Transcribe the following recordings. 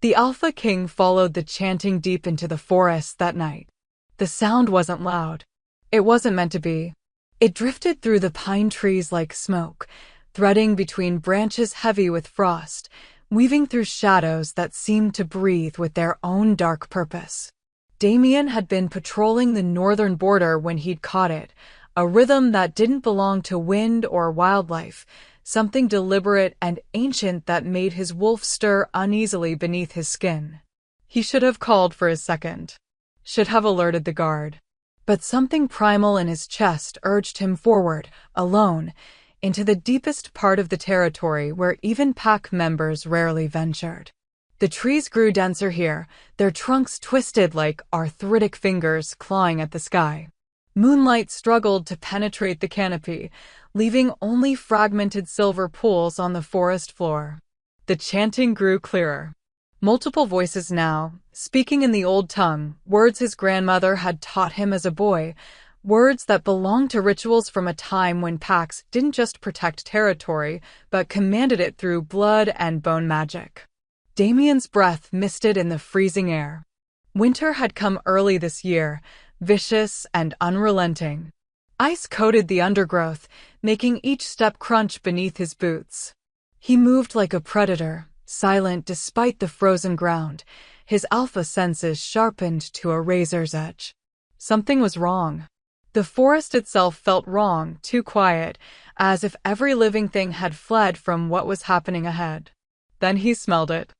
The Alpha King followed the chanting deep into the forest that night. The sound wasn't loud. It wasn't meant to be. It drifted through the pine trees like smoke, threading between branches heavy with frost, weaving through shadows that seemed to breathe with their own dark purpose. Damien had been patrolling the northern border when he'd caught it, a rhythm that didn't belong to wind or wildlife, something deliberate and ancient that made his wolf stir uneasily beneath his skin. He should have called for his second. Should have alerted the guard. But something primal in his chest urged him forward, alone, into the deepest part of the territory where even pack members rarely ventured. The trees grew denser here, their trunks twisted like arthritic fingers clawing at the sky. Moonlight struggled to penetrate the canopy, leaving only fragmented silver pools on the forest floor. The chanting grew clearer. Multiple voices now, speaking in the old tongue, words his grandmother had taught him as a boy, words that belonged to rituals from a time when packs didn't just protect territory, but commanded it through blood and bone magic. Damien's breath misted in the freezing air. Winter had come early this year, vicious and unrelenting. Ice coated the undergrowth, making each step crunch beneath his boots. He moved like a predator, silent despite the frozen ground, his alpha senses sharpened to a razor's edge. Something was wrong. The forest itself felt wrong, too quiet, as if every living thing had fled from what was happening ahead. Then he smelled it.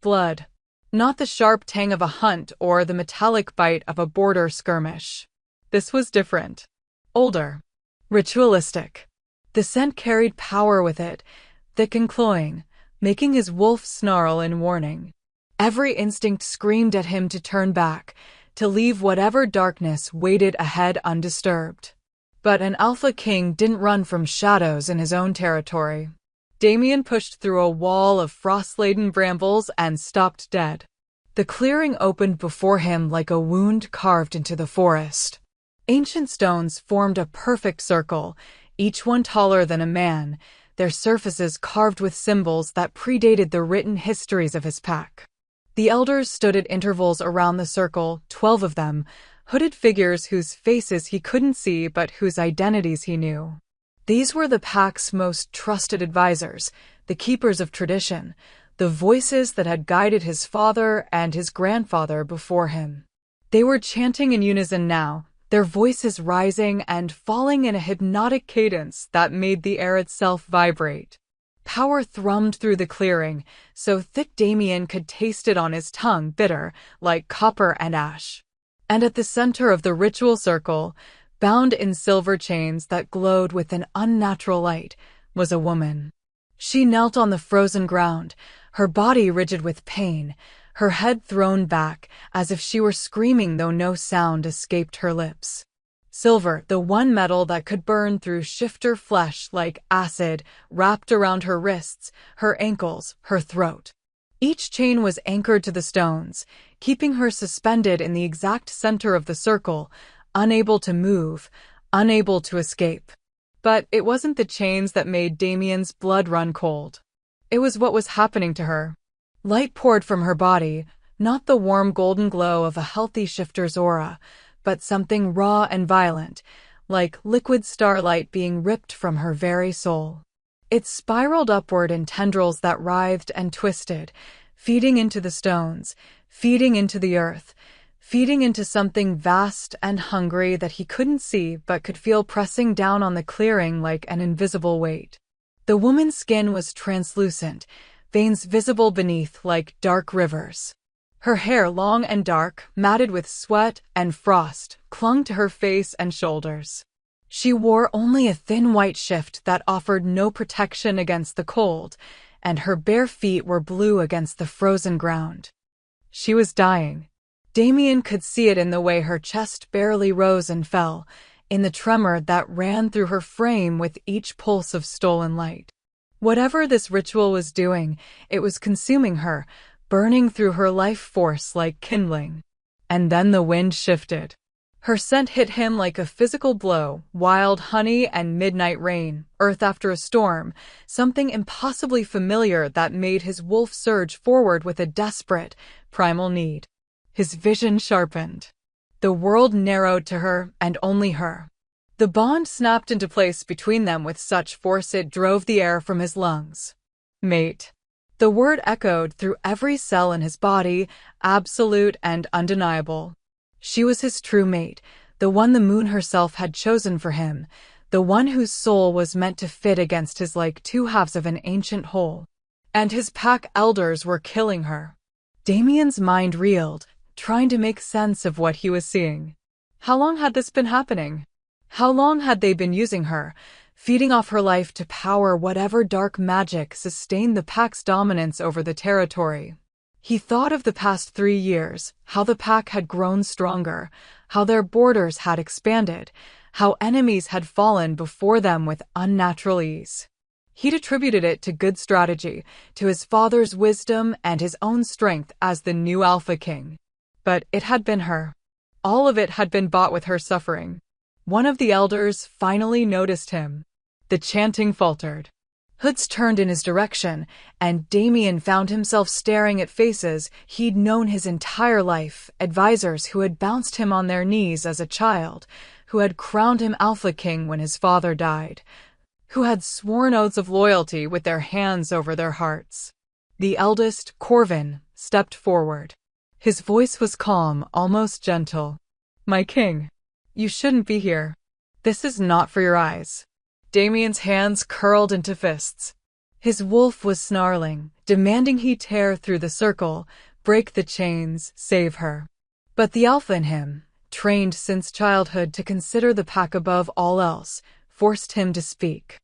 Blood. Not the sharp tang of a hunt or the metallic bite of a border skirmish. This was different. Older. Ritualistic. The scent carried power with it, thick and cloying, making his wolf snarl in warning. Every instinct screamed at him to turn back, to leave whatever darkness waited ahead undisturbed. But an Alpha King didn't run from shadows in his own territory. Damien pushed through a wall of frost-laden brambles and stopped dead. The clearing opened before him like a wound carved into the forest. Ancient stones formed a perfect circle, each one taller than a man, their surfaces carved with symbols that predated the written histories of his pack. The elders stood at intervals around the circle, 12 of them, hooded figures whose faces he couldn't see but whose identities he knew. These were the pack's most trusted advisors, the keepers of tradition, the voices that had guided his father and his grandfather before him. They were chanting in unison now, their voices rising and falling in a hypnotic cadence that made the air itself vibrate. Power thrummed through the clearing, so thick Damien could taste it on his tongue, bitter, like copper and ash. And at the center of the ritual circle, bound in silver chains that glowed with an unnatural light, was a woman. She knelt on the frozen ground, her body rigid with pain, her head thrown back as if she were screaming though no sound escaped her lips. Silver, the one metal that could burn through shifter flesh like acid, wrapped around her wrists, her ankles, her throat. Each chain was anchored to the stones, keeping her suspended in the exact center of the circle, unable to move, unable to escape. But it wasn't the chains that made Damien's blood run cold. It was what was happening to her. Light poured from her body, not the warm golden glow of a healthy shifter's aura, but something raw and violent, like liquid starlight being ripped from her very soul. It spiraled upward in tendrils that writhed and twisted, feeding into the stones, feeding into the earth, feeding into something vast and hungry that he couldn't see but could feel pressing down on the clearing like an invisible weight. The woman's skin was translucent, veins visible beneath like dark rivers. Her hair, long and dark, matted with sweat and frost, clung to her face and shoulders. She wore only a thin white shift that offered no protection against the cold, and her bare feet were blue against the frozen ground. She was dying. Damien could see it in the way her chest barely rose and fell, in the tremor that ran through her frame with each pulse of stolen light. Whatever this ritual was doing, it was consuming her, burning through her life force like kindling. And then the wind shifted. Her scent hit him like a physical blow, wild honey and midnight rain, earth after a storm, something impossibly familiar that made his wolf surge forward with a desperate, primal need. His vision sharpened. The world narrowed to her, and only her. The bond snapped into place between them with such force it drove the air from his lungs. Mate. The word echoed through every cell in his body, absolute and undeniable. She was his true mate, the one the moon herself had chosen for him, the one whose soul was meant to fit against his like two halves of an ancient whole. And his pack elders were killing her. Damien's mind reeled, trying to make sense of what he was seeing. How long had this been happening? How long had they been using her, feeding off her life to power whatever dark magic sustained the pack's dominance over the territory? He thought of the past 3 years, how the pack had grown stronger, how their borders had expanded, how enemies had fallen before them with unnatural ease. He'd attributed it to good strategy, to his father's wisdom and his own strength as the new Alpha King. But it had been her. All of it had been bought with her suffering. One of the elders finally noticed him. The chanting faltered. Hoods turned in his direction, and Damien found himself staring at faces he'd known his entire life, advisors who had bounced him on their knees as a child, who had crowned him Alpha King when his father died, who had sworn oaths of loyalty with their hands over their hearts. The eldest, Corvin, stepped forward. His voice was calm, almost gentle. "My king, you shouldn't be here. This is not for your eyes." Damien's hands curled into fists. His wolf was snarling, demanding he tear through the circle, break the chains, save her. But the alpha in him, trained since childhood to consider the pack above all else, forced him to speak.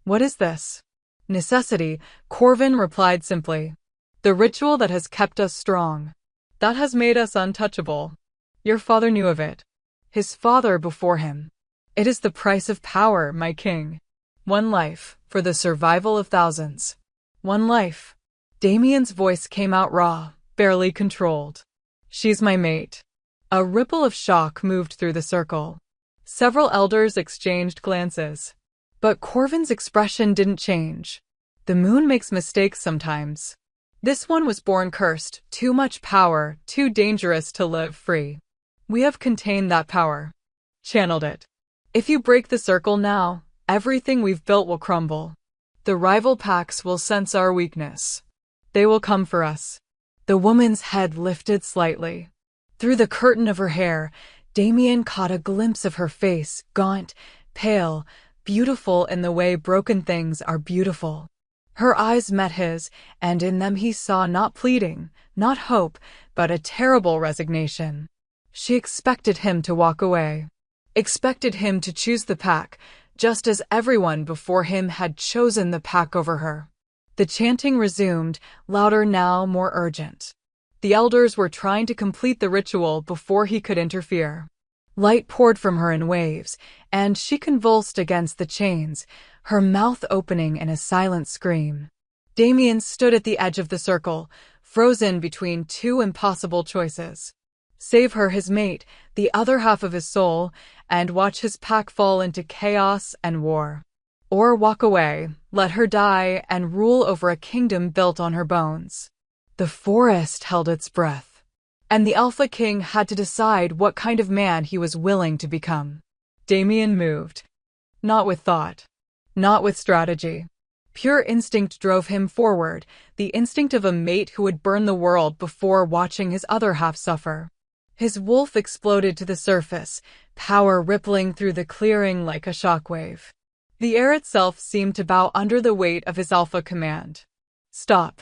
"What is this?" "Necessity," Corvin replied simply. "The ritual that has kept us strong. That has made us untouchable. Your father knew of it. His father before him. It is the price of power, my king. One life, for the survival of thousands. One life." Damien's voice came out raw, barely controlled. "She's my mate." A ripple of shock moved through the circle. Several elders exchanged glances. But Corvin's expression didn't change. The moon makes mistakes sometimes. This one was born cursed, too much power, too dangerous to live free. We have contained that power. Channeled it. If you break the circle now, everything we've built will crumble. The rival packs will sense our weakness. They will come for us. The woman's head lifted slightly. Through the curtain of her hair, Damien caught a glimpse of her face, gaunt, pale, beautiful in the way broken things are beautiful. Her eyes met his, and in them he saw not pleading, not hope, but a terrible resignation. She expected him to walk away. Expected him to choose the pack, just as everyone before him had chosen the pack over her. The chanting resumed, louder now, more urgent. The elders were trying to complete the ritual before he could interfere. Light poured from her in waves, and she convulsed against the chains, her mouth opening in a silent scream. Damien stood at the edge of the circle, frozen between two impossible choices. Save her, his mate, the other half of his soul, and watch his pack fall into chaos and war. Or walk away, let her die, and rule over a kingdom built on her bones. The forest held its breath, and the Alpha King had to decide what kind of man he was willing to become. Damien moved. Not with thought. Not with strategy. Pure instinct drove him forward, the instinct of a mate who would burn the world before watching his other half suffer. His wolf exploded to the surface, power rippling through the clearing like a shockwave. The air itself seemed to bow under the weight of his alpha command. Stop.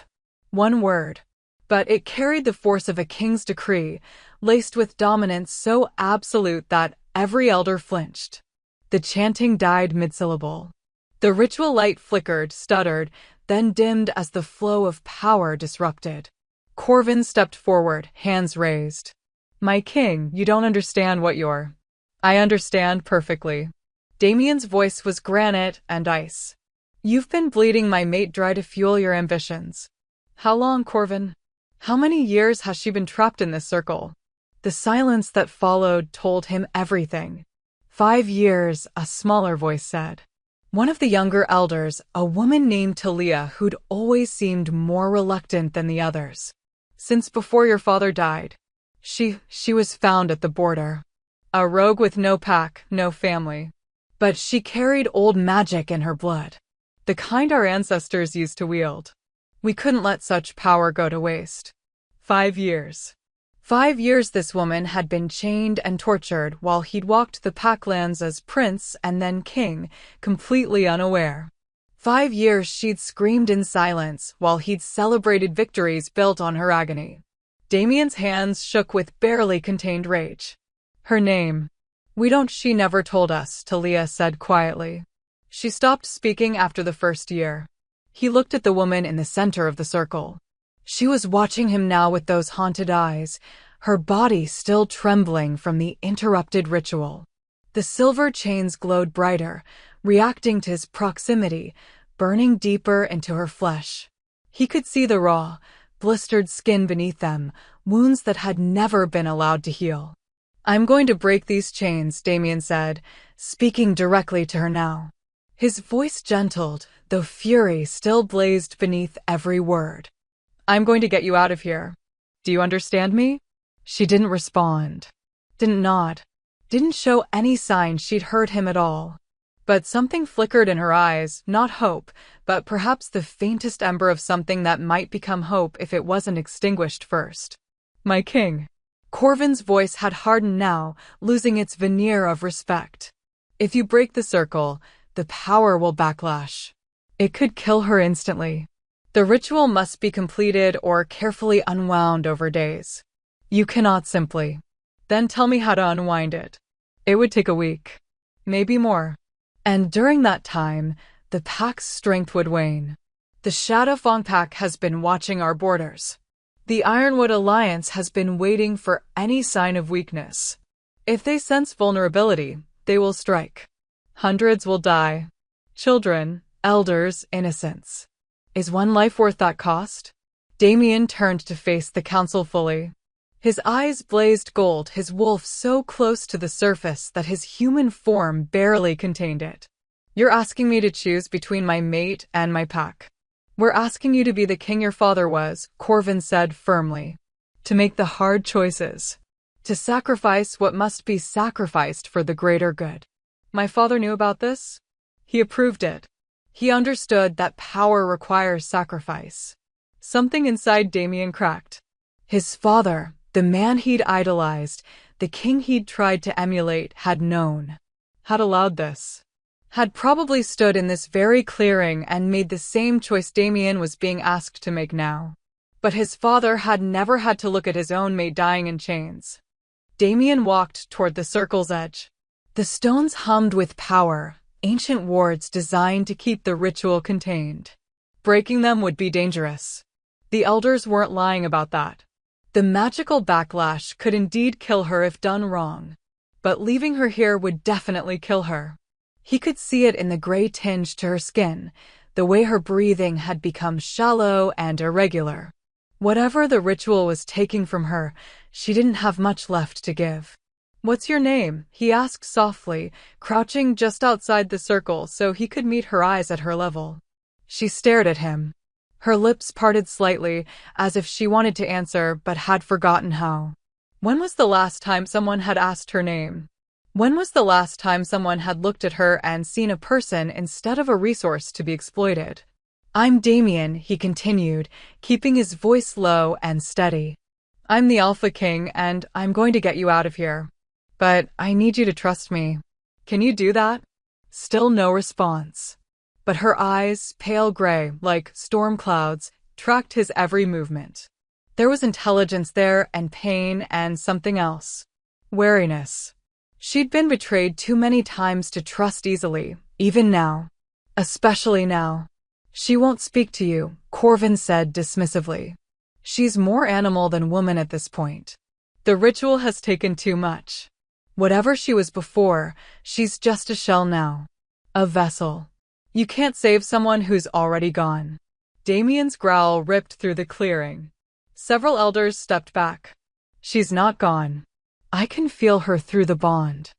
One word. But it carried the force of a king's decree, laced with dominance so absolute that every elder flinched. The chanting died mid-syllable. The ritual light flickered, stuttered, then dimmed as the flow of power disrupted. Corvin stepped forward, hands raised. "My king, you don't understand what you're." "I understand perfectly." Damien's voice was granite and ice. "You've been bleeding my mate dry to fuel your ambitions." "How long, Corvin? How many years has she been trapped in this circle?" The silence that followed told him everything. 5 years, a smaller voice said. One of the younger elders, a woman named Talia, who'd always seemed more reluctant than the others. Since before your father died. She was found at the border. A rogue with no pack, no family. But she carried old magic in her blood. The kind our ancestors used to wield. We couldn't let such power go to waste. 5 years. 5 years this woman had been chained and tortured while he'd walked the Packlands as prince and then king, completely unaware. 5 years she'd screamed in silence while he'd celebrated victories built on her agony. Damien's hands shook with barely contained rage. Her name. She never told us, Talia said quietly. She stopped speaking after the first year. He looked at the woman in the center of the circle. She was watching him now with those haunted eyes, her body still trembling from the interrupted ritual. The silver chains glowed brighter, reacting to his proximity, burning deeper into her flesh. He could see the raw, blistered skin beneath them, wounds that had never been allowed to heal. I'm going to break these chains, Damien said, speaking directly to her now. His voice gentled, though fury still blazed beneath every word. I'm going to get you out of here. Do you understand me? She didn't respond. Didn't nod. Didn't show any sign she'd heard him at all. But something flickered in her eyes, not hope, but perhaps the faintest ember of something that might become hope if it wasn't extinguished first. My king. Corvin's voice had hardened now, losing its veneer of respect. If you break the circle, the power will backlash. It could kill her instantly. The ritual must be completed or carefully unwound over days. You cannot simply. Then tell me how to unwind it. It would take a week. Maybe more. And during that time, the pack's strength would wane. The Shadowfang pack has been watching our borders. The Ironwood Alliance has been waiting for any sign of weakness. If they sense vulnerability, they will strike. Hundreds will die. Children, elders, innocents. Is one life worth that cost? Damien turned to face the council fully. His eyes blazed gold, his wolf so close to the surface that his human form barely contained it. You're asking me to choose between my mate and my pack. We're asking you to be the king your father was, Corvin said firmly. To make the hard choices. To sacrifice what must be sacrificed for the greater good. My father knew about this? He approved it. He understood that power requires sacrifice. Something inside Damien cracked. His father, the man he'd idolized, the king he'd tried to emulate, had known. Had allowed this. Had probably stood in this very clearing and made the same choice Damien was being asked to make now. But his father had never had to look at his own mate dying in chains. Damien walked toward the circle's edge. The stones hummed with power, ancient wards designed to keep the ritual contained. Breaking them would be dangerous. The elders weren't lying about that. The magical backlash could indeed kill her if done wrong. But leaving her here would definitely kill her. He could see it in the gray tinge to her skin, the way her breathing had become shallow and irregular. Whatever the ritual was taking from her, she didn't have much left to give. What's your name? He asked softly, crouching just outside the circle so he could meet her eyes at her level. She stared at him. Her lips parted slightly, as if she wanted to answer but had forgotten how. When was the last time someone had asked her name? When was the last time someone had looked at her and seen a person instead of a resource to be exploited? I'm Damien, he continued, keeping his voice low and steady. I'm the Alpha King, and I'm going to get you out of here. But I need you to trust me. Can you do that? Still no response. But her eyes, pale gray, like storm clouds, tracked his every movement. There was intelligence there, and pain, and something else. Wariness. She'd been betrayed too many times to trust easily, even now. Especially now. She won't speak to you, Corvin said dismissively. She's more animal than woman at this point. The ritual has taken too much. Whatever she was before, she's just a shell now. A vessel. You can't save someone who's already gone. Damien's growl ripped through the clearing. Several elders stepped back. She's not gone. I can feel her through the bond.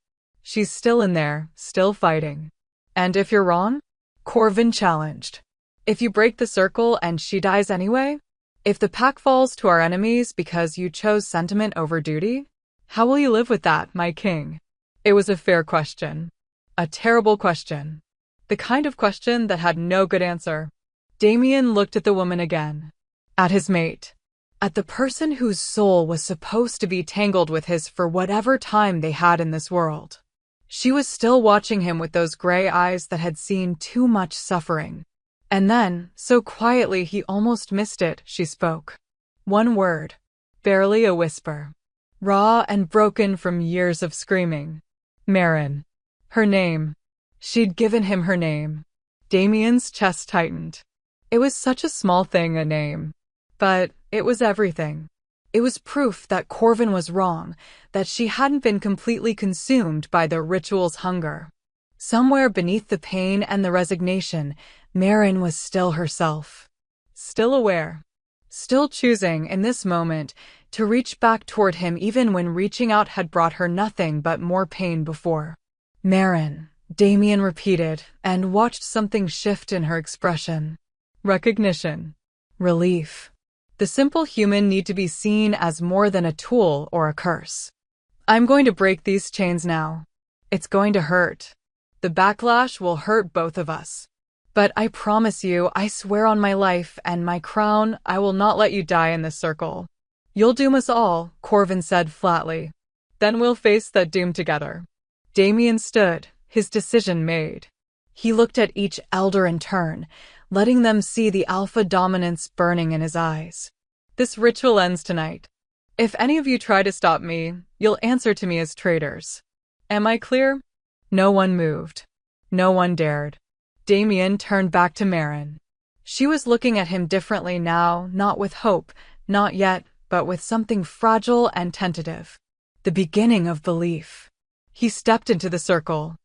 She's still in there, still fighting. And if you're wrong? Corvin challenged. If you break the circle and she dies anyway? If the pack falls to our enemies because you chose sentiment over duty? How will you live with that, my king? It was a fair question. A terrible question. The kind of question that had no good answer. Damien looked at the woman again. At his mate. At the person whose soul was supposed to be tangled with his for whatever time they had in this world. She was still watching him with those gray eyes that had seen too much suffering. And then, so quietly he almost missed it, she spoke. One word. Barely a whisper. Raw and broken from years of screaming. Marin. Her name. She'd given him her name. Damien's chest tightened. It was such a small thing, a name. But it was everything. It was proof that Corvin was wrong, that she hadn't been completely consumed by the ritual's hunger. Somewhere beneath the pain and the resignation, Marin was still herself. Still aware. Still choosing, in this moment, to reach back toward him even when reaching out had brought her nothing but more pain before. Marin, Damien repeated, and watched something shift in her expression. Recognition. Relief. The simple human need to be seen as more than a tool or a curse. I'm going to break these chains now. It's going to hurt. The backlash will hurt both of us. But I promise you, I swear on my life and my crown, I will not let you die in this circle. You'll doom us all, Corvin said flatly. Then we'll face that doom together. Damien stood, his decision made. He looked at each elder in turn, letting them see the alpha dominance burning in his eyes. This ritual ends tonight. If any of you try to stop me, you'll answer to me as traitors. Am I clear? No one moved. No one dared. Damien turned back to Marin. She was looking at him differently now, not with hope, not yet, but with something fragile and tentative. The beginning of belief. He stepped into the circle.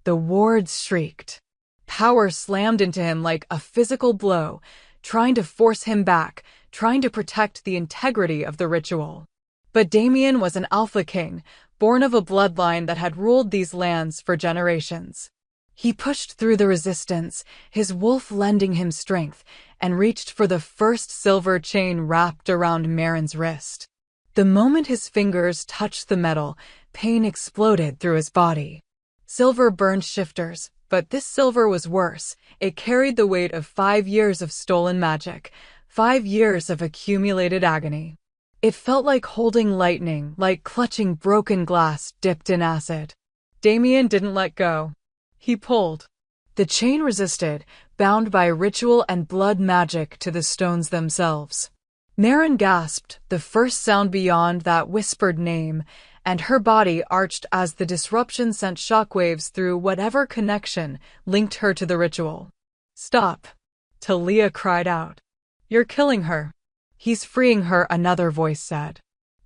The wards shrieked. Power slammed into him like a physical blow, trying to force him back, trying to protect the integrity of the ritual. But Damien was an Alpha King, born of a bloodline that had ruled these lands for generations. He pushed through the resistance, his wolf lending him strength, and reached for the first silver chain wrapped around Marin's wrist. The moment his fingers touched the metal, pain exploded through his body. Silver burned shifters, but this silver was worse. It carried the weight of 5 years of stolen magic, 5 years of accumulated agony. It felt like holding lightning, like clutching broken glass dipped in acid. Damien didn't let go. He pulled. The chain resisted, bound by ritual and blood magic to the stones themselves. Marin gasped, the first sound beyond that whispered name, and her body arched as the disruption sent shockwaves through whatever connection linked her to the ritual. Stop. Talia cried out. You're killing her. He's freeing her, another voice said.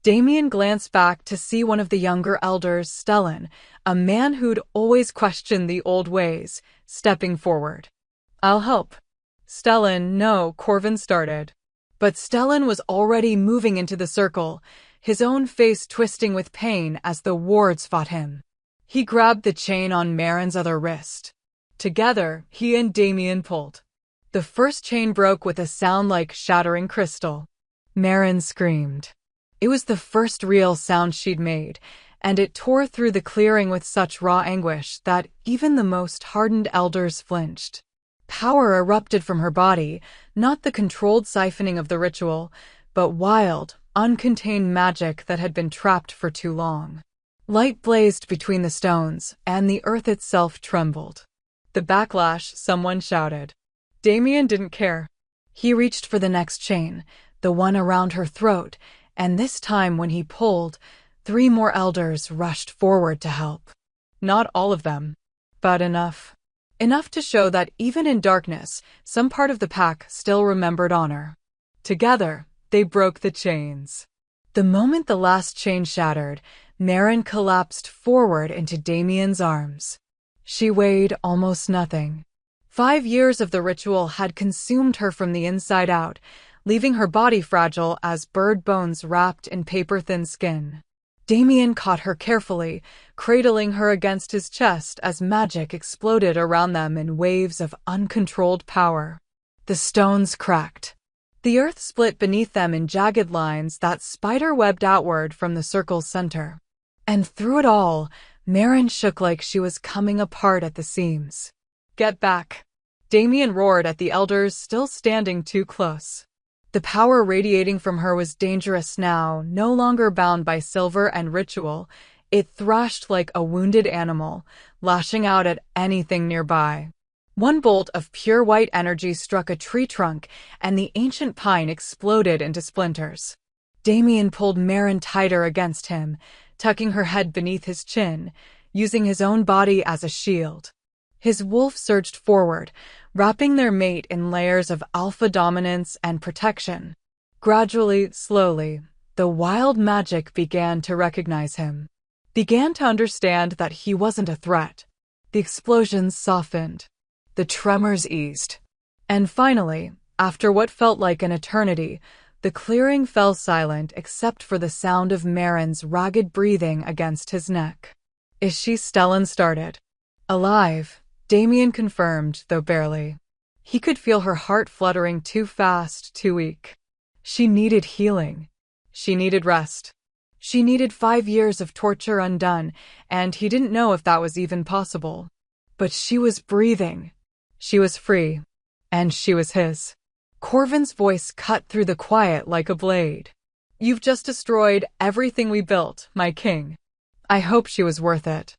Damien glanced back to see one of the younger elders, Stellan, a man who'd always questioned the old ways, stepping forward. I'll help. Stellan, no, Corvin started. But Stellan was already moving into the circle, his own face twisting with pain as the wards fought him. He grabbed the chain on Marin's other wrist. Together, he and Damien pulled. The first chain broke with a sound like shattering crystal. Marin screamed. It was the first real sound she'd made, and it tore through the clearing with such raw anguish that even the most hardened elders flinched. Power erupted from her body, not the controlled siphoning of the ritual, but wild, uncontained magic that had been trapped for too long. Light blazed between the stones, and the earth itself trembled. The backlash, someone shouted. Damien didn't care. He reached for the next chain, the one around her throat, and this time when he pulled, 3 more elders rushed forward to help. Not all of them, but enough. Enough to show that even in darkness, some part of the pack still remembered honor. Together, they broke the chains. The moment the last chain shattered, Marin collapsed forward into Damien's arms. She weighed almost nothing. 5 years of the ritual had consumed her from the inside out, leaving her body fragile as bird bones wrapped in paper-thin skin. Damien caught her carefully, cradling her against his chest as magic exploded around them in waves of uncontrolled power. The stones cracked. The earth split beneath them in jagged lines that spider-webbed outward from the circle's center. And through it all, Maren shook like she was coming apart at the seams. "Get back!" Damien roared at the elders still standing too close. The power radiating from her was dangerous now, no longer bound by silver and ritual. It thrashed like a wounded animal, lashing out at anything nearby. One bolt of pure white energy struck a tree trunk, and the ancient pine exploded into splinters. Damien pulled Maren tighter against him, tucking her head beneath his chin, using his own body as a shield. His wolf surged forward, wrapping their mate in layers of alpha dominance and protection. Gradually, slowly, the wild magic began to recognize him, began to understand that he wasn't a threat. The explosions softened. The tremors eased. And finally, after what felt like an eternity, the clearing fell silent except for the sound of Maren's ragged breathing against his neck. "Is she?" Stellan started. "Alive," Damien confirmed, though barely. He could feel her heart fluttering too fast, too weak. She needed healing. She needed rest. She needed 5 years of torture undone, and he didn't know if that was even possible. But she was breathing. She was free. And she was his. Corvin's voice cut through the quiet like a blade. "You've just destroyed everything we built, my king. I hope she was worth it."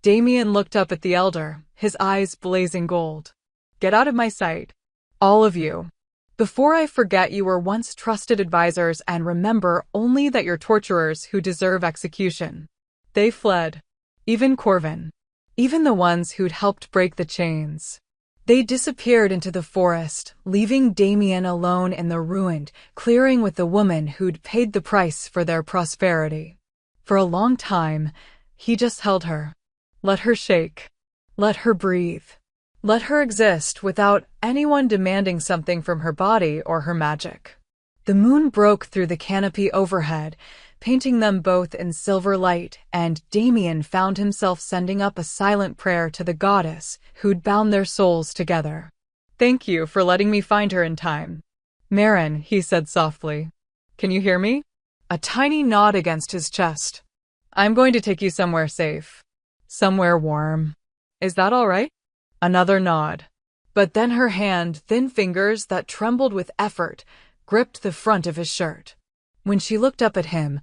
Damien looked up at the elder, his eyes blazing gold. "Get out of my sight. All of you. Before I forget, you were once trusted advisors, and remember only that you're torturers who deserve execution." They fled. Even Corvin. Even the ones who'd helped break the chains. They disappeared into the forest, leaving Damien alone in the ruined clearing with the woman who'd paid the price for their prosperity. For a long time, he just held her. Let her shake. Let her breathe. Let her exist without anyone demanding something from her body or her magic. The moon broke through the canopy overhead, painting them both in silver light, and Damien found himself sending up a silent prayer to the goddess who'd bound their souls together. "Thank you for letting me find her in time." "Maren," he said softly. "Can you hear me?" A tiny nod against his chest. "I'm going to take you somewhere safe. Somewhere warm. Is that all right?" Another nod. But then her hand, thin fingers that trembled with effort, gripped the front of his shirt. When she looked up at him,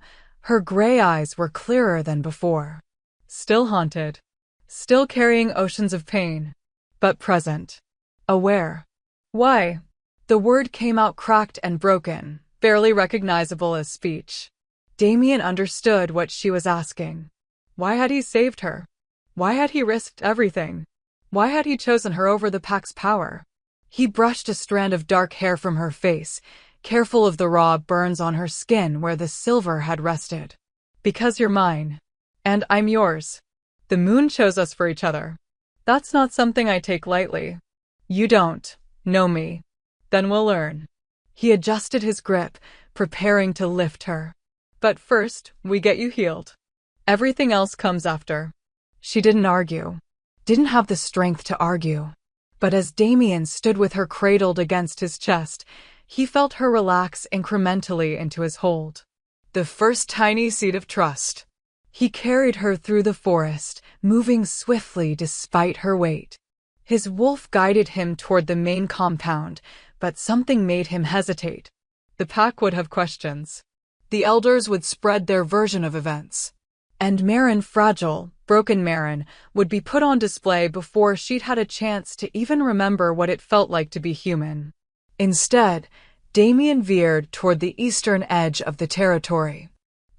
her gray eyes were clearer than before. Still haunted. Still carrying oceans of pain. But present. Aware. "Why?" The word came out cracked and broken, barely recognizable as speech. Damien understood what she was asking. Why had he saved her? Why had he risked everything? Why had he chosen her over the pack's power? He brushed a strand of dark hair from her face, careful of the raw burns on her skin where the silver had rested. "Because you're mine. And I'm yours. The moon chose us for each other. That's not something I take lightly. You don't know me. Then we'll learn." He adjusted his grip, preparing to lift her. "But first, we get you healed. Everything else comes after." She didn't argue. Didn't have the strength to argue. But as Damien stood with her cradled against his chest, he felt her relax incrementally into his hold. The first tiny seed of trust. He carried her through the forest, moving swiftly despite her weight. His wolf guided him toward the main compound, but something made him hesitate. The pack would have questions. The elders would spread their version of events. And Maren, fragile, broken Maren, would be put on display before she'd had a chance to even remember what it felt like to be human. Instead, Damien veered toward the eastern edge of the territory.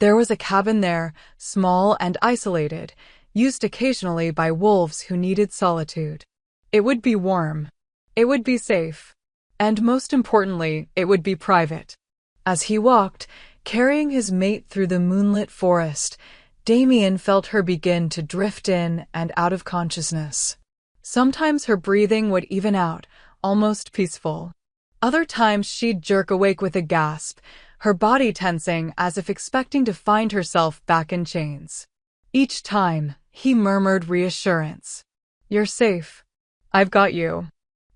There was a cabin there, small and isolated, used occasionally by wolves who needed solitude. It would be warm. It would be safe. And most importantly, it would be private. As he walked, carrying his mate through the moonlit forest, Damien felt her begin to drift in and out of consciousness. Sometimes her breathing would even out, almost peaceful. Other times she'd jerk awake with a gasp, her body tensing as if expecting to find herself back in chains. Each time, he murmured reassurance. "You're safe. I've got you.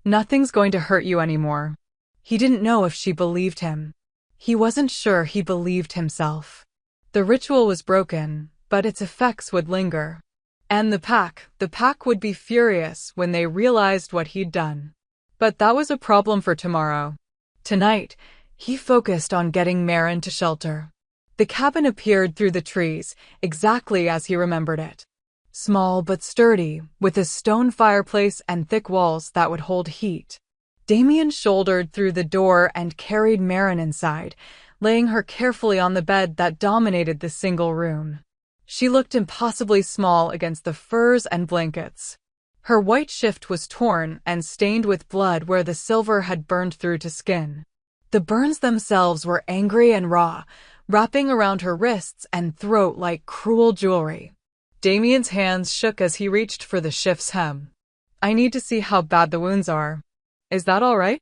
Nothing's going to hurt you anymore." He didn't know if she believed him. He wasn't sure he believed himself. The ritual was broken, but its effects would linger. And the pack would be furious when they realized what he'd done. But that was a problem for tomorrow. Tonight, he focused on getting Maren to shelter. The cabin appeared through the trees, exactly as he remembered it. Small but sturdy, with a stone fireplace and thick walls that would hold heat. Damien shouldered through the door and carried Maren inside, laying her carefully on the bed that dominated the single room. She looked impossibly small against the furs and blankets. Her white shift was torn and stained with blood where the silver had burned through to skin. The burns themselves were angry and raw, wrapping around her wrists and throat like cruel jewelry. Damien's hands shook as he reached for the shift's hem. "I need to see how bad the wounds are. Is that all right?"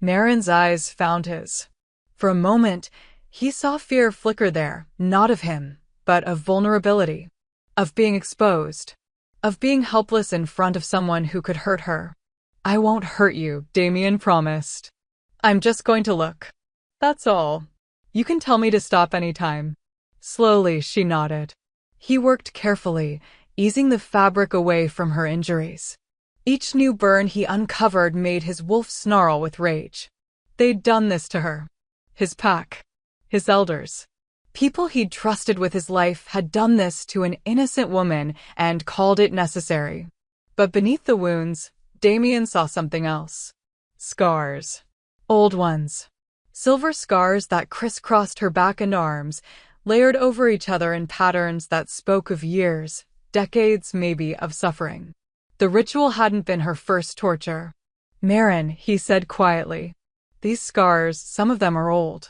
Maren's eyes found his. For a moment, he saw fear flicker there, not of him, but of vulnerability, of being exposed, of being helpless in front of someone who could hurt her. "I won't hurt you," Damien promised. "I'm just going to look. That's all. You can tell me to stop anytime." Slowly, she nodded. He worked carefully, easing the fabric away from her injuries. Each new burn he uncovered made his wolf snarl with rage. They'd done this to her. His pack. His elders. People he'd trusted with his life had done this to an innocent woman and called it necessary. But beneath the wounds, Damien saw something else. Scars. Old ones. Silver scars that crisscrossed her back and arms, layered over each other in patterns that spoke of years, decades maybe, of suffering. The ritual hadn't been her first torture. "Maren," he said quietly. "These scars, some of them are old.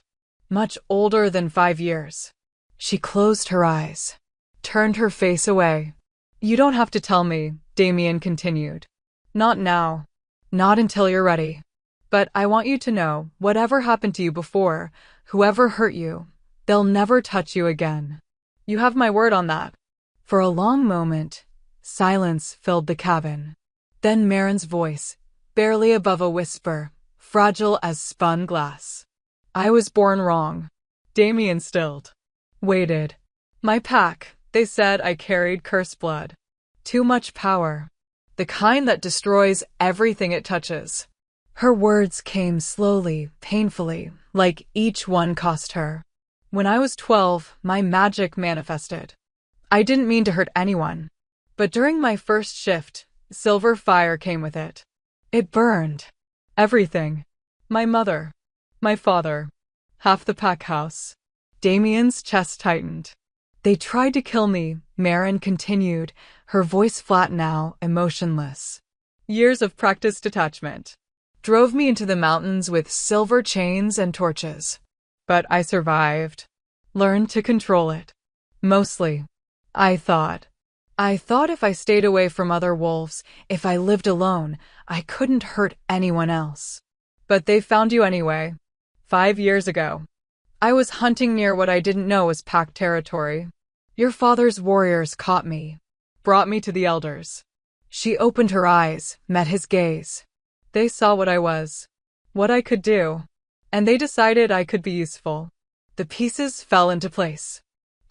Much older than 5 years." She closed her eyes, turned her face away. "You don't have to tell me," Damien continued. "Not now. Not until you're ready. But I want you to know, whatever happened to you before, whoever hurt you, they'll never touch you again. You have my word on that." For a long moment, silence filled the cabin. Then Maren's voice, barely above a whisper, fragile as spun glass. "I was born wrong." Damien stilled. Waited. "My pack, they said I carried cursed blood. Too much power. The kind that destroys everything it touches." Her words came slowly, painfully, like each one cost her. "When I was 12, my magic manifested. I didn't mean to hurt anyone. But during my first shift, silver fire came with it. It burned. Everything. My mother. My father. Half the pack house." Damien's chest tightened. "They tried to kill me," Maren continued, her voice flat now, emotionless. "Years of practiced detachment. Drove me into the mountains with silver chains and torches. But I survived. Learned to control it. Mostly. I thought if I stayed away from other wolves, if I lived alone, I couldn't hurt anyone else. But they found you anyway. 5 years ago. I was hunting near what I didn't know was pack territory. Your father's warriors caught me. Brought me to the elders." She opened her eyes, met his gaze. "They saw what I was. What I could do. And they decided I could be useful." The pieces fell into place.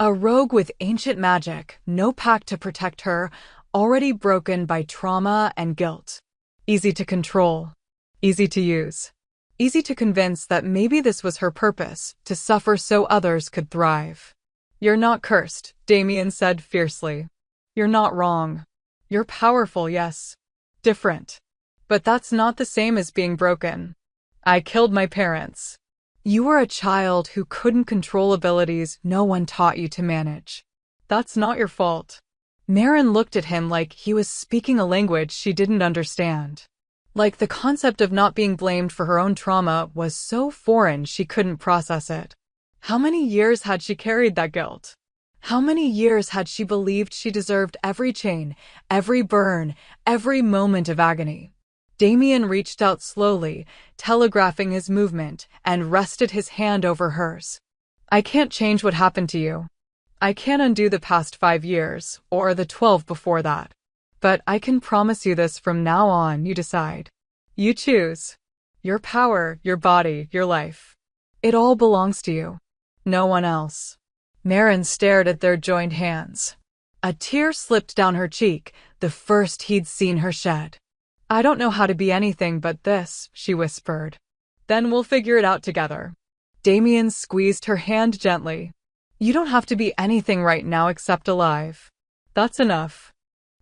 A rogue with ancient magic, no pack to protect her, already broken by trauma and guilt. Easy to control. Easy to use. Easy to convince that maybe this was her purpose, to suffer so others could thrive. "You're not cursed," Damien said fiercely. "You're not wrong. You're powerful, yes. Different. But that's not the same as being broken. I killed my parents. You were a child who couldn't control abilities no one taught you to manage. That's not your fault." Maren looked at him like he was speaking a language she didn't understand. Like the concept of not being blamed for her own trauma was so foreign she couldn't process it. How many years had she carried that guilt? How many years had she believed she deserved every chain, every burn, every moment of agony? Damien reached out slowly, telegraphing his movement, and rested his hand over hers. I can't change what happened to you. I can't undo the past 5 years, or the 12 before that. But I can promise you this: from now on, you decide. You choose. Your power, your body, your life. It all belongs to you. No one else. Maren stared at their joined hands. A tear slipped down her cheek, the first he'd seen her shed. I don't know how to be anything but this, she whispered. Then we'll figure it out together. Damien squeezed her hand gently. You don't have to be anything right now except alive. That's enough.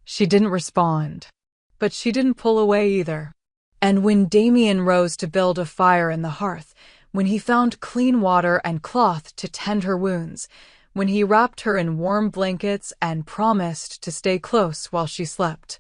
She didn't respond. But she didn't pull away either. And when Damien rose to build a fire in the hearth, when he found clean water and cloth to tend her wounds, when he wrapped her in warm blankets and promised to stay close while she slept,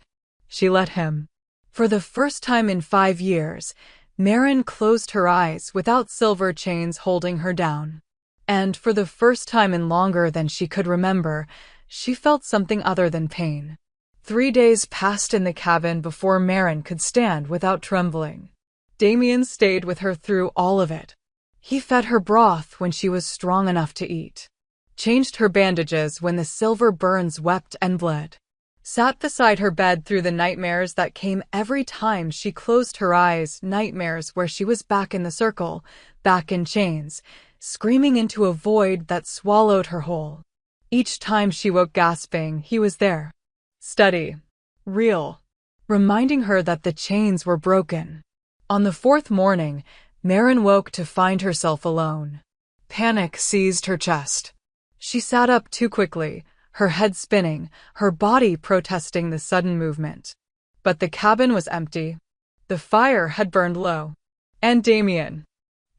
she let him. For the first time in 5 years, Maren closed her eyes without silver chains holding her down. And for the first time in longer than she could remember, she felt something other than pain. 3 days passed in the cabin before Maren could stand without trembling. Damien stayed with her through all of it. He fed her broth when she was strong enough to eat, changed her bandages when the silver burns wept and bled, sat beside her bed through the nightmares that came every time she closed her eyes, nightmares where she was back in the circle, back in chains, screaming into a void that swallowed her whole. Each time she woke gasping, he was there. Steady. Real. Reminding her that the chains were broken. On the 4th morning, Maren woke to find herself alone. Panic seized her chest. She sat up too quickly, her head spinning, her body protesting the sudden movement. But the cabin was empty. The fire had burned low. And Damien.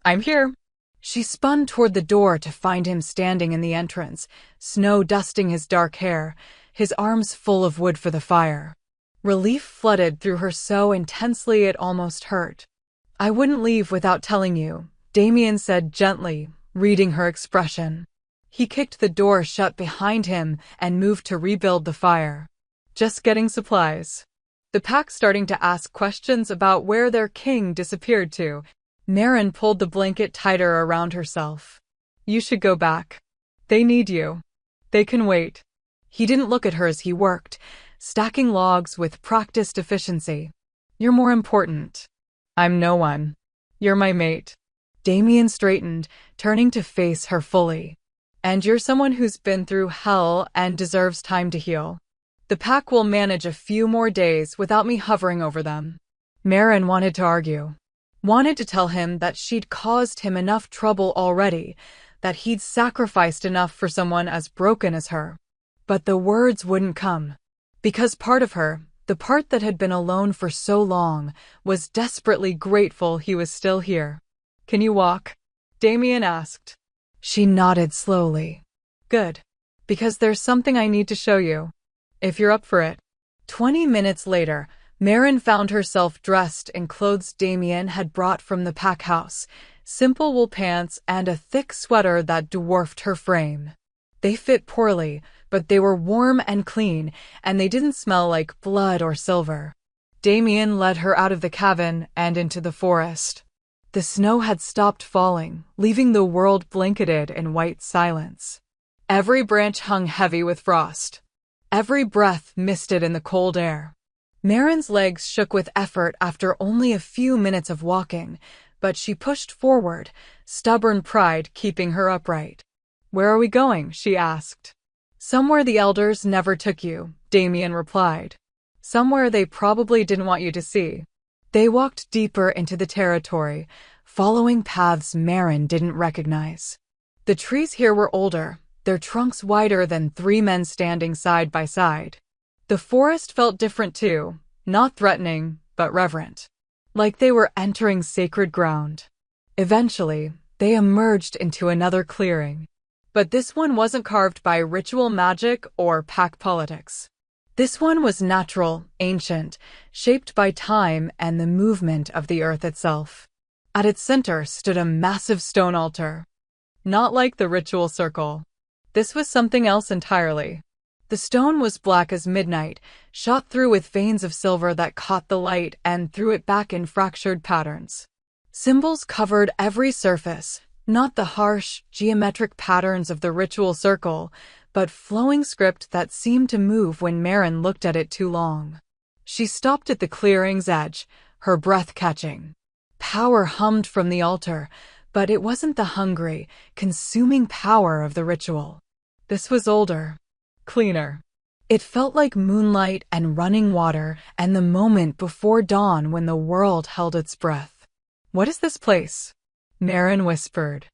I'm here. She spun toward the door to find him standing in the entrance, snow dusting his dark hair, his arms full of wood for the fire. Relief flooded through her so intensely it almost hurt. I wouldn't leave without telling you, Damien said gently, reading her expression. He kicked the door shut behind him and moved to rebuild the fire. Just getting supplies. The pack starting to ask questions about where their king disappeared to. Maren pulled the blanket tighter around herself. You should go back. They need you. They can wait. He didn't look at her as he worked, stacking logs with practiced efficiency. You're more important. I'm no one. You're my mate. Damien straightened, turning to face her fully. And you're someone who's been through hell and deserves time to heal. The pack will manage a few more days without me hovering over them. Maren wanted to argue. Wanted to tell him that she'd caused him enough trouble already, that he'd sacrificed enough for someone as broken as her. But the words wouldn't come. Because part of her, the part that had been alone for so long, was desperately grateful he was still here. Can you walk? Damien asked. She nodded slowly. Good. Because there's something I need to show you. If you're up for it. 20 minutes later, Maren found herself dressed in clothes Damien had brought from the pack house, simple wool pants and a thick sweater that dwarfed her frame. They fit poorly, but they were warm and clean, and they didn't smell like blood or silver. Damien led her out of the cabin and into the forest. The snow had stopped falling, leaving the world blanketed in white silence. Every branch hung heavy with frost. Every breath misted in the cold air. Maren's legs shook with effort after only a few minutes of walking, but she pushed forward, stubborn pride keeping her upright. Where are we going? She asked. Somewhere the elders never took you, Damien replied. Somewhere they probably didn't want you to see. They walked deeper into the territory, following paths Maren didn't recognize. The trees here were older, their trunks wider than 3 men standing side by side. The forest felt different too, not threatening, but reverent. Like they were entering sacred ground. Eventually, they emerged into another clearing. But this one wasn't carved by ritual magic or pack politics. This one was natural, ancient, shaped by time and the movement of the earth itself. At its center stood a massive stone altar. Not like the ritual circle. This was something else entirely. The stone was black as midnight, shot through with veins of silver that caught the light and threw it back in fractured patterns. Symbols covered every surface, not the harsh, geometric patterns of the ritual circle, but flowing script that seemed to move when Marin looked at it too long. She stopped at the clearing's edge, her breath catching. Power hummed from the altar, but it wasn't the hungry, consuming power of the ritual. This was older, cleaner. It felt like moonlight and running water and the moment before dawn when the world held its breath. "What is this place?" Marin whispered.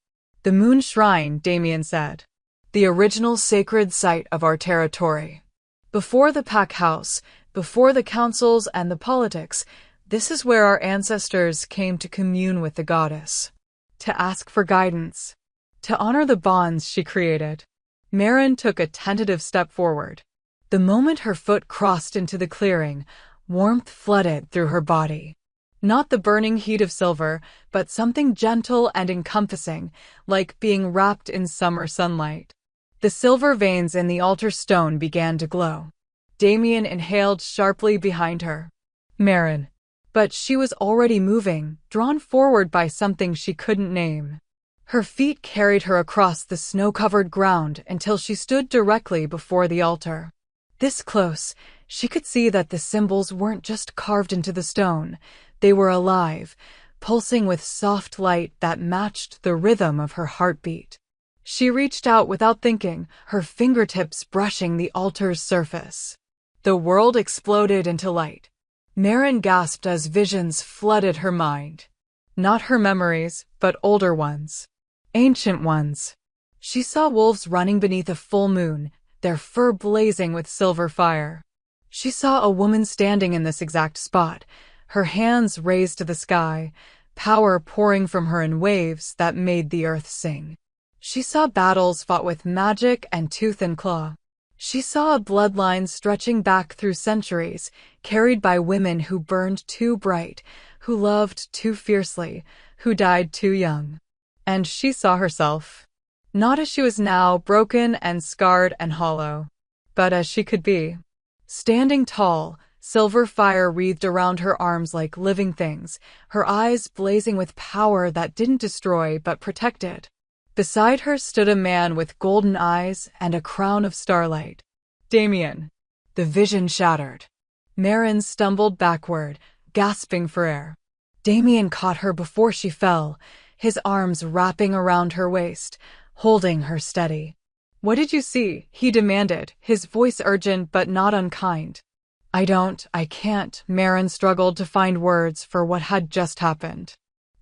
"The Moon Shrine," Damien said. "The original sacred site of our territory. Before the pack house, before the councils and the politics, this is where our ancestors came to commune with the goddess, to ask for guidance, to honor the bonds she created." Marin took a tentative step forward. The moment her foot crossed into the clearing, warmth flooded through her body. Not the burning heat of silver, but something gentle and encompassing, like being wrapped in summer sunlight. The silver veins in the altar stone began to glow. Damien inhaled sharply behind her. "Marin." But she was already moving, drawn forward by something she couldn't name. Her feet carried her across the snow-covered ground until she stood directly before the altar. This close, she could see that the symbols weren't just carved into the stone. They were alive, pulsing with soft light that matched the rhythm of her heartbeat. She reached out without thinking, her fingertips brushing the altar's surface. The world exploded into light. Marin gasped as visions flooded her mind. Not her memories, but older ones. Ancient ones. She saw wolves running beneath a full moon, their fur blazing with silver fire. She saw a woman standing in this exact spot, her hands raised to the sky, power pouring from her in waves that made the earth sing. She saw battles fought with magic and tooth and claw. She saw a bloodline stretching back through centuries, carried by women who burned too bright, who loved too fiercely, who died too young. And she saw herself. Not as she was now, broken and scarred and hollow, but as she could be. Standing tall, silver fire wreathed around her arms like living things, her eyes blazing with power that didn't destroy but protected. Beside her stood a man with golden eyes and a crown of starlight. Damien. The vision shattered. Marin stumbled backward, gasping for air. Damien caught her before she fell, his arms wrapping around her waist, holding her steady. "What did you see?" he demanded, his voice urgent but not unkind. I can't." Marin struggled to find words for what had just happened.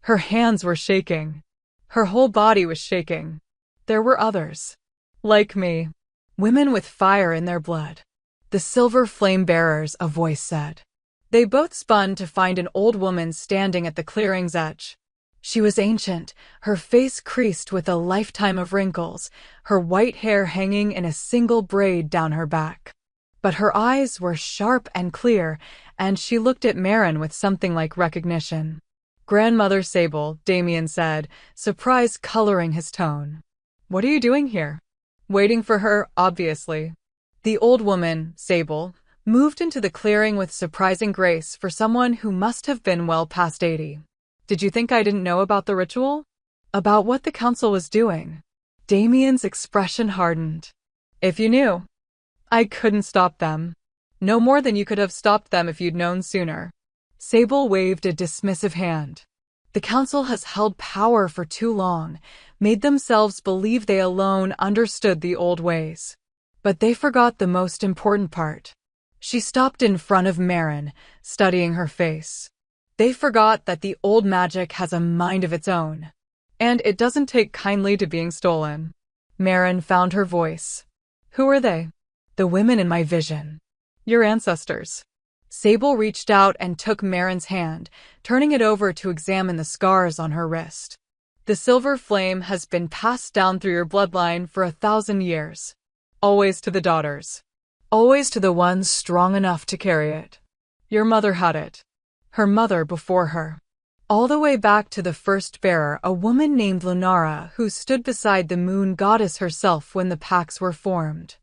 Her hands were shaking. Her whole body was shaking. There were others. Like me. Women with fire in their blood. "The silver flame bearers," a voice said. They both spun to find an old woman standing at the clearing's edge. She was ancient, her face creased with a lifetime of wrinkles, her white hair hanging in a single braid down her back. But her eyes were sharp and clear, and she looked at Marin with something like recognition. "Grandmother Sable," Damien said, surprise coloring his tone. "What are you doing here?" "Waiting for her, obviously." The old woman, Sable, moved into the clearing with surprising grace for someone who must have been well past 80. "Did you think I didn't know about the ritual? About what the council was doing?" Damien's expression hardened. "If you knew. I couldn't stop them. No more than you could have stopped them if you'd known sooner." Sable waved a dismissive hand. "The council has held power for too long, made themselves believe they alone understood the old ways. But they forgot the most important part." She stopped in front of Marin, studying her face. "They forgot that the old magic has a mind of its own. And it doesn't take kindly to being stolen." Marin found her voice. "Who are they?" "The women in my vision. Your ancestors." Sable reached out and took Marin's hand, turning it over to examine the scars on her wrist. "The silver flame has been passed down through your bloodline for 1,000 years. Always to the daughters. Always to the ones strong enough to carry it. Your mother had it. Her mother before her. All the way back to the first bearer, a woman named Lunara, who stood beside the moon goddess herself when the packs were formed.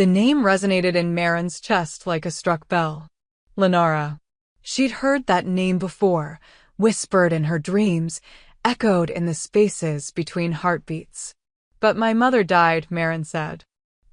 The name resonated in Marin's chest like a struck bell. Lenara. She'd heard that name before, whispered in her dreams, echoed in the spaces between heartbeats. But my mother died, Marin said.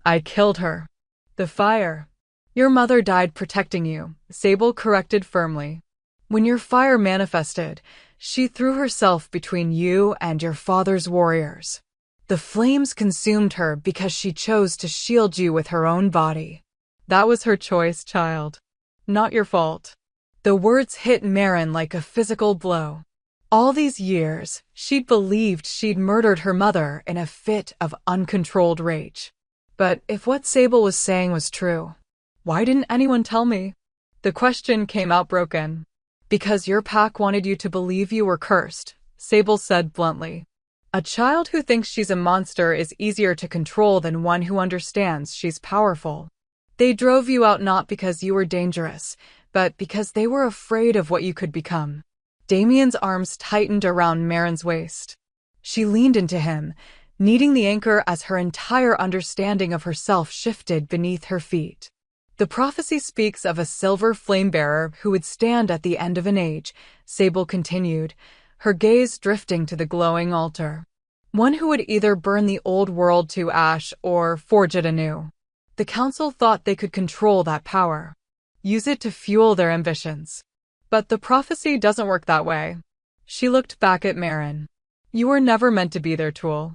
I killed her. The fire. Your mother died protecting you, Sable corrected firmly. When your fire manifested, she threw herself between you and your father's warriors. The flames consumed her because she chose to shield you with her own body. That was her choice, child. Not your fault. The words hit Marin like a physical blow. All these years, she'd believed she'd murdered her mother in a fit of uncontrolled rage. But if what Sable was saying was true, why didn't anyone tell me? The question came out broken. Because your pack wanted you to believe you were cursed, Sable said bluntly. A child who thinks she's a monster is easier to control than one who understands she's powerful. They drove you out not because you were dangerous, but because they were afraid of what you could become. Damien's arms tightened around Marin's waist. She leaned into him, needing the anchor as her entire understanding of herself shifted beneath her feet. The prophecy speaks of a silver flame-bearer who would stand at the end of an age, Sable continued, her gaze drifting to the glowing altar. One who would either burn the old world to ash or forge it anew. The council thought they could control that power, use it to fuel their ambitions. But the prophecy doesn't work that way. She looked back at Marin. You were never meant to be their tool.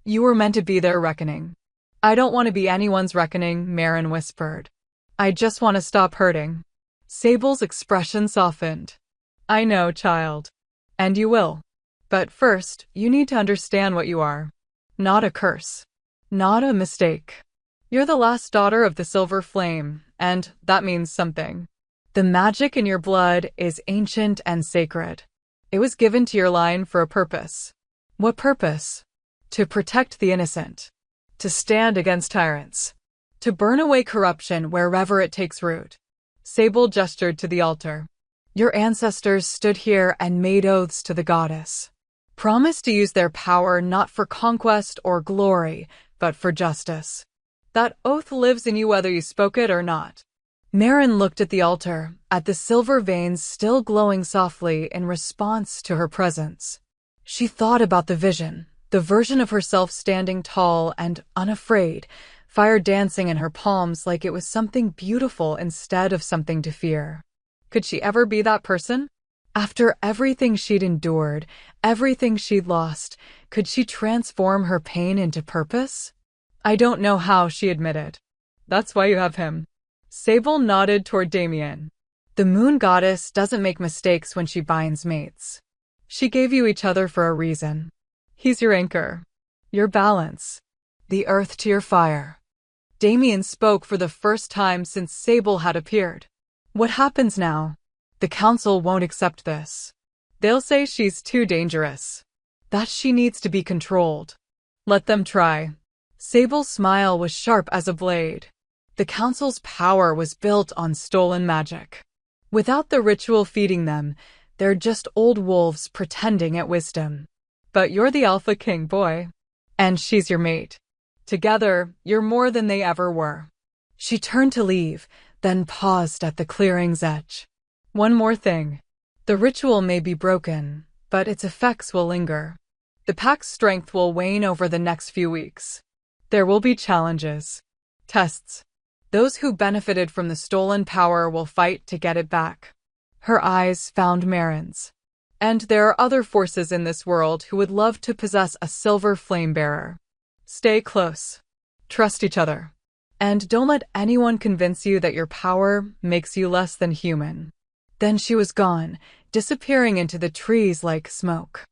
You were meant to be their reckoning. I don't want to be anyone's reckoning, Marin whispered. I just want to stop hurting. Sable's expression softened. I know, child. And you will. But first, you need to understand what you are. Not a curse. Not a mistake. You're the last daughter of the Silver Flame, and that means something. The magic in your blood is ancient and sacred. It was given to your line for a purpose. What purpose? To protect the innocent. To stand against tyrants. To burn away corruption wherever it takes root. Sable gestured to the altar. Your ancestors stood here and made oaths to the goddess. Promised to use their power not for conquest or glory, but for justice. That oath lives in you whether you spoke it or not. Marin looked at the altar, at the silver veins still glowing softly in response to her presence. She thought about the vision, the version of herself standing tall and unafraid, fire dancing in her palms like it was something beautiful instead of something to fear. Could she ever be that person? After everything she'd endured, everything she'd lost, could she transform her pain into purpose? I don't know how, she admitted. That's why you have him. Sable nodded toward Damien. The moon goddess doesn't make mistakes when she binds mates. She gave you each other for a reason. He's your anchor. Your balance. The earth to your fire. Damien spoke for the first time since Sable had appeared. What happens now? The council won't accept this. They'll say she's too dangerous. That she needs to be controlled. Let them try. Sable's smile was sharp as a blade. The council's power was built on stolen magic. Without the ritual feeding them, they're just old wolves pretending at wisdom. But you're the Alpha King, boy. And she's your mate. Together, you're more than they ever were. She turned to leave, then paused at the clearing's edge. One more thing. The ritual may be broken, but its effects will linger. The pack's strength will wane over the next few weeks. There will be challenges. Tests. Those who benefited from the stolen power will fight to get it back. Her eyes found Marin's. And there are other forces in this world who would love to possess a silver flame bearer. Stay close. Trust each other. And don't let anyone convince you that your power makes you less than human. Then she was gone, disappearing into the trees like smoke.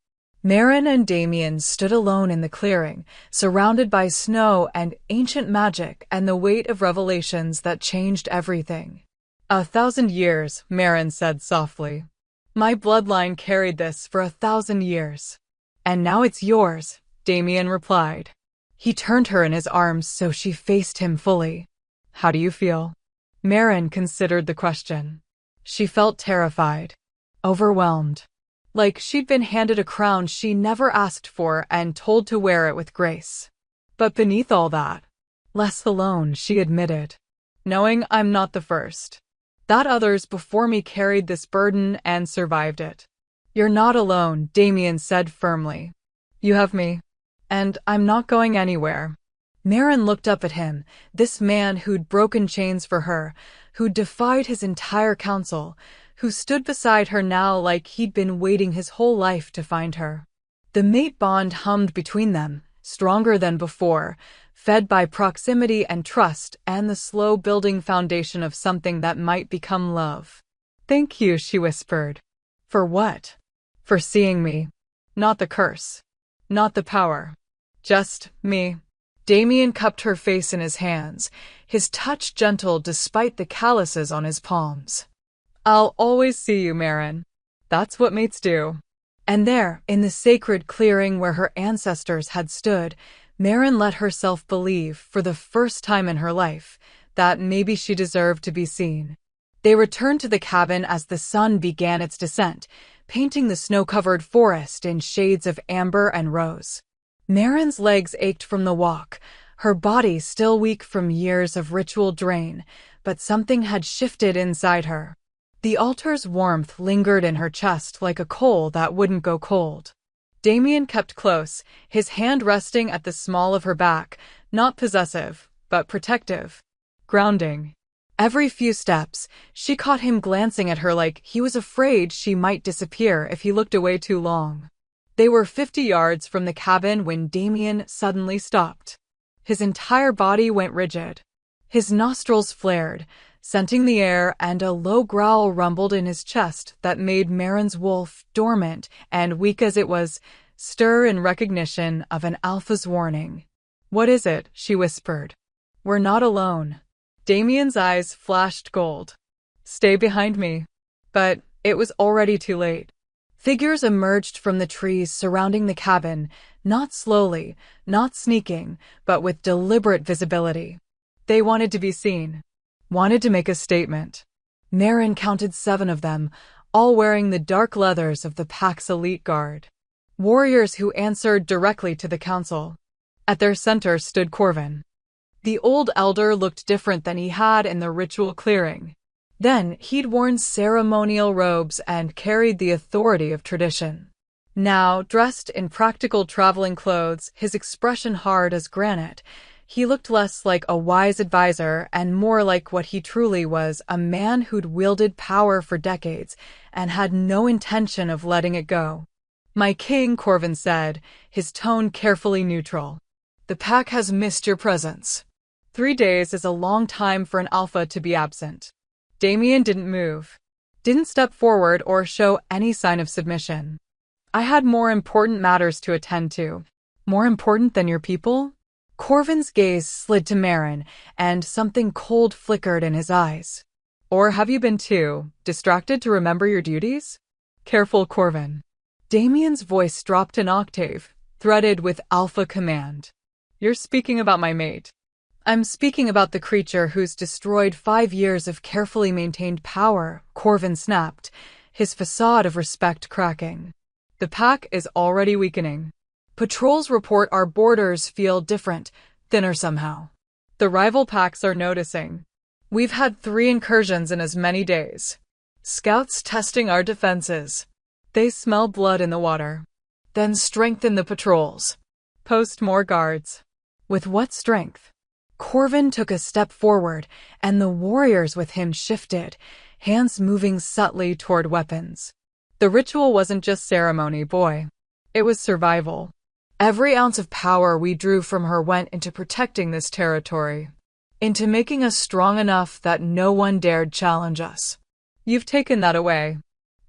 Marin and Damien stood alone in the clearing, surrounded by snow and ancient magic and the weight of revelations that changed everything. 1,000 years, Marin said softly. My bloodline carried this for 1,000 years. And now it's yours, Damien replied. He turned her in his arms so she faced him fully. How do you feel? Marin considered the question. She felt terrified, overwhelmed. Like she'd been handed a crown she never asked for and told to wear it with grace. But beneath all that Less alone, she admitted. Knowing I'm not the first. That others before me carried this burden and survived it. You're not alone, Damien said firmly. You have me. And I'm not going anywhere. Maren looked up at him, this man who'd broken chains for her, who'd defied his entire council, who stood beside her now like he'd been waiting his whole life to find her. The mate bond hummed between them, stronger than before, fed by proximity and trust and the slow building foundation of something that might become love. Thank you, she whispered. For what? For seeing me. Not the curse. Not the power. Just me. Damien cupped her face in his hands, his touch gentle despite the calluses on his palms. I'll always see you, Maren. That's what mates do. And there, in the sacred clearing where her ancestors had stood, Maren let herself believe, for the first time in her life, that maybe she deserved to be seen. They returned to the cabin as the sun began its descent, painting the snow-covered forest in shades of amber and rose. Maren's legs ached from the walk, her body still weak from years of ritual drain, but something had shifted inside her. The altar's warmth lingered in her chest like a coal that wouldn't go cold. Damien kept close, his hand resting at the small of her back, not possessive, but protective. Grounding. Every few steps, she caught him glancing at her like he was afraid she might disappear if he looked away too long. They were 50 yards from the cabin when Damien suddenly stopped. His entire body went rigid. His nostrils flared, scenting the air, and a low growl rumbled in his chest that made Maren's wolf, dormant and weak as it was, stir in recognition of an alpha's warning. What is it? She whispered. We're not alone. Damien's eyes flashed gold. Stay behind me. But it was already too late. Figures emerged from the trees surrounding the cabin, not slowly, not sneaking, but with deliberate visibility. They wanted to be seen. Wanted to make a statement. Maren counted 7 of them, all wearing the dark leathers of the pack's elite guard. Warriors who answered directly to the council. At their center stood Corvin. The old elder looked different than he had in the ritual clearing. Then he'd worn ceremonial robes and carried the authority of tradition. Now, dressed in practical traveling clothes, his expression hard as granite, he looked less like a wise advisor and more like what he truly was, a man who'd wielded power for decades and had no intention of letting it go. My king, Corvin said, his tone carefully neutral. The pack has missed your presence. 3 days is a long time for an alpha to be absent. Damien didn't move. Didn't step forward or show any sign of submission. I had more important matters to attend to. More important than your people? Corvin's gaze slid to Maren, and something cold flickered in his eyes. Or have you been too distracted to remember your duties? Careful, Corvin. Damien's voice dropped an octave, threaded with alpha command. You're speaking about my mate. I'm speaking about the creature who's destroyed 5 years of carefully maintained power, Corvin snapped, his facade of respect cracking. The pack is already weakening. Patrols report our borders feel different, thinner somehow. The rival packs are noticing. We've had 3 incursions in as many days. Scouts testing our defenses. They smell blood in the water. Then strengthen the patrols. Post more guards. With what strength? Corvin took a step forward, and the warriors with him shifted, hands moving subtly toward weapons. The ritual wasn't just ceremony, boy. It was survival. Every ounce of power we drew from her went into protecting this territory, into making us strong enough that no one dared challenge us. You've taken that away.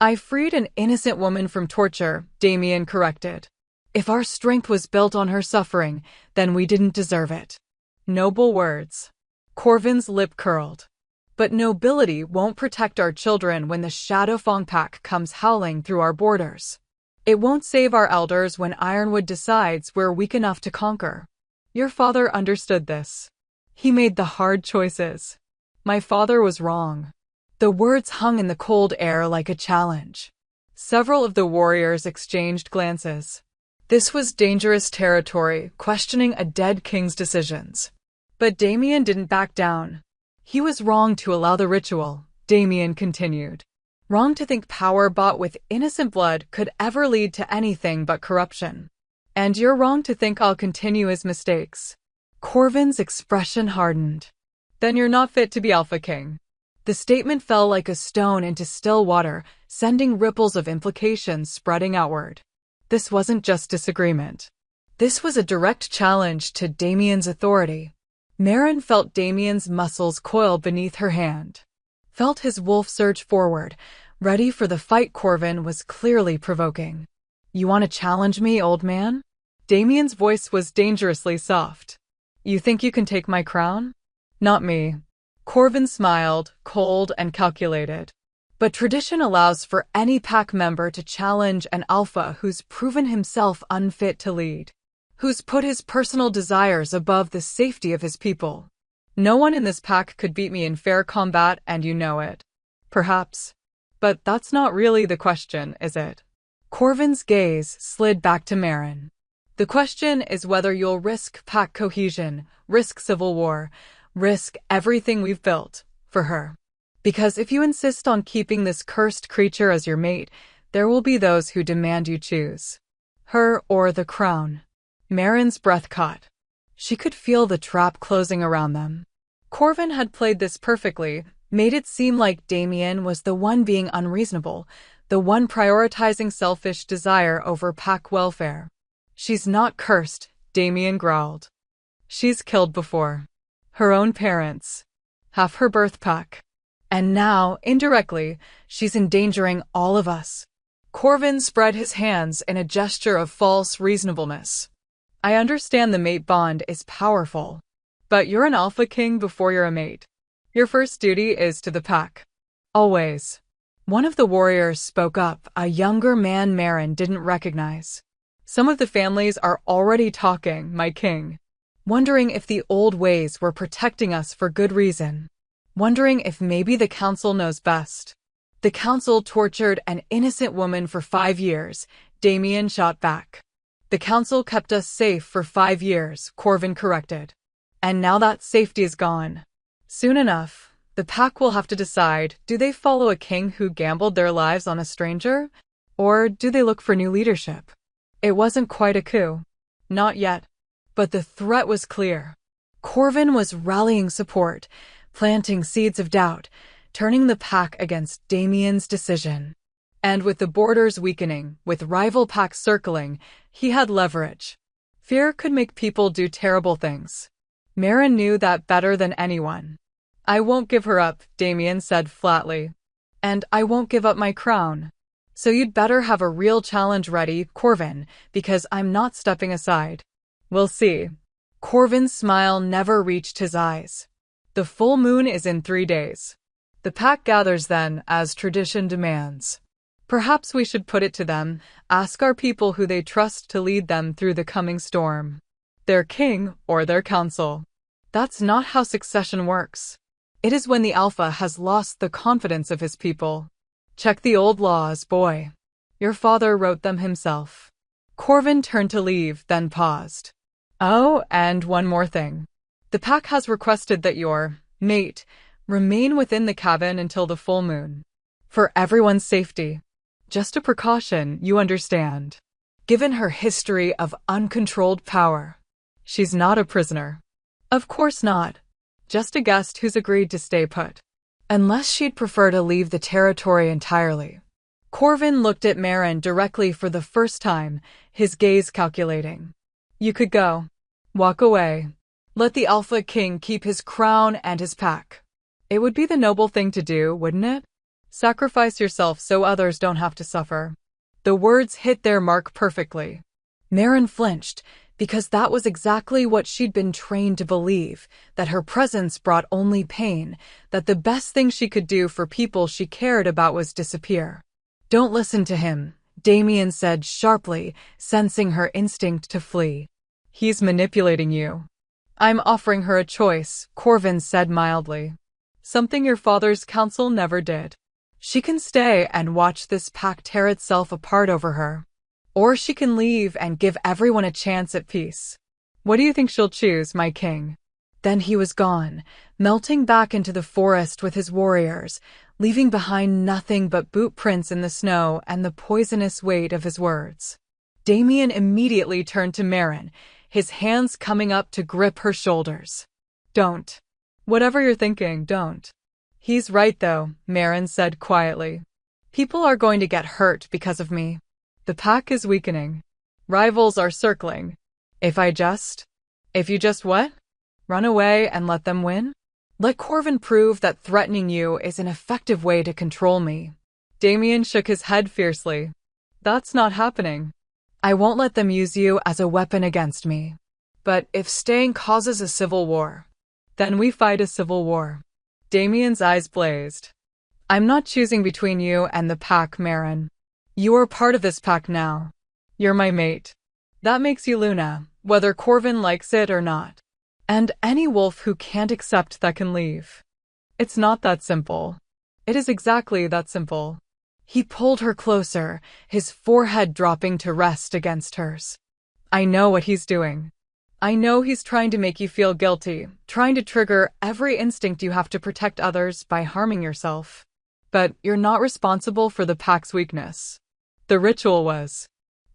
I freed an innocent woman from torture, Damien corrected. If our strength was built on her suffering, then we didn't deserve it. Noble words. Corvin's lip curled. But nobility won't protect our children when the Shadowfang pack comes howling through our borders. It won't save our elders when Ironwood decides we're weak enough to conquer. Your father understood this. He made the hard choices. My father was wrong. The words hung in the cold air like a challenge. Several of the warriors exchanged glances. This was dangerous territory, questioning a dead king's decisions. But Damien didn't back down. He was wrong to allow the ritual, Damien continued. Wrong to think power bought with innocent blood could ever lead to anything but corruption. And you're wrong to think I'll continue his mistakes. Corvin's expression hardened. Then you're not fit to be Alpha King. The statement fell like a stone into still water, sending ripples of implications spreading outward. This wasn't just disagreement. This was a direct challenge to Damien's authority. Maren felt Damien's muscles coil beneath her hand. Felt his wolf surge forward, ready for the fight Corvin was clearly provoking. You want to challenge me, old man? Damien's voice was dangerously soft. You think you can take my crown? Not me. Corvin smiled, cold and calculated. But tradition allows for any pack member to challenge an alpha who's proven himself unfit to lead, who's put his personal desires above the safety of his people. No one in this pack could beat me in fair combat, and you know it. Perhaps. But that's not really the question, is it? Corvin's gaze slid back to Maren. The question is whether you'll risk pack cohesion, risk civil war, risk everything we've built for her. Because if you insist on keeping this cursed creature as your mate, there will be those who demand you choose her or the crown. Maren's breath caught. She could feel the trap closing around them. Corvin had played this perfectly, made it seem like Damien was the one being unreasonable, the one prioritizing selfish desire over pack welfare. She's not cursed, Damien growled. She's killed before. Her own parents. Half her birth pack. And now, indirectly, she's endangering all of us. Corvin spread his hands in a gesture of false reasonableness. I understand the mate bond is powerful. But you're an Alpha King before you're a mate. Your first duty is to the pack. Always. One of the warriors spoke up, a younger man Maren didn't recognize. Some of the families are already talking, my king. Wondering if the old ways were protecting us for good reason. Wondering if maybe the council knows best. The council tortured an innocent woman for 5 years, Damien shot back. The council kept us safe for 5 years, Corvin corrected. And now that safety is gone. Soon enough, the pack will have to decide, do they follow a king who gambled their lives on a stranger? Or do they look for new leadership? It wasn't quite a coup. Not yet. But the threat was clear. Corvin was rallying support, planting seeds of doubt, turning the pack against Damien's decision. And with the borders weakening, with rival packs circling, he had leverage. Fear could make people do terrible things. Maren knew that better than anyone. I won't give her up, Damien said flatly. And I won't give up my crown. So you'd better have a real challenge ready, Corvin, because I'm not stepping aside. We'll see. Corvin's smile never reached his eyes. The full moon is in 3 days. The pack gathers then, as tradition demands. Perhaps we should put it to them, ask our people who they trust to lead them through the coming storm. Their king or their council. That's not how succession works. It is when the alpha has lost the confidence of his people. Check the old laws, boy. Your father wrote them himself. Corvin turned to leave, then paused. Oh, and one more thing. The pack has requested that your mate remain within the cabin until the full moon. For everyone's safety. Just a precaution, you understand. Given her history of uncontrolled power. She's not a prisoner. Of course not. Just a guest who's agreed to stay put. Unless she'd prefer to leave the territory entirely. Corvin looked at Maren directly for the first time, his gaze calculating. You could go. Walk away. Let the Alpha King keep his crown and his pack. It would be the noble thing to do, wouldn't it? Sacrifice yourself so others don't have to suffer. The words hit their mark perfectly. Maren flinched, because that was exactly what she'd been trained to believe, that her presence brought only pain, that the best thing she could do for people she cared about was disappear. Don't listen to him, Damien said sharply, sensing her instinct to flee. He's manipulating you. I'm offering her a choice, Corvin said mildly. Something your father's council never did. She can stay and watch this pack tear itself apart over her. Or she can leave and give everyone a chance at peace. What do you think she'll choose, my king? Then he was gone, melting back into the forest with his warriors, leaving behind nothing but boot prints in the snow and the poisonous weight of his words. Damien immediately turned to Marin, his hands coming up to grip her shoulders. Don't. Whatever you're thinking, don't. He's right though, Marin said quietly. People are going to get hurt because of me. The pack is weakening. Rivals are circling. If you just what? Run away and let them win? Let Corvin prove that threatening you is an effective way to control me. Damien shook his head fiercely. That's not happening. I won't let them use you as a weapon against me. But if staying causes a civil war, then we fight a civil war. Damien's eyes blazed. I'm not choosing between you and the pack, Marin. You are part of this pack now. You're my mate. That makes you Luna, whether Corvin likes it or not. And any wolf who can't accept that can leave. It's not that simple. It is exactly that simple. He pulled her closer, his forehead dropping to rest against hers. I know what he's doing. I know he's trying to make you feel guilty, trying to trigger every instinct you have to protect others by harming yourself. But you're not responsible for the pack's weakness. The ritual was.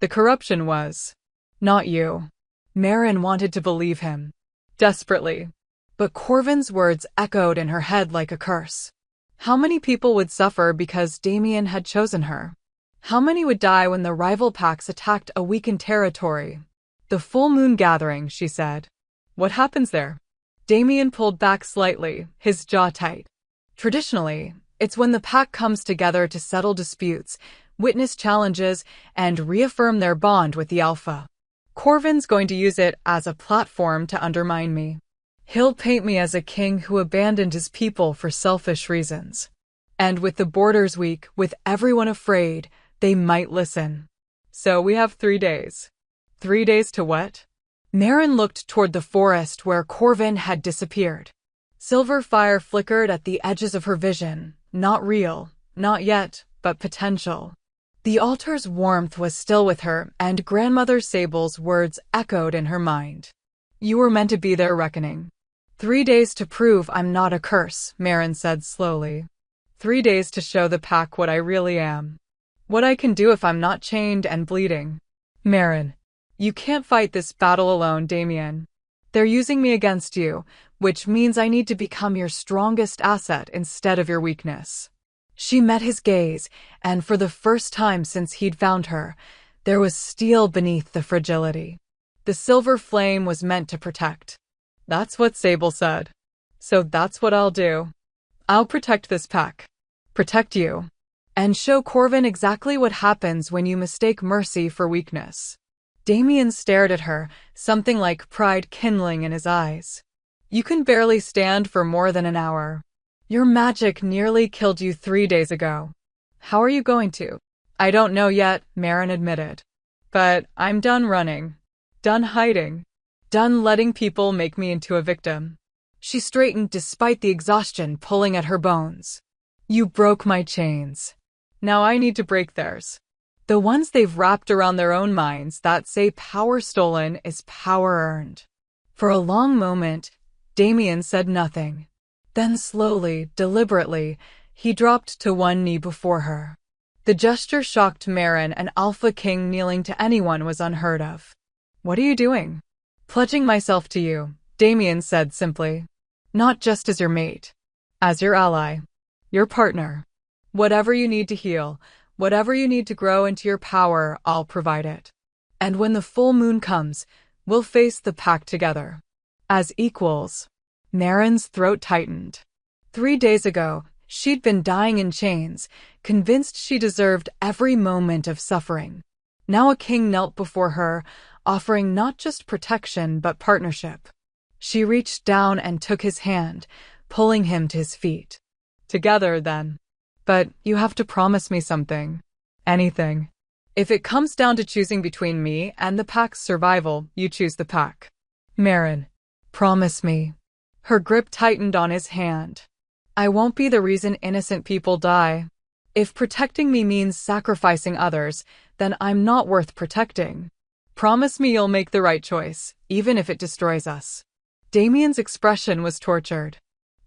The corruption was. Not you. Marin wanted to believe him. Desperately. But Corvin's words echoed in her head like a curse. How many people would suffer because Damien had chosen her? How many would die when the rival packs attacked a weakened territory? The full moon gathering, she said. What happens there? Damien pulled back slightly, his jaw tight. Traditionally, it's when the pack comes together to settle disputes, witness challenges, and reaffirm their bond with the Alpha. Corvin's going to use it as a platform to undermine me. He'll paint me as a king who abandoned his people for selfish reasons. And with the borders weak, with everyone afraid, they might listen. So we have 3 days. 3 days to what? Marin looked toward the forest where Corvin had disappeared. Silver fire flickered at the edges of her vision. Not real, not yet, but potential. The altar's warmth was still with her, and Grandmother Sable's words echoed in her mind. You were meant to be their reckoning. 3 days to prove I'm not a curse, Marin said slowly. 3 days to show the pack what I really am. What I can do if I'm not chained and bleeding. Marin, you can't fight this battle alone, Damien. They're using me against you, which means I need to become your strongest asset instead of your weakness. She met his gaze, and for the first time since he'd found her, there was steel beneath the fragility. The silver flame was meant to protect. That's what Sable said. So that's what I'll do. I'll protect this pack. Protect you. And show Corvin exactly what happens when you mistake mercy for weakness. Damien stared at her, something like pride kindling in his eyes. You can barely stand for more than an hour. Your magic nearly killed you 3 days ago. How are you going to? I don't know yet, Marin admitted. But I'm done running. Done hiding. Done letting people make me into a victim. She straightened despite the exhaustion pulling at her bones. You broke my chains. Now I need to break theirs. The ones they've wrapped around their own minds that say power stolen is power earned. For a long moment, Damien said nothing. Then slowly, deliberately, he dropped to one knee before her. The gesture shocked Marin, an Alpha King kneeling to anyone was unheard of. What are you doing? Pledging myself to you, Damien said simply. Not just as your mate. As your ally. Your partner. Whatever you need to heal, whatever you need to grow into your power, I'll provide it. And when the full moon comes, we'll face the pack together. As equals. Marin's throat tightened. 3 days ago, she'd been dying in chains, convinced she deserved every moment of suffering. Now a king knelt before her, offering not just protection but partnership. She reached down and took his hand, pulling him to his feet. Together, then. But you have to promise me something. Anything. If it comes down to choosing between me and the pack's survival, you choose the pack. Marin, promise me. Her grip tightened on his hand. I won't be the reason innocent people die. If protecting me means sacrificing others, then I'm not worth protecting. Promise me you'll make the right choice, even if it destroys us. Damien's expression was tortured.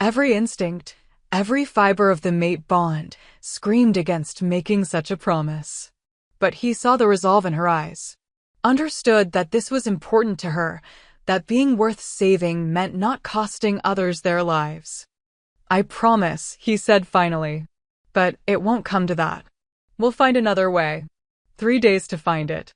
Every instinct, every fiber of the mate bond, screamed against making such a promise. But he saw the resolve in her eyes. Understood that this was important to her, that being worth saving meant not costing others their lives. "I promise," he said finally. "But it won't come to that. We'll find another way." 3 days to find it.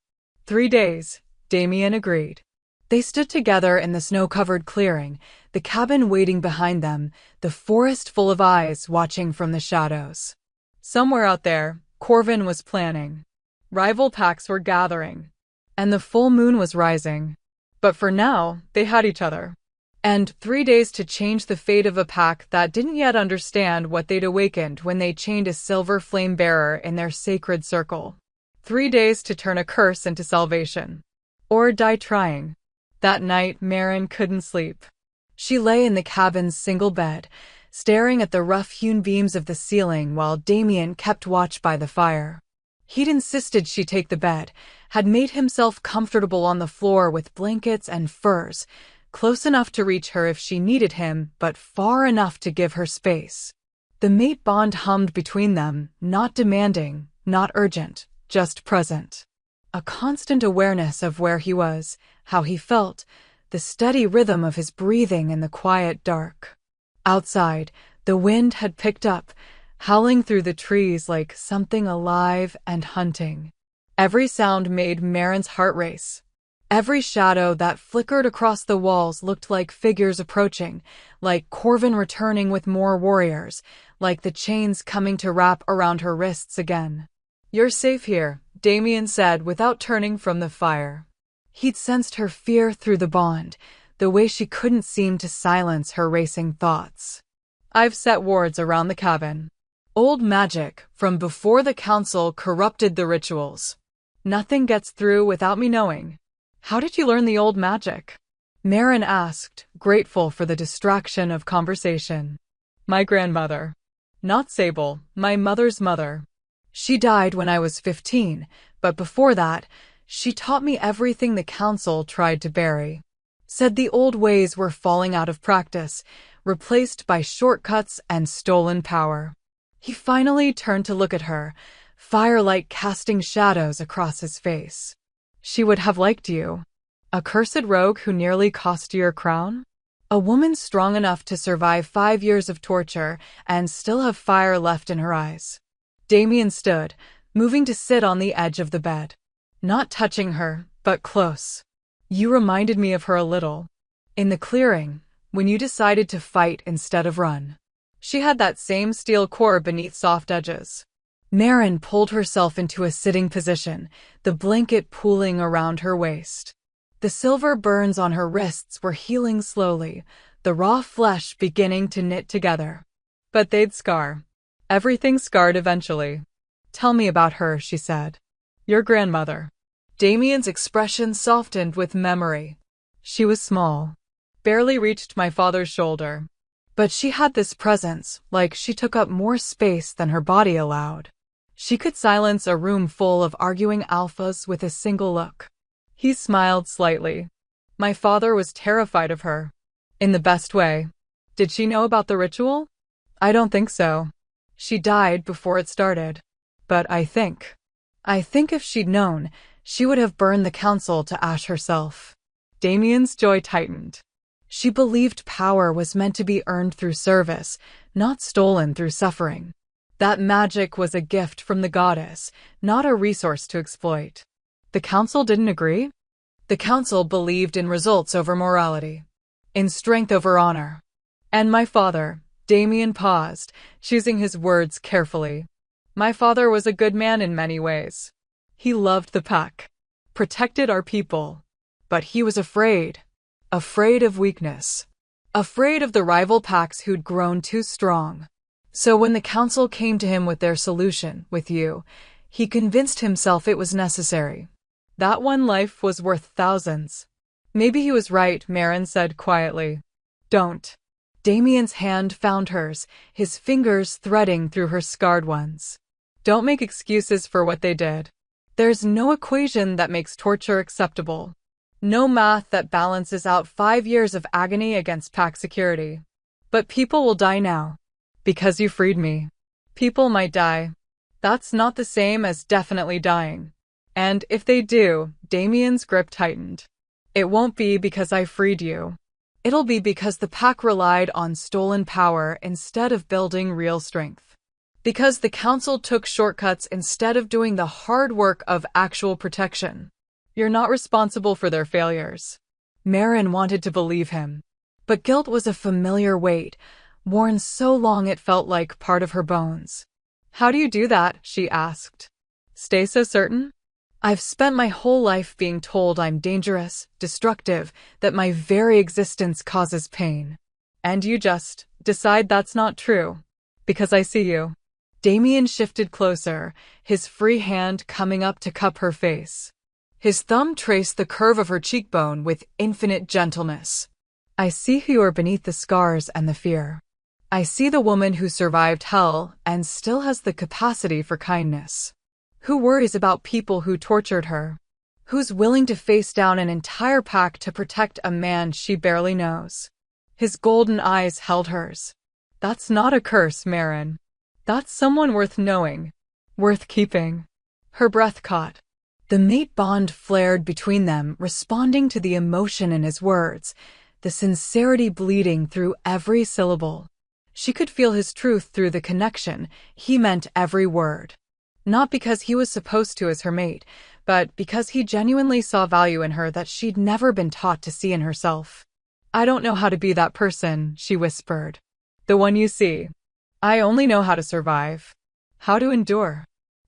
3 days, Damien agreed. They stood together in the snow-covered clearing, the cabin waiting behind them, the forest full of eyes watching from the shadows. Somewhere out there, Corvin was planning. Rival packs were gathering, and the full moon was rising. But for now, they had each other. And 3 days to change the fate of a pack that didn't yet understand what they'd awakened when they chained a silver flame bearer in their sacred circle. 3 days to turn a curse into salvation. Or die trying. That night, Maren couldn't sleep. She lay in the cabin's single bed, staring at the rough-hewn beams of the ceiling while Damien kept watch by the fire. He'd insisted she take the bed, had made himself comfortable on the floor with blankets and furs, close enough to reach her if she needed him, but far enough to give her space. The mate bond hummed between them, not demanding, not urgent, just present. A constant awareness of where he was, how he felt, the steady rhythm of his breathing in the quiet dark. Outside, the wind had picked up, howling through the trees like something alive and hunting. Every sound made Maren's heart race. Every shadow that flickered across the walls looked like figures approaching, like Corvin returning with more warriors, like the chains coming to wrap around her wrists again. "You're safe here," Damien said without turning from the fire. He'd sensed her fear through the bond, the way she couldn't seem to silence her racing thoughts. "I've set wards around the cabin. Old magic from before the council corrupted the rituals. Nothing gets through without me knowing." "How did you learn the old magic?" Maren asked, grateful for the distraction of conversation. "My grandmother. Not Sable, my mother's mother. She died when I was 15, but before that, she taught me everything the council tried to bury. Said the old ways were falling out of practice, replaced by shortcuts and stolen power." He finally turned to look at her, firelight casting shadows across his face. "She would have liked you. A cursed rogue who nearly cost you your crown? A woman strong enough to survive 5 years of torture and still have fire left in her eyes." Damien stood, moving to sit on the edge of the bed. Not touching her, but close. "You reminded me of her a little. In the clearing, when you decided to fight instead of run. She had that same steel core beneath soft edges." Maren pulled herself into a sitting position, the blanket pooling around her waist. The silver burns on her wrists were healing slowly, the raw flesh beginning to knit together. But they'd scar. Everything scarred eventually. "Tell me about her," she said. "Your grandmother." Damien's expression softened with memory. "She was small. Barely reached my father's shoulder. But she had this presence, like she took up more space than her body allowed. She could silence a room full of arguing alphas with a single look." He smiled slightly. "My father was terrified of her. In the best way. Did she know about the ritual?" "I don't think so. She died before it started. But I think if she'd known, she would have burned the council to ash herself." Damien's joy tightened. She believed power was meant to be earned through service, not stolen through suffering. That magic was a gift from the goddess, not a resource to exploit. The council didn't agree? The council believed in results over morality, in strength over honor. And my father, Damien paused, choosing his words carefully. My father was a good man in many ways. He loved the pack, protected our people. But he was afraid of weakness, afraid of the rival packs who'd grown too strong. So when the council came to him with their solution, with you, he convinced himself it was necessary. That one life was worth thousands. Maybe he was right, Maren said quietly. Don't. Damien's hand found hers, his fingers threading through her scarred ones. Don't make excuses for what they did. There's no equation that makes torture acceptable. No math that balances out 5 years of agony against pack security. But people will die now. Because you freed me. People might die. That's not the same as definitely dying. And if they do, Damien's grip tightened. It won't be because I freed you. It'll be because the pack relied on stolen power instead of building real strength. Because the council took shortcuts instead of doing the hard work of actual protection. You're not responsible for their failures. Marin wanted to believe him. But guilt was a familiar weight, worn so long it felt like part of her bones. How do you do that? She asked. Stay so certain? I've spent my whole life being told I'm dangerous, destructive, that my very existence causes pain. And you just decide that's not true. Because I see you. Damien shifted closer, his free hand coming up to cup her face. His thumb traced the curve of her cheekbone with infinite gentleness. I see who you are beneath the scars and the fear. I see the woman who survived hell and still has the capacity for kindness. Who worries about people who tortured her? Who's willing to face down an entire pack to protect a man she barely knows? His golden eyes held hers. That's not a curse, Marin. That's someone worth knowing. Worth keeping. Her breath caught. The mate bond flared between them, responding to the emotion in his words, the sincerity bleeding through every syllable. She could feel his truth through the connection. He meant every word. Not because he was supposed to as her mate, but because he genuinely saw value in her that she'd never been taught to see in herself. I don't know how to be that person, she whispered. The one you see. I only know how to survive. How to endure.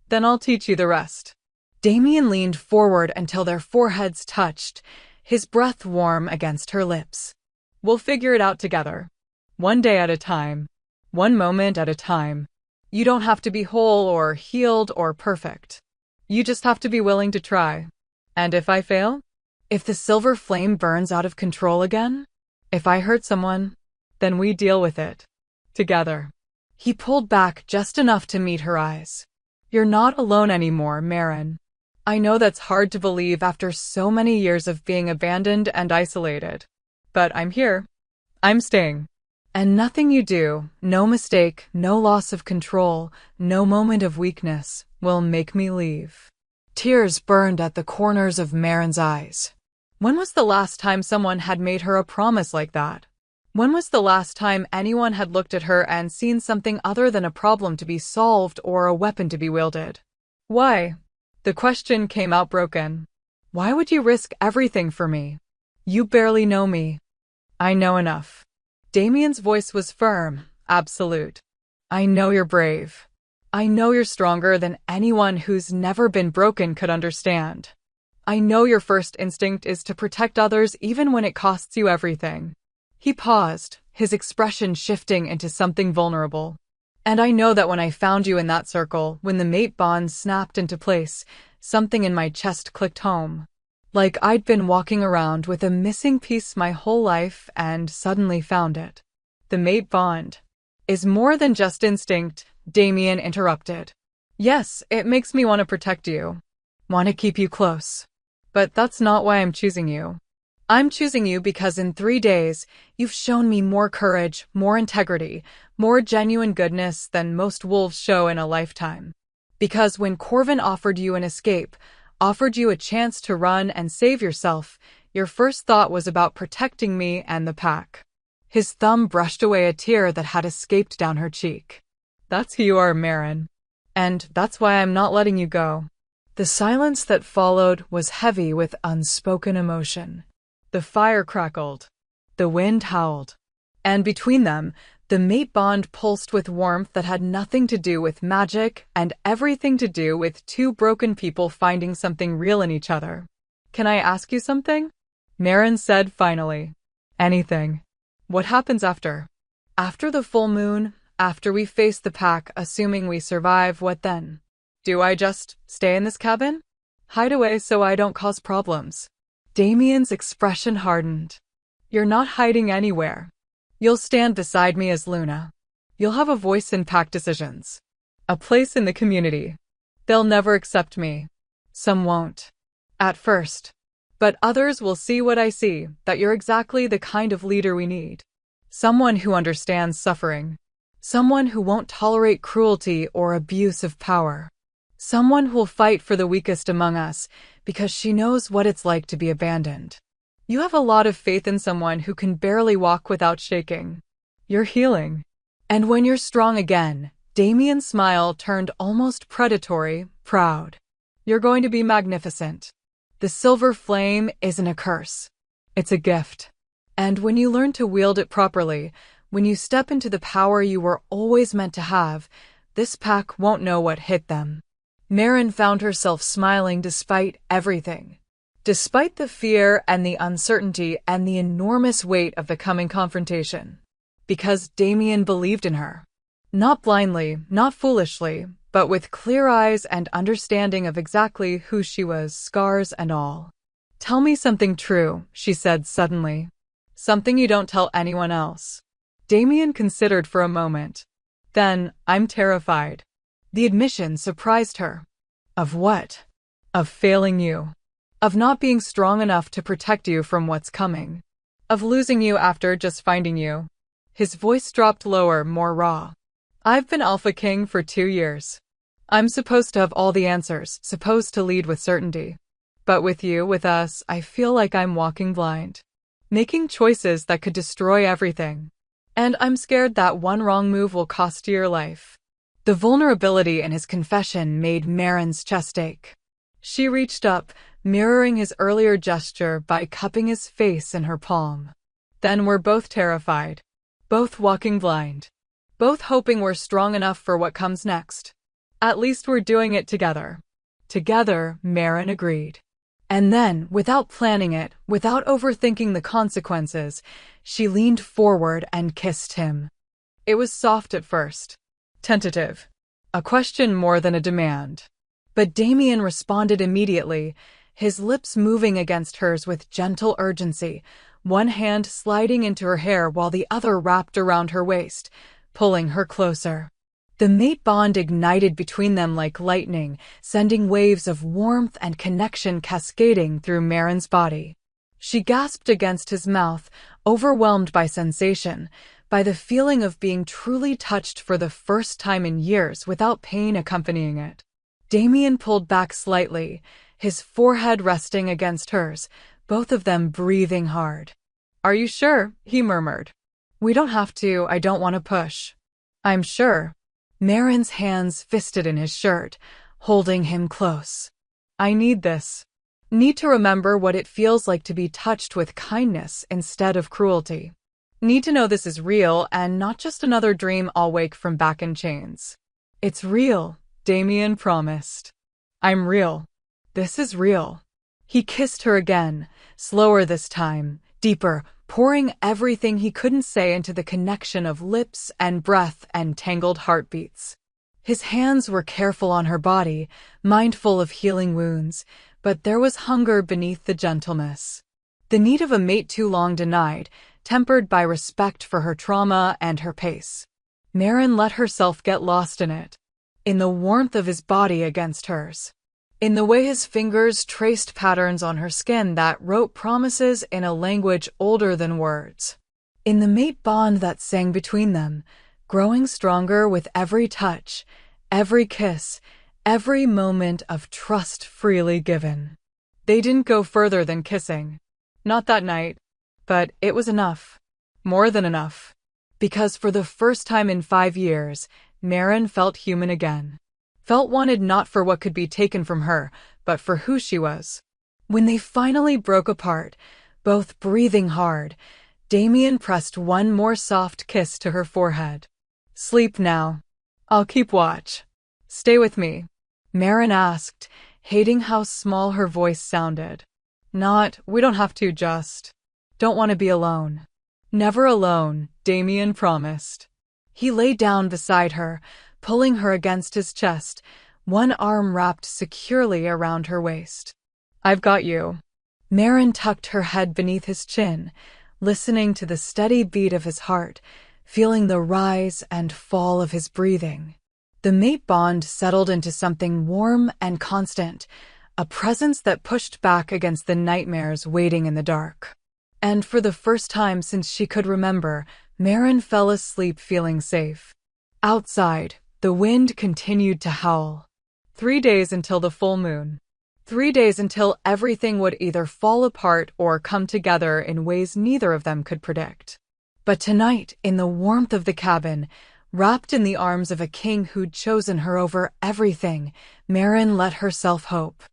Then I'll teach you the rest. Damien leaned forward until their foreheads touched, his breath warm against her lips. We'll figure it out together. One day at a time. One moment at a time. You don't have to be whole or healed or perfect. You just have to be willing to try. And if I fail? If the silver flame burns out of control again? If I hurt someone? Then we deal with it. Together. He pulled back just enough to meet her eyes. You're not alone anymore, Marin. I know that's hard to believe after so many years of being abandoned and isolated. But I'm here. I'm staying. And nothing you do, no mistake, no loss of control, no moment of weakness, will make me leave. Tears burned at the corners of Marin's eyes. When was the last time someone had made her a promise like that? When was the last time anyone had looked at her and seen something other than a problem to be solved or a weapon to be wielded? Why? The question came out broken. Why would you risk everything for me? You barely know me. I know enough. Damien's voice was firm, absolute. I know you're brave. I know you're stronger than anyone who's never been broken could understand. I know your first instinct is to protect others even when it costs you everything. He paused, his expression shifting into something vulnerable. And I know that when I found you in that circle, when the mate bond snapped into place, something in my chest clicked home. Like I'd been walking around with a missing piece my whole life and suddenly found it. The mate bond is more than just instinct, Damien interrupted. Yes, it makes me want to protect you. Want to keep you close. But that's not why I'm choosing you. I'm choosing you because in 3 days, you've shown me more courage, more integrity, more genuine goodness than most wolves show in a lifetime. Because when Corvin offered you an escape, offered you a chance to run and save yourself, your first thought was about protecting me and the pack. His thumb brushed away a tear that had escaped down her cheek. That's who you are, Marin. And that's why I'm not letting you go. The silence that followed was heavy with unspoken emotion. The fire crackled. The wind howled. And between them, the mate bond pulsed with warmth that had nothing to do with magic and everything to do with two broken people finding something real in each other. Can I ask you something? Marin said finally. Anything. What happens after? After the full moon, after we face the pack, assuming we survive, what then? Do I just stay in this cabin? Hide away so I don't cause problems? Damien's expression hardened. You're not hiding anywhere. You'll stand beside me as Luna. You'll have a voice in pack decisions. A place in the community. They'll never accept me. Some won't. At first. But others will see what I see, that you're exactly the kind of leader we need. Someone who understands suffering. Someone who won't tolerate cruelty or abuse of power. Someone who'll fight for the weakest among us because she knows what it's like to be abandoned. You have a lot of faith in someone who can barely walk without shaking. You're healing. And when you're strong again, Damien's smile turned almost predatory, proud. You're going to be magnificent. The silver flame isn't a curse. It's a gift. And when you learn to wield it properly, when you step into the power you were always meant to have, this pack won't know what hit them. Maren found herself smiling despite everything. Despite the fear and the uncertainty and the enormous weight of the coming confrontation. Because Damien believed in her. Not blindly, not foolishly, but with clear eyes and understanding of exactly who she was, scars and all. Tell me something true, she said suddenly. Something you don't tell anyone else. Damien considered for a moment. Then, I'm terrified. The admission surprised her. Of what? Of failing you. Of not being strong enough to protect you from what's coming. Of losing you after just finding you. His voice dropped lower, more raw. I've been Alpha King for 2 years. I'm supposed to have all the answers, supposed to lead with certainty. But with you, with us, I feel like I'm walking blind. Making choices that could destroy everything. And I'm scared that one wrong move will cost you your life. The vulnerability in his confession made Maren's chest ache. She reached up, mirroring his earlier gesture by cupping his face in her palm. Then we're both terrified. Both walking blind. Both hoping we're strong enough for what comes next. At least we're doing it together. Together, Maren agreed. And then, without planning it, without overthinking the consequences, she leaned forward and kissed him. It was soft at first. Tentative. A question more than a demand. But Damien responded immediately, his lips moving against hers with gentle urgency, one hand sliding into her hair while the other wrapped around her waist, pulling her closer. The mate bond ignited between them like lightning, sending waves of warmth and connection cascading through Maren's body. She gasped against his mouth, overwhelmed by sensation, by the feeling of being truly touched for the first time in years without pain accompanying it. Damien pulled back slightly, his forehead resting against hers, both of them breathing hard. Are you sure? He murmured. We don't have to, I don't want to push. I'm sure. Maren's hands fisted in his shirt, holding him close. I need this. Need to remember what it feels like to be touched with kindness instead of cruelty. Need to know this is real and not just another dream I'll wake from back in chains. It's real, Damien promised. I'm real. This is real. He kissed her again, slower this time, deeper, pouring everything he couldn't say into the connection of lips and breath and tangled heartbeats. His hands were careful on her body, mindful of healing wounds, but there was hunger beneath the gentleness. The need of a mate too long denied, tempered by respect for her trauma and her pace. Maren let herself get lost in it. In the warmth of his body against hers. In the way his fingers traced patterns on her skin that wrote promises in a language older than words. In the mate bond that sang between them, growing stronger with every touch, every kiss, every moment of trust freely given. They didn't go further than kissing. Not that night. But it was enough. More than enough. Because for the first time in 5 years, Maren felt human again. Felt wanted not for what could be taken from her, but for who she was. When they finally broke apart, both breathing hard, Damien pressed one more soft kiss to her forehead. Sleep now. I'll keep watch. Stay with me. Maren asked, hating how small her voice sounded. Not, we don't have to, just. Don't want to be alone. Never alone, Damien promised. He lay down beside her, pulling her against his chest, one arm wrapped securely around her waist. I've got you. Maren tucked her head beneath his chin, listening to the steady beat of his heart, feeling the rise and fall of his breathing. The mate bond settled into something warm and constant, a presence that pushed back against the nightmares waiting in the dark. And for the first time since she could remember, Maren fell asleep feeling safe. Outside, the wind continued to howl. 3 days until the full moon. 3 days until everything would either fall apart or come together in ways neither of them could predict. But tonight, in the warmth of the cabin, wrapped in the arms of a king who'd chosen her over everything, Maren let herself hope.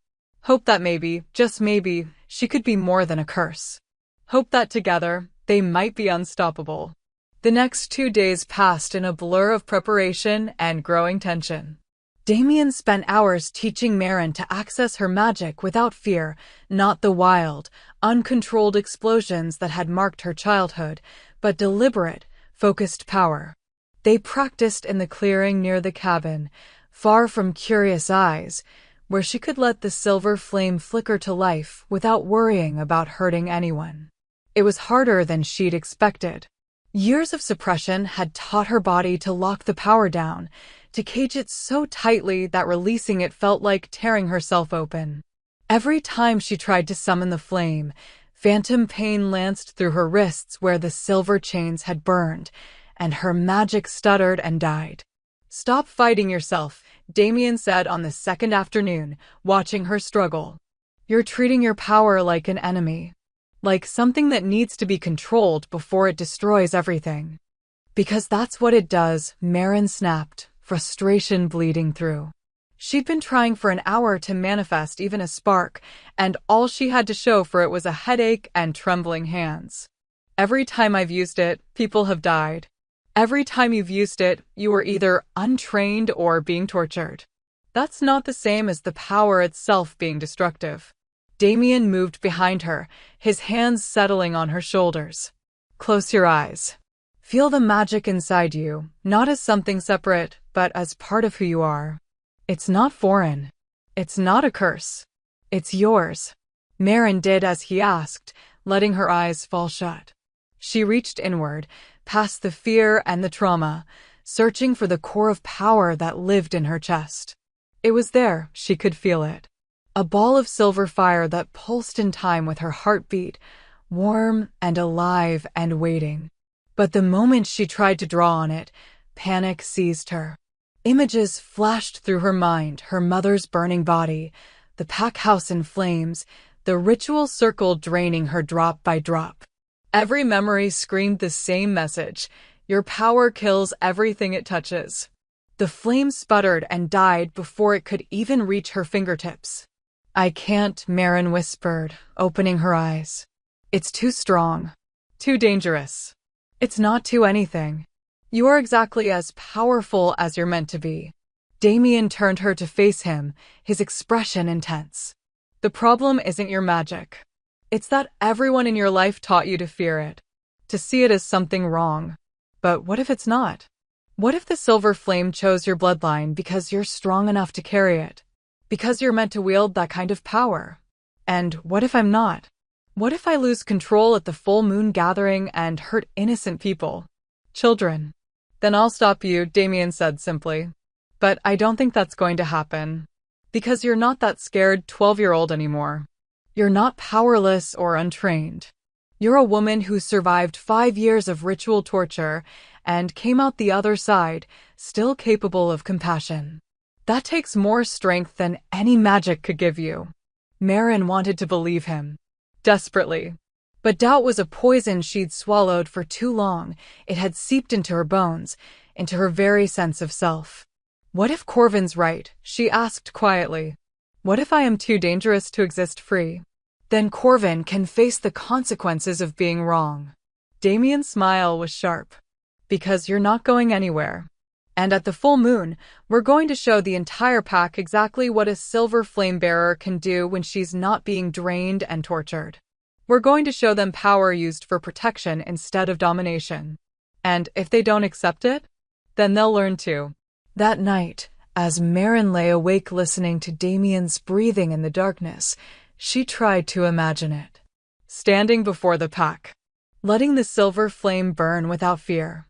Hope that maybe, just maybe, she could be more than a curse. Hope that together, they might be unstoppable. The next 2 days passed in a blur of preparation and growing tension. Damien spent hours teaching Maren to access her magic without fear, not the wild, uncontrolled explosions that had marked her childhood, but deliberate, focused power. They practiced in the clearing near the cabin, far from curious eyes, where she could let the silver flame flicker to life without worrying about hurting anyone. It was harder than she'd expected. Years of suppression had taught her body to lock the power down, to cage it so tightly that releasing it felt like tearing herself open. Every time she tried to summon the flame, phantom pain lanced through her wrists where the silver chains had burned, and her magic stuttered and died. "Stop fighting yourself," Damien said on the second afternoon, watching her struggle. "You're treating your power like an enemy. Like something that needs to be controlled before it destroys everything." "Because that's what it does," Maren snapped, frustration bleeding through. She'd been trying for an hour to manifest even a spark, and all she had to show for it was a headache and trembling hands. "Every time I've used it, people have died. Every time you've used it, you were either untrained or being tortured. That's not the same as the power itself being destructive." Damien moved behind her, his hands settling on her shoulders. "Close your eyes. Feel the magic inside you, not as something separate, but as part of who you are. It's not foreign. It's not a curse. It's yours." Maren did as he asked, letting her eyes fall shut. She reached inward, past the fear and the trauma, searching for the core of power that lived in her chest. It was there, she could feel it. A ball of silver fire that pulsed in time with her heartbeat, warm and alive and waiting. But the moment she tried to draw on it, panic seized her. Images flashed through her mind, her mother's burning body, the pack house in flames, the ritual circle draining her drop by drop. Every memory screamed the same message: your power kills everything it touches. The flame sputtered and died before it could even reach her fingertips. "I can't," Maren whispered, opening her eyes. "It's too strong. Too dangerous. It's not too anything. You are exactly as powerful as you're meant to be." Damien turned her to face him, his expression intense. "The problem isn't your magic. It's that everyone in your life taught you to fear it, to see it as something wrong. But what if it's not? What if the silver flame chose your bloodline because you're strong enough to carry it? Because you're meant to wield that kind of power? And what if I'm not? What if I lose control at the full moon gathering and hurt innocent people? Children?" "Then I'll stop you," Damien said simply. "But I don't think that's going to happen. Because you're not that scared 12-year-old anymore. You're not powerless or untrained. You're a woman who survived 5 years of ritual torture and came out the other side, still capable of compassion. That takes more strength than any magic could give you." Maren wanted to believe him. Desperately. But doubt was a poison she'd swallowed for too long. It had seeped into her bones, into her very sense of self. "What if Corvin's right?" she asked quietly. "What if I am too dangerous to exist free? Then Corvin can face the consequences of being wrong." Damien's smile was sharp. "Because you're not going anywhere. And at the full moon, we're going to show the entire pack exactly what a silver flame bearer can do when she's not being drained and tortured. We're going to show them power used for protection instead of domination. And if they don't accept it, then they'll learn to." That night, as Maren lay awake listening to Damien's breathing in the darkness, she tried to imagine it. Standing before the pack, letting the silver flame burn without fear.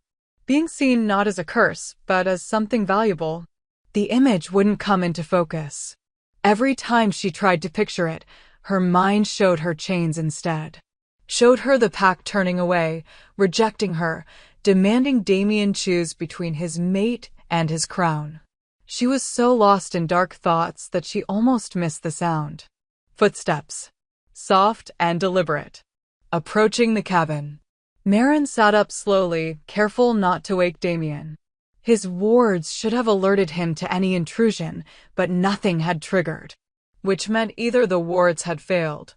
Being seen not as a curse, but as something valuable. The image wouldn't come into focus. Every time she tried to picture it, her mind showed her chains instead. Showed her the pack turning away, rejecting her, demanding Damien choose between his mate and his crown. She was so lost in dark thoughts that she almost missed the sound. Footsteps. Soft and deliberate. Approaching the cabin. Marin sat up slowly, careful not to wake Damien. His wards should have alerted him to any intrusion, but nothing had triggered. Which meant either the wards had failed,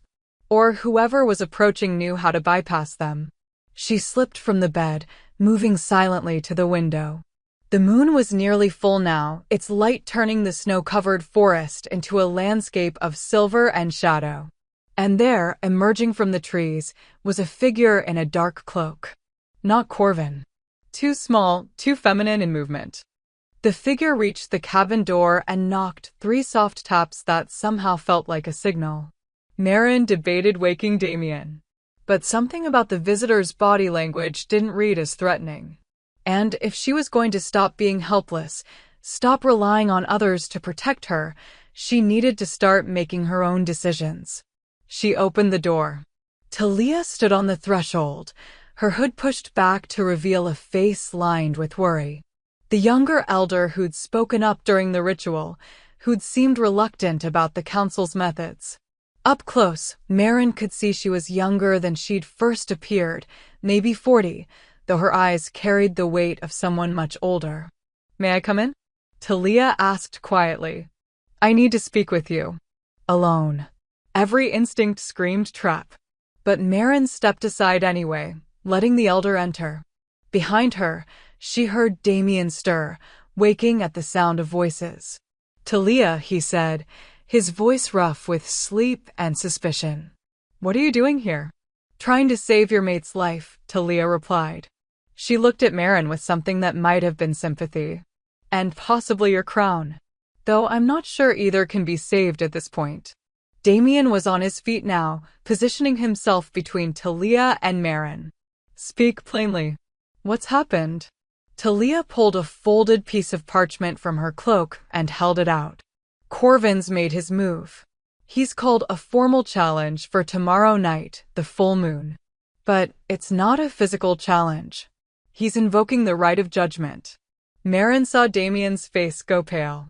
or whoever was approaching knew how to bypass them. She slipped from the bed, moving silently to the window. The moon was nearly full now, its light turning the snow-covered forest into a landscape of silver and shadow. And there, emerging from the trees, was a figure in a dark cloak. Not Corvin. Too small, too feminine in movement. The figure reached the cabin door and knocked 3 soft taps that somehow felt like a signal. Marin debated waking Damien. But something about the visitor's body language didn't read as threatening. And if she was going to stop being helpless, stop relying on others to protect her, she needed to start making her own decisions. She opened the door. Talia stood on the threshold, her hood pushed back to reveal a face lined with worry. The younger elder who'd spoken up during the ritual, who'd seemed reluctant about the council's methods. Up close, Marin could see she was younger than she'd first appeared, maybe 40, though her eyes carried the weight of someone much older. "May I come in?" Talia asked quietly. "I need to speak with you." Alone. Every instinct screamed trap. But Marin stepped aside anyway, letting the elder enter. Behind her, she heard Damien stir, waking at the sound of voices. "Talia," he said, his voice rough with sleep and suspicion. "What are you doing here?" "Trying to save your mate's life," Talia replied. She looked at Marin with something that might have been sympathy. "And possibly your crown. Though I'm not sure either can be saved at this point." Damien was on his feet now, positioning himself between Talia and Marin. "Speak plainly. What's happened?" Talia pulled a folded piece of parchment from her cloak and held it out. "Corvin's made his move. He's called a formal challenge for tomorrow night, the full moon. But it's not a physical challenge. He's invoking the right of judgment." Marin saw Damien's face go pale.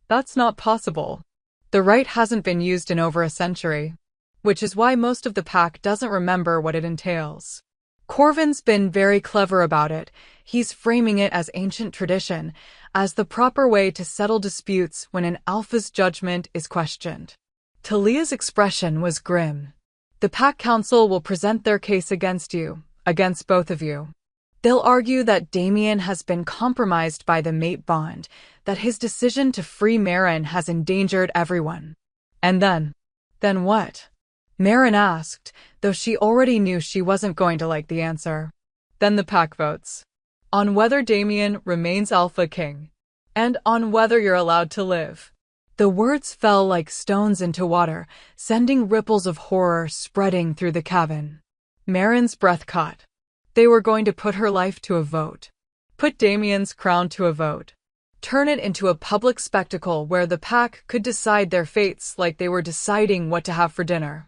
"That's not possible. The right hasn't been used in over a century, which is why most of the pack doesn't remember what it entails. Corvin's been very clever about it. He's framing it as ancient tradition, as the proper way to settle disputes when an alpha's judgment is questioned." Talia's expression was grim. "The pack council will present their case against you, against both of you. They'll argue that Damien has been compromised by the mate bond, that his decision to free Marin has endangered everyone." "And then?" "Then what?" Marin asked, though she already knew she wasn't going to like the answer. "Then the pack votes. On whether Damien remains Alpha King. And on whether you're allowed to live." The words fell like stones into water, sending ripples of horror spreading through the cabin. Marin's breath caught. They were going to put her life to a vote. Put Damien's crown to a vote. Turn it into a public spectacle where the pack could decide their fates like they were deciding what to have for dinner.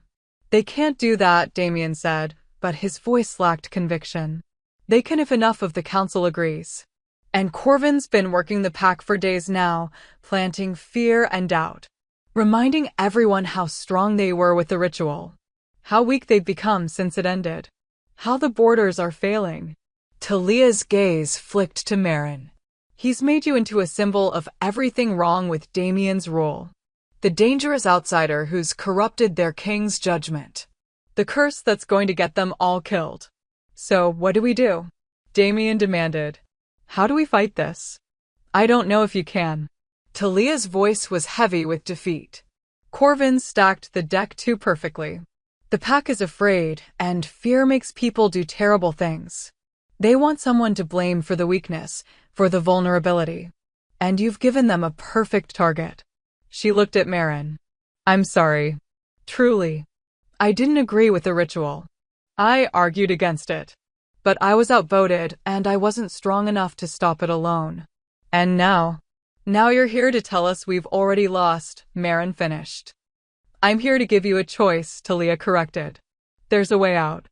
"They can't do that," Damien said, but his voice lacked conviction. "They can if enough of the council agrees. And Corvin's been working the pack for days now, planting fear and doubt. Reminding everyone how strong they were with the ritual. How weak they've become since it ended. How the borders are failing." Talia's gaze flicked to Marin. "He's made you into a symbol of everything wrong with Damien's rule. The dangerous outsider who's corrupted their king's judgment. The curse that's going to get them all killed. So what do we do?" Damien demanded. "How do we fight this?" "I don't know if you can." Talia's voice was heavy with defeat. "Corvin stacked the deck too perfectly. The pack is afraid, and fear makes people do terrible things. They want someone to blame for the weakness, for the vulnerability. And you've given them a perfect target." She looked at Marin. "I'm sorry. Truly. I didn't agree with the ritual. I argued against it. But I was outvoted, and I wasn't strong enough to stop it alone. And now, Now you're here to tell us we've already lost, Marin finished. I'm here to give you a choice, Talia corrected. There's a way out.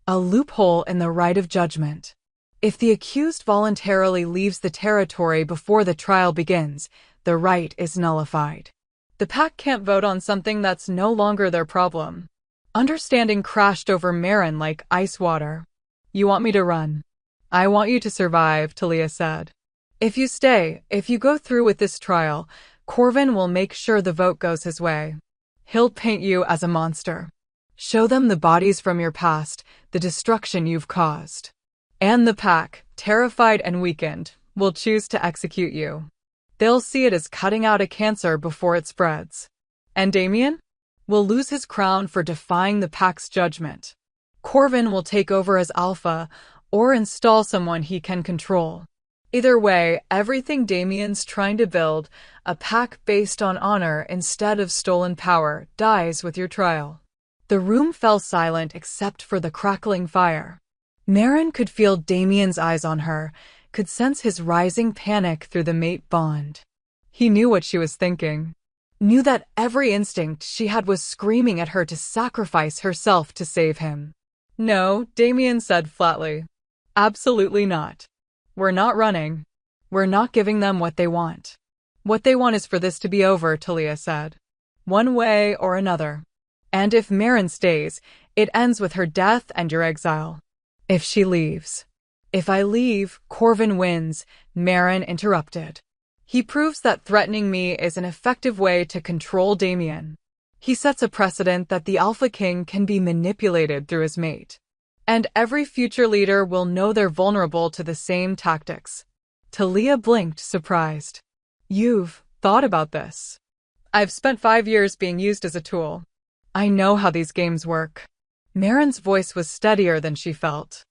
A loophole in the right of judgment. If the accused voluntarily leaves the territory before the trial begins, the right is nullified. The pack can't vote on something that's no longer their problem. Understanding crashed over Marin like ice water. You want me to run? I want you to survive, Talia said. If you go through with this trial, Corvin will make sure the vote goes his way. He'll paint you as a monster. Show them the bodies from your past, the destruction you've caused. And the pack, terrified and weakened, will choose to execute you. They'll see it as cutting out a cancer before it spreads. And Damien? Will lose his crown for defying the pack's judgment. Corvin will take over as alpha, or install someone he can control. Either way, everything Damien's trying to build, a pack based on honor instead of stolen power, dies with your trial. The room fell silent except for the crackling fire. Marin could feel Damien's eyes on her, could sense his rising panic through the mate bond. He knew what she was thinking. Knew that every instinct she had was screaming at her to sacrifice herself to save him. No, Damien said flatly. Absolutely not. We're not running. We're not giving them what they want. What they want is for this to be over, Talia said. One way or another. And if Marin stays, it ends with her death and your exile. If she leaves. If I leave, Corvin wins, Marin interrupted. He proves that threatening me is an effective way to control Damien. He sets a precedent that the Alpha King can be manipulated through his mate. And every future leader will know they're vulnerable to the same tactics. Talia blinked, surprised. You've thought about this. I've spent 5 years being used as a tool. I know how these games work. Marin's voice was steadier than she felt.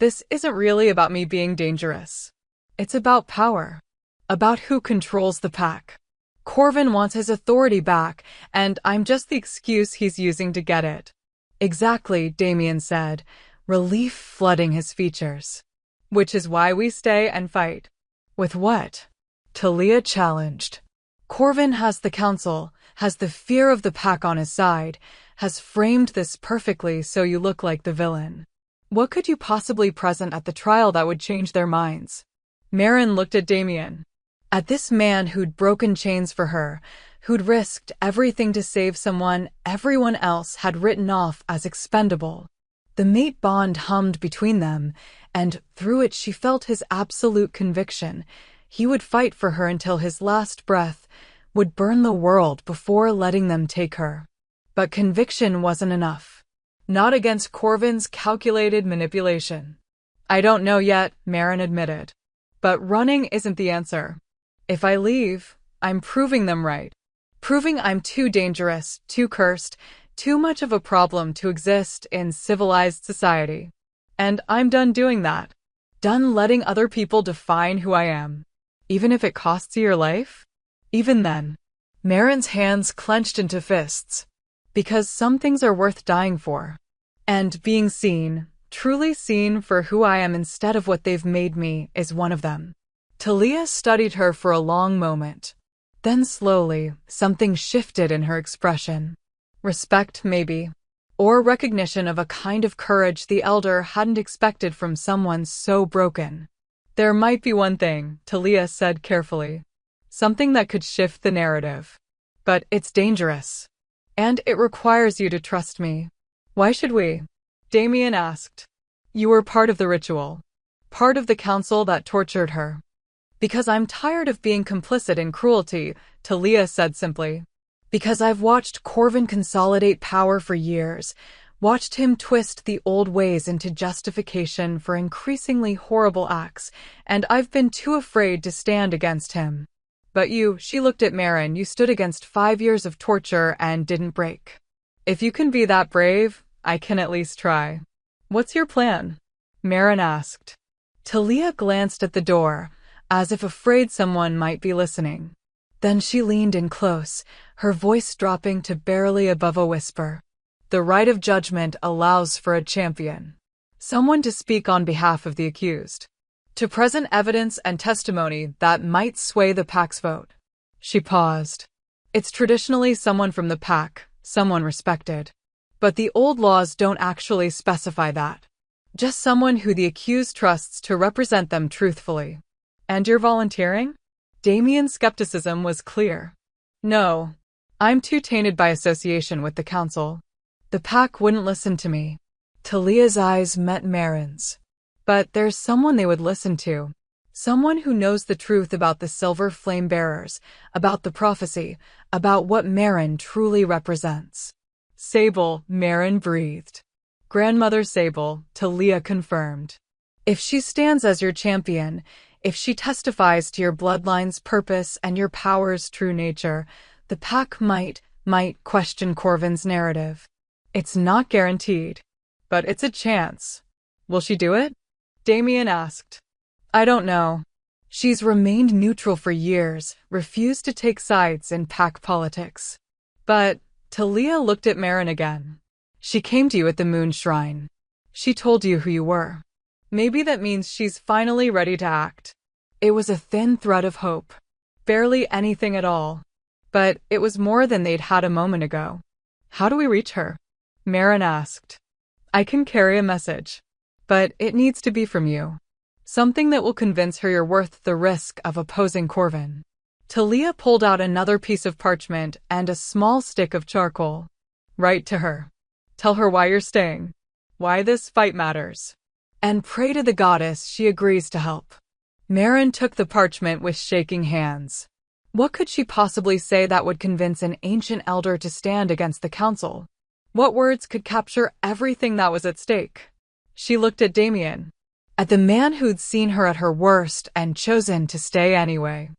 This isn't really about me being dangerous. It's about power. About who controls the pack. Corvin wants his authority back, and I'm just the excuse he's using to get it. Exactly, Damien said, relief flooding his features. Which is why we stay and fight. With what? Talia challenged. Corvin has the council, has the fear of the pack on his side, has framed this perfectly so you look like the villain. What could you possibly present at the trial that would change their minds? Marin looked at Damien. At this man who'd broken chains for her, who'd risked everything to save someone everyone else had written off as expendable. The mate bond hummed between them, and through it she felt his absolute conviction. He would fight for her until his last breath, would burn the world before letting them take her. But conviction wasn't enough. Not against Corvin's calculated manipulation. I don't know yet, Marin admitted. But running isn't the answer. If I leave, I'm proving them right. Proving I'm too dangerous, too cursed, too much of a problem to exist in civilized society. And I'm done doing that. Done letting other people define who I am. Even if it costs you your life? Even then. Marin's hands clenched into fists. Because some things are worth dying for. And being seen, truly seen for who I am instead of what they've made me, is one of them. Talia studied her for a long moment. Then slowly, something shifted in her expression. Respect, maybe. Or recognition of a kind of courage the elder hadn't expected from someone so broken. There might be one thing, Talia said carefully. Something that could shift the narrative. But it's dangerous. And it requires you to trust me. Why should we? Damien asked. You were part of the ritual. Part of the council that tortured her. Because I'm tired of being complicit in cruelty, Talia said simply. Because I've watched Corvin consolidate power for years, watched him twist the old ways into justification for increasingly horrible acts, and I've been too afraid to stand against him. But you, she looked at Marin, you stood against 5 years of torture and didn't break. If you can be that brave, I can at least try. What's your plan? Marin asked. Talia glanced at the door, as if afraid someone might be listening. Then she leaned in close, her voice dropping to barely above a whisper. The right of judgment allows for a champion. Someone to speak on behalf of the accused. to present evidence and testimony that might sway the pack's vote. She paused. It's traditionally someone from the pack, someone respected. But the old laws don't actually specify that. Just someone who the accused trusts to represent them truthfully. And you're volunteering? Damien's skepticism was clear. No. I'm too tainted by association with the council. The pack wouldn't listen to me. Talia's eyes met Marin's. But there's someone they would listen to. Someone who knows the truth about the silver flame bearers, about the prophecy, about what Marin truly represents. Sable, Marin breathed. Grandmother Sable, Talia confirmed. If she stands as your champion, if she testifies to your bloodline's purpose and your power's true nature, the pack might question Corvin's narrative. It's not guaranteed, but it's a chance. Will she do it? Damien asked. I don't know. She's remained neutral for years, refused to take sides in pack politics. But Talia looked at Marin again. She came to you at the Moon Shrine. She told you who you were. Maybe that means she's finally ready to act. It was a thin thread of hope. Barely anything at all. But it was more than they'd had a moment ago. How do we reach her? Marin asked. I can carry a message. But it needs to be from you. Something that will convince her you're worth the risk of opposing Corvin. Talia pulled out another piece of parchment and a small stick of charcoal. Write to her. Tell her why you're staying. Why this fight matters. And pray to the goddess she agrees to help. Marin took the parchment with shaking hands. What could she possibly say that would convince an ancient elder to stand against the council? What words could capture everything that was at stake? She looked at Damien. At the man who'd seen her at her worst and chosen to stay anyway.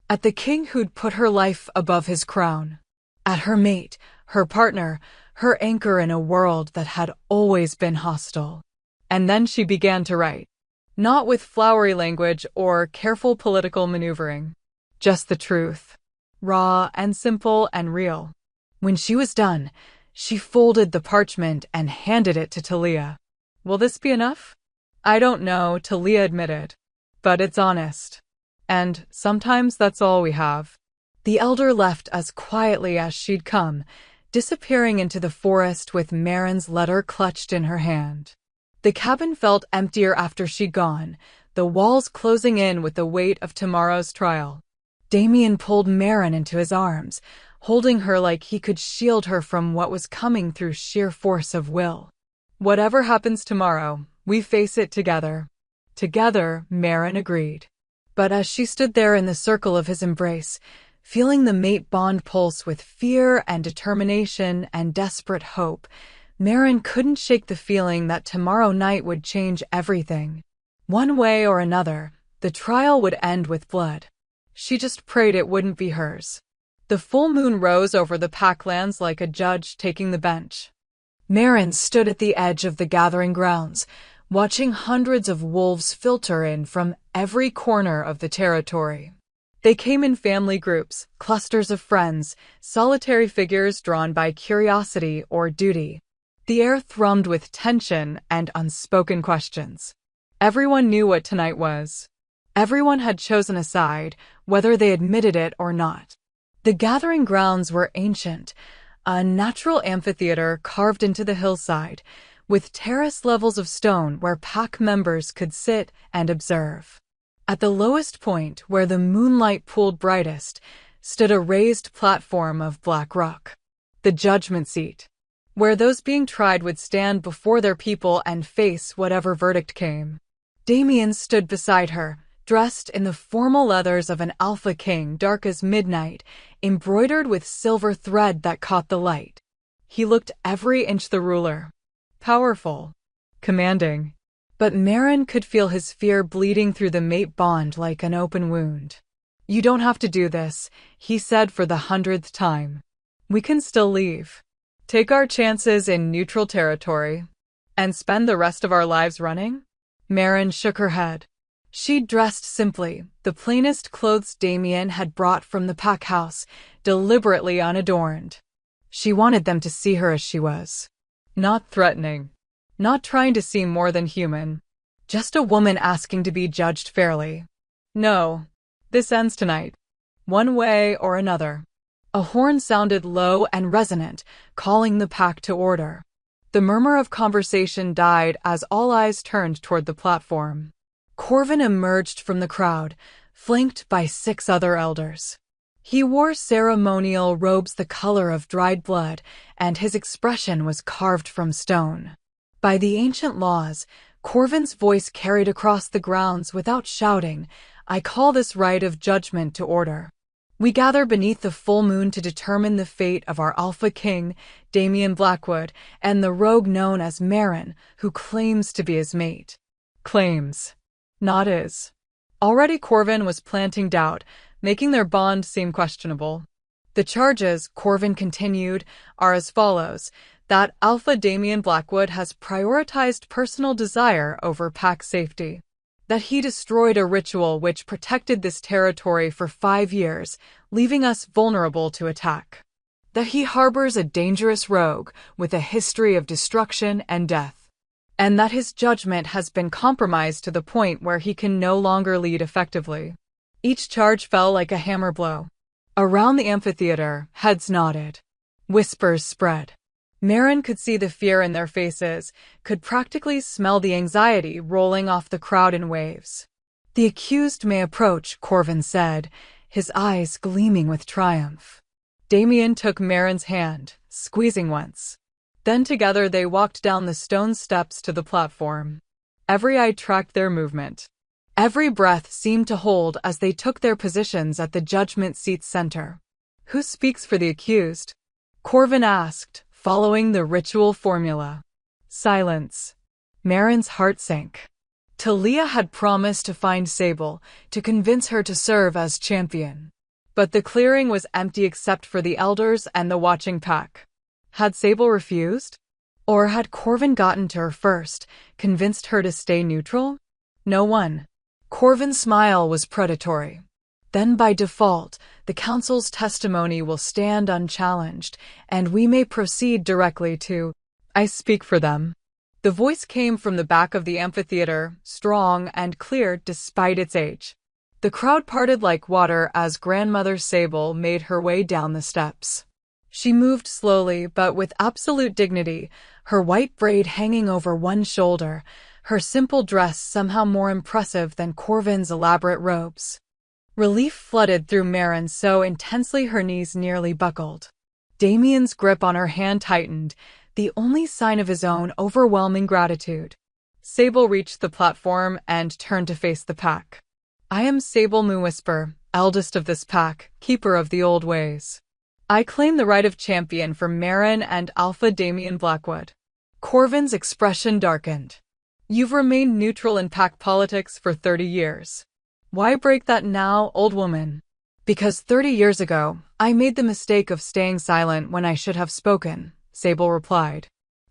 At the king who'd put her life above his crown. At her mate, her partner, her anchor in a world that had always been hostile. And then she began to write. Not with flowery language or careful political maneuvering. Just the truth. Raw and simple and real. When she was done, she folded the parchment and handed it to Talia. Will this be enough? I don't know, Talia admitted. But it's honest. And sometimes that's all we have. The elder left as quietly as she'd come, disappearing into the forest with Marin's letter clutched in her hand. The cabin felt emptier after she'd gone, the walls closing in with the weight of tomorrow's trial. Damien pulled Marin into his arms, holding her like he could shield her from what was coming through sheer force of will. Whatever happens tomorrow, we face it together. Together, Marin agreed. But as she stood there in the circle of his embrace, feeling the mate bond pulse with fear and determination and desperate hope, Marin couldn't shake the feeling that tomorrow night would change everything. One way or another, the trial would end with blood. She just prayed it wouldn't be hers. The full moon rose over the packlands like a judge taking the bench. Marin stood at the edge of the gathering grounds, watching hundreds of wolves filter in from every corner of the territory. They came in family groups, clusters of friends, solitary figures drawn by curiosity or duty. The air thrummed with tension and unspoken questions. Everyone knew what tonight was. Everyone had chosen a side, whether they admitted it or not. The gathering grounds were ancient, a natural amphitheater carved into the hillside, with terrace levels of stone where pack members could sit and observe. At the lowest point, where the moonlight pooled brightest, stood a raised platform of black rock. The judgment seat, where those being tried would stand before their people and face whatever verdict came. Damien stood beside her, dressed in the formal leathers of an alpha king dark as midnight, embroidered with silver thread that caught the light. He looked every inch the ruler. Powerful. Commanding. But Marin could feel his fear bleeding through the mate bond like an open wound. You don't have to do this, he said for the 100th time. We can still leave. Take our chances in neutral territory. And spend the rest of our lives running? Marin shook her head. She'd dressed simply, the plainest clothes Damien had brought from the pack house, deliberately unadorned. She wanted them to see her as she was. Not threatening. Not trying to seem more than human. Just a woman asking to be judged fairly. No. This ends tonight. One way or another. A horn sounded low and resonant, calling the pack to order. The murmur of conversation died as all eyes turned toward the platform. Corvin emerged from the crowd, flanked by 6 other elders. He wore ceremonial robes the color of dried blood, and his expression was carved from stone. By the ancient laws, Corvin's voice carried across the grounds without shouting, "I call this rite of judgment to order. We gather beneath the full moon to determine the fate of our Alpha King, Damian Blackwood, and the rogue known as Marin, who claims to be his mate." Claims. Not is. Already Corvin was planting doubt, making their bond seem questionable. The charges, Corvin continued, are as follows: that Alpha Damian Blackwood has prioritized personal desire over pack safety. That he destroyed a ritual which protected this territory for 5 years, leaving us vulnerable to attack. That he harbors a dangerous rogue with a history of destruction and death. And that his judgment has been compromised to the point where he can no longer lead effectively. Each charge fell like a hammer blow. Around the amphitheater, heads nodded. Whispers spread. Marin could see the fear in their faces, could practically smell the anxiety rolling off the crowd in waves. "The accused may approach," Corvin said, his eyes gleaming with triumph. Damian took Marin's hand, squeezing once. Then together they walked down the stone steps to the platform. Every eye tracked their movement. Every breath seemed to hold as they took their positions at the judgment seat's center. "Who speaks for the accused?" Corvin asked, following the ritual formula. Silence. Marin's heart sank. Talia had promised to find Sable, to convince her to serve as champion. But the clearing was empty except for the elders and the watching pack. Had Sable refused? Or had Corvin gotten to her first, convinced her to stay neutral? No one. Corvin's smile was predatory. Then by default, the council's testimony will stand unchallenged, and we may proceed directly to, "I speak for them." The voice came from the back of the amphitheater, strong and clear despite its age. The crowd parted like water as Grandmother Sable made her way down the steps. She moved slowly but with absolute dignity, her white braid hanging over one shoulder, her simple dress somehow more impressive than Corvin's elaborate robes. Relief flooded through Marin so intensely her knees nearly buckled. Damian's grip on her hand tightened, the only sign of his own overwhelming gratitude. Sable reached the platform and turned to face the pack. "I am Sable Moonwhisper, eldest of this pack, keeper of the old ways. I claim the right of champion for Marin and Alpha Damian Blackwood." Corvin's expression darkened. "You've remained neutral in pack politics for 30 years. Why break that now, old woman?" "Because 30 years ago, I made the mistake of staying silent when I should have spoken," Sable replied.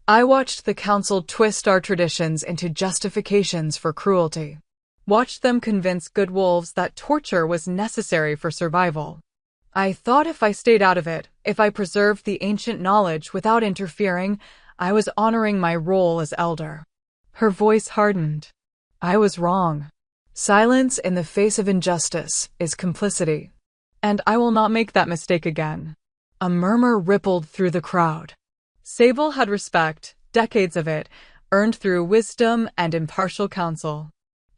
"I watched the council twist our traditions into justifications for cruelty. Watched them convince good wolves that torture was necessary for survival. I thought if I stayed out of it, if I preserved the ancient knowledge without interfering, I was honoring my role as elder." Her voice hardened. "I was wrong. Silence in the face of injustice is complicity. And I will not make that mistake again." A murmur rippled through the crowd. Sable had respect, decades of it, earned through wisdom and impartial counsel.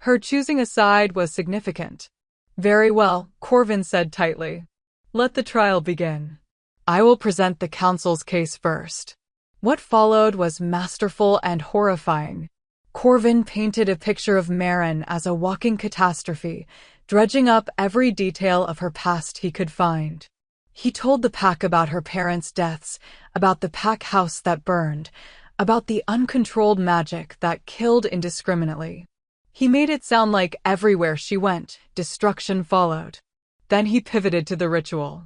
Her choosing a side was significant. "Very well," Corvin said tightly. "Let the trial begin. I will present the council's case first." What followed was masterful and horrifying. Corvin painted a picture of Marin as a walking catastrophe, dredging up every detail of her past he could find. He told the pack about her parents' deaths, about the pack house that burned, about the uncontrolled magic that killed indiscriminately. He made it sound like everywhere she went, destruction followed. Then he pivoted to the ritual.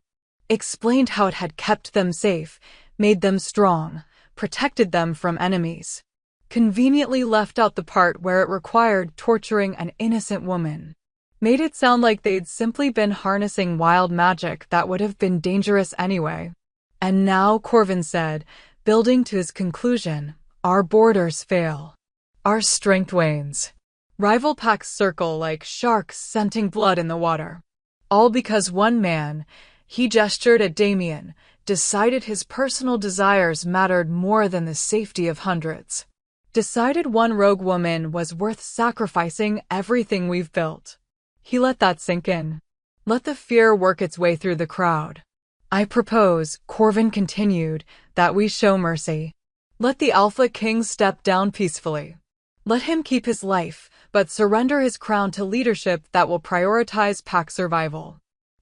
Explained how it had kept them safe, made them strong, protected them from enemies. Conveniently left out the part where it required torturing an innocent woman. Made it sound like they'd simply been harnessing wild magic that would have been dangerous anyway. And now, Corvin said, building to his conclusion, our borders fail. Our strength wanes. Rival packs circle like sharks scenting blood in the water. All because one man, he gestured at Damien, decided his personal desires mattered more than the safety of hundreds. Decided one rogue woman was worth sacrificing everything we've built. He let that sink in. Let the fear work its way through the crowd. I propose, Corvin continued, that we show mercy. Let the Alpha King step down peacefully. Let him keep his life, but surrender his crown to leadership that will prioritize pack survival.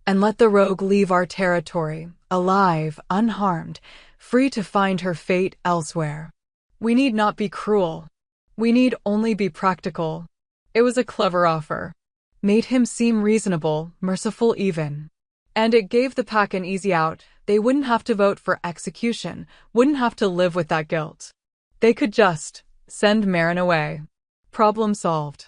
And let the rogue leave our territory, alive, unharmed, free to find her fate elsewhere. We need not be cruel. We need only be practical. It was a clever offer. Made him seem reasonable, merciful even. And it gave the pack an easy out. They wouldn't have to vote for execution, wouldn't have to live with that guilt. They could just send Marin away. Problem solved.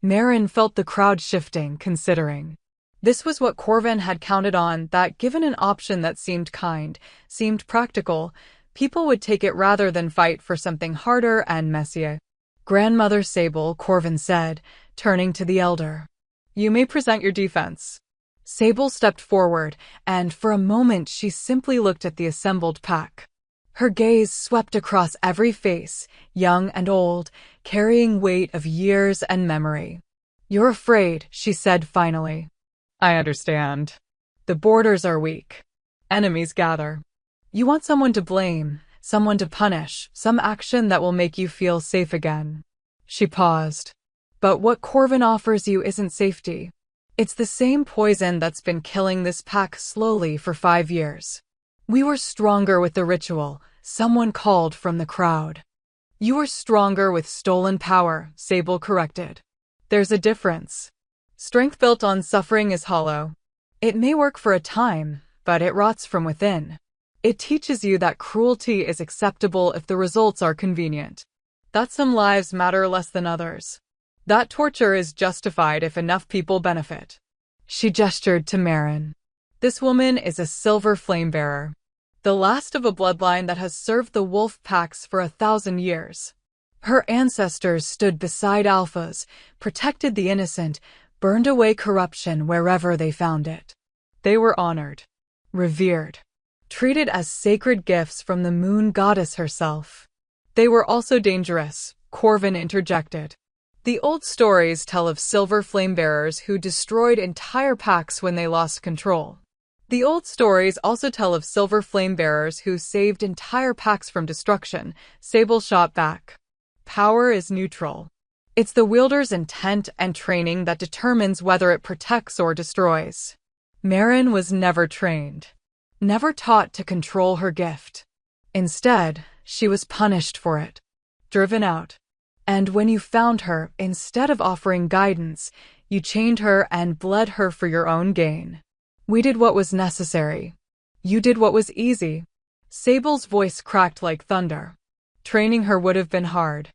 Marin felt the crowd shifting, considering. This was what Corvin had counted on, that given an option that seemed kind, seemed practical, people would take it rather than fight for something harder and messier. Grandmother Sable, Corvin said, turning to the elder. You may present your defense. Sable stepped forward, and for a moment she simply looked at the assembled pack. Her gaze swept across every face, young and old, carrying weight of years and memory. You're afraid, she said finally. I understand. The borders are weak. Enemies gather. You want someone to blame, someone to punish, some action that will make you feel safe again. She paused. But what Corvin offers you isn't safety. It's the same poison that's been killing this pack slowly for 5 years. We were stronger with the ritual, someone called from the crowd. You were stronger with stolen power, Sable corrected. There's a difference. Strength built on suffering is hollow. It may work for a time, but it rots from within. It teaches you that cruelty is acceptable if the results are convenient. That some lives matter less than others. That torture is justified if enough people benefit. She gestured to Marin. This woman is a silver flame-bearer. The last of a bloodline that has served the wolf packs for 1,000 years. Her ancestors stood beside alphas, protected the innocent, burned away corruption wherever they found it. They were honored, revered, treated as sacred gifts from the moon goddess herself. They were also dangerous, Corvin interjected. The old stories tell of silver flame-bearers who destroyed entire packs when they lost control. The old stories also tell of silver flame-bearers who saved entire packs from destruction, Sable shot back. Power is neutral. It's the wielder's intent and training that determines whether it protects or destroys. Marin was never trained, never taught to control her gift. Instead, she was punished for it, driven out. And when you found her, instead of offering guidance, you chained her and bled her for your own gain. We did what was necessary. You did what was easy. Sable's voice cracked like thunder. Training her would have been hard.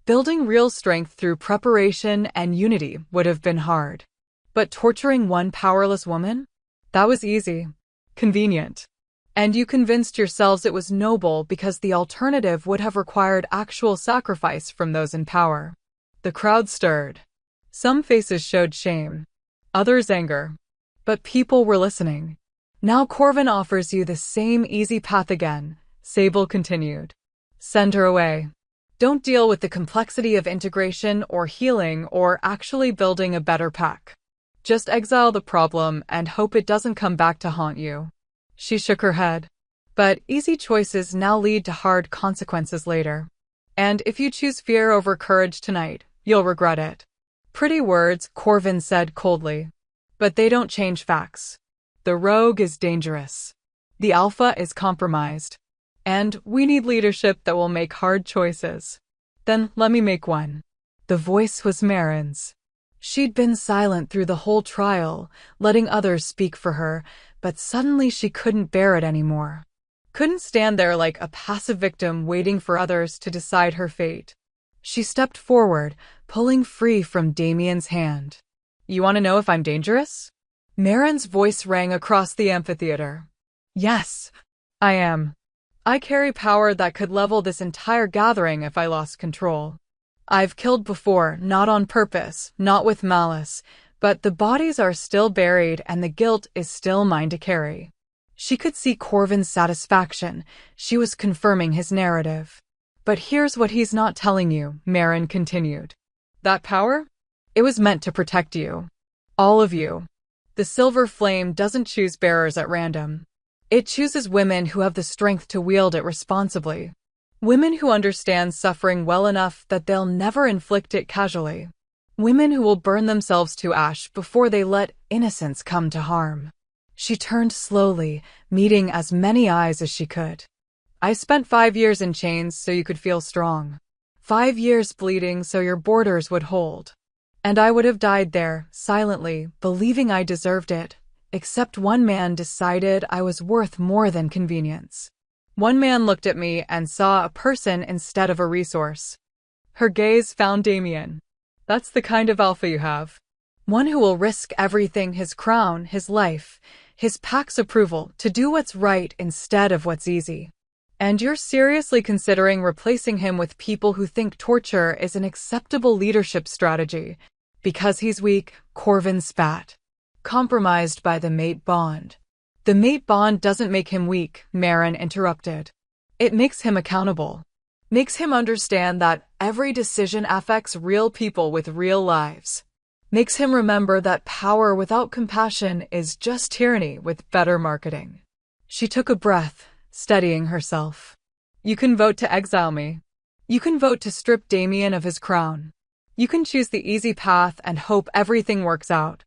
Building real strength through preparation and unity would have been hard. But torturing one powerless woman? That was easy. Convenient. And you convinced yourselves it was noble because the alternative would have required actual sacrifice from those in power. The crowd stirred. Some faces showed shame, others anger. But people were listening. Now Corvin offers you the same easy path again, Sable continued. Send her away. Don't deal with the complexity of integration or healing or actually building a better pack. Just exile the problem and hope it doesn't come back to haunt you. She shook her head. But easy choices now lead to hard consequences later. And if you choose fear over courage tonight, you'll regret it. Pretty words, Corvin said coldly. But they don't change facts. The rogue is dangerous. The alpha is compromised. And we need leadership that will make hard choices. Then let me make one. The voice was Marin's. She'd been silent through the whole trial, letting others speak for her, but suddenly she couldn't bear it anymore. Couldn't stand there like a passive victim waiting for others to decide her fate. She stepped forward, pulling free from Damien's hand. You want to know if I'm dangerous? Marin's voice rang across the amphitheater. Yes, I am. I carry power that could level this entire gathering if I lost control. I've killed before, not on purpose, not with malice, but the bodies are still buried and the guilt is still mine to carry." She could see Corvin's satisfaction. She was confirming his narrative. "But here's what he's not telling you," Marin continued. "That power? It was meant to protect you. All of you. The silver flame doesn't choose bearers at random. It chooses women who have the strength to wield it responsibly. Women who understand suffering well enough that they'll never inflict it casually. Women who will burn themselves to ash before they let innocence come to harm." She turned slowly, meeting as many eyes as she could. "I spent 5 years in chains so you could feel strong. 5 years bleeding so your borders would hold. And I would have died there, silently, believing I deserved it, except one man decided I was worth more than convenience. One man looked at me and saw a person instead of a resource." Her gaze found Damien. "That's the kind of alpha you have. One who will risk everything, his crown, his life, his pack's approval, to do what's right instead of what's easy. And you're seriously considering replacing him with people who think torture is an acceptable leadership strategy. Because he's weak," Corvin spat. "Compromised by the mate bond." "The mate bond doesn't make him weak," Marin interrupted. "It makes him accountable. Makes him understand that every decision affects real people with real lives. Makes him remember that power without compassion is just tyranny with better marketing." She took a breath, steadying herself. "You can vote to exile me. You can vote to strip Damien of his crown. You can choose the easy path and hope everything works out.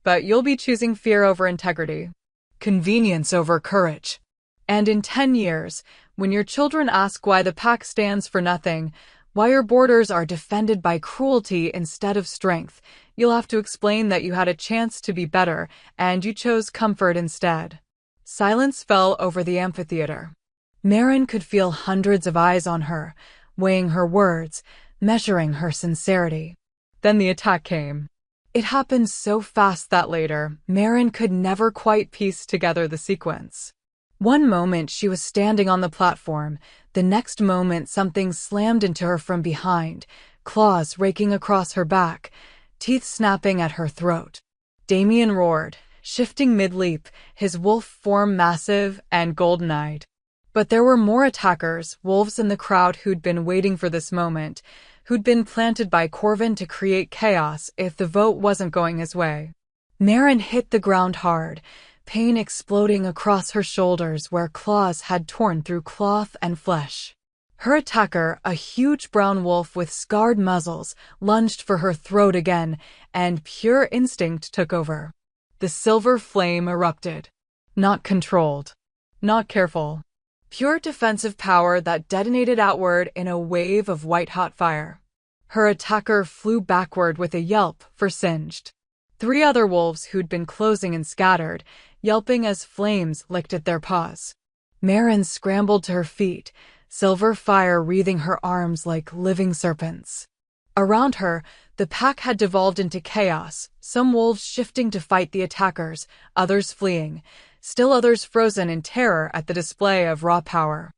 But you'll be choosing fear over integrity, convenience over courage. And in 10 years, when your children ask why the pack stands for nothing, why your borders are defended by cruelty instead of strength, you'll have to explain that you had a chance to be better and you chose comfort instead." Silence fell over the amphitheater. Marin could feel hundreds of eyes on her, weighing her words, measuring her sincerity. Then the attack came. It happened so fast that later, Marin could never quite piece together the sequence. One moment she was standing on the platform, the next moment something slammed into her from behind, claws raking across her back, teeth snapping at her throat. Damien roared, shifting mid-leap, his wolf form massive and golden-eyed. But there were more attackers, wolves in the crowd who'd been waiting for this moment, who'd been planted by Corvin to create chaos if the vote wasn't going his way. Marin hit the ground hard, pain exploding across her shoulders where claws had torn through cloth and flesh. Her attacker, a huge brown wolf with scarred muzzles, lunged for her throat again, and pure instinct took over. The silver flame erupted. Not controlled. Not careful. Pure defensive power that detonated outward in a wave of white-hot fire. Her attacker flew backward with a yelp, singed. 3 other wolves who'd been closing and scattered, yelping as flames licked at their paws. Marin scrambled to her feet, silver fire wreathing her arms like living serpents. Around her, the pack had devolved into chaos, some wolves shifting to fight the attackers, others fleeing, still others frozen in terror at the display of raw power.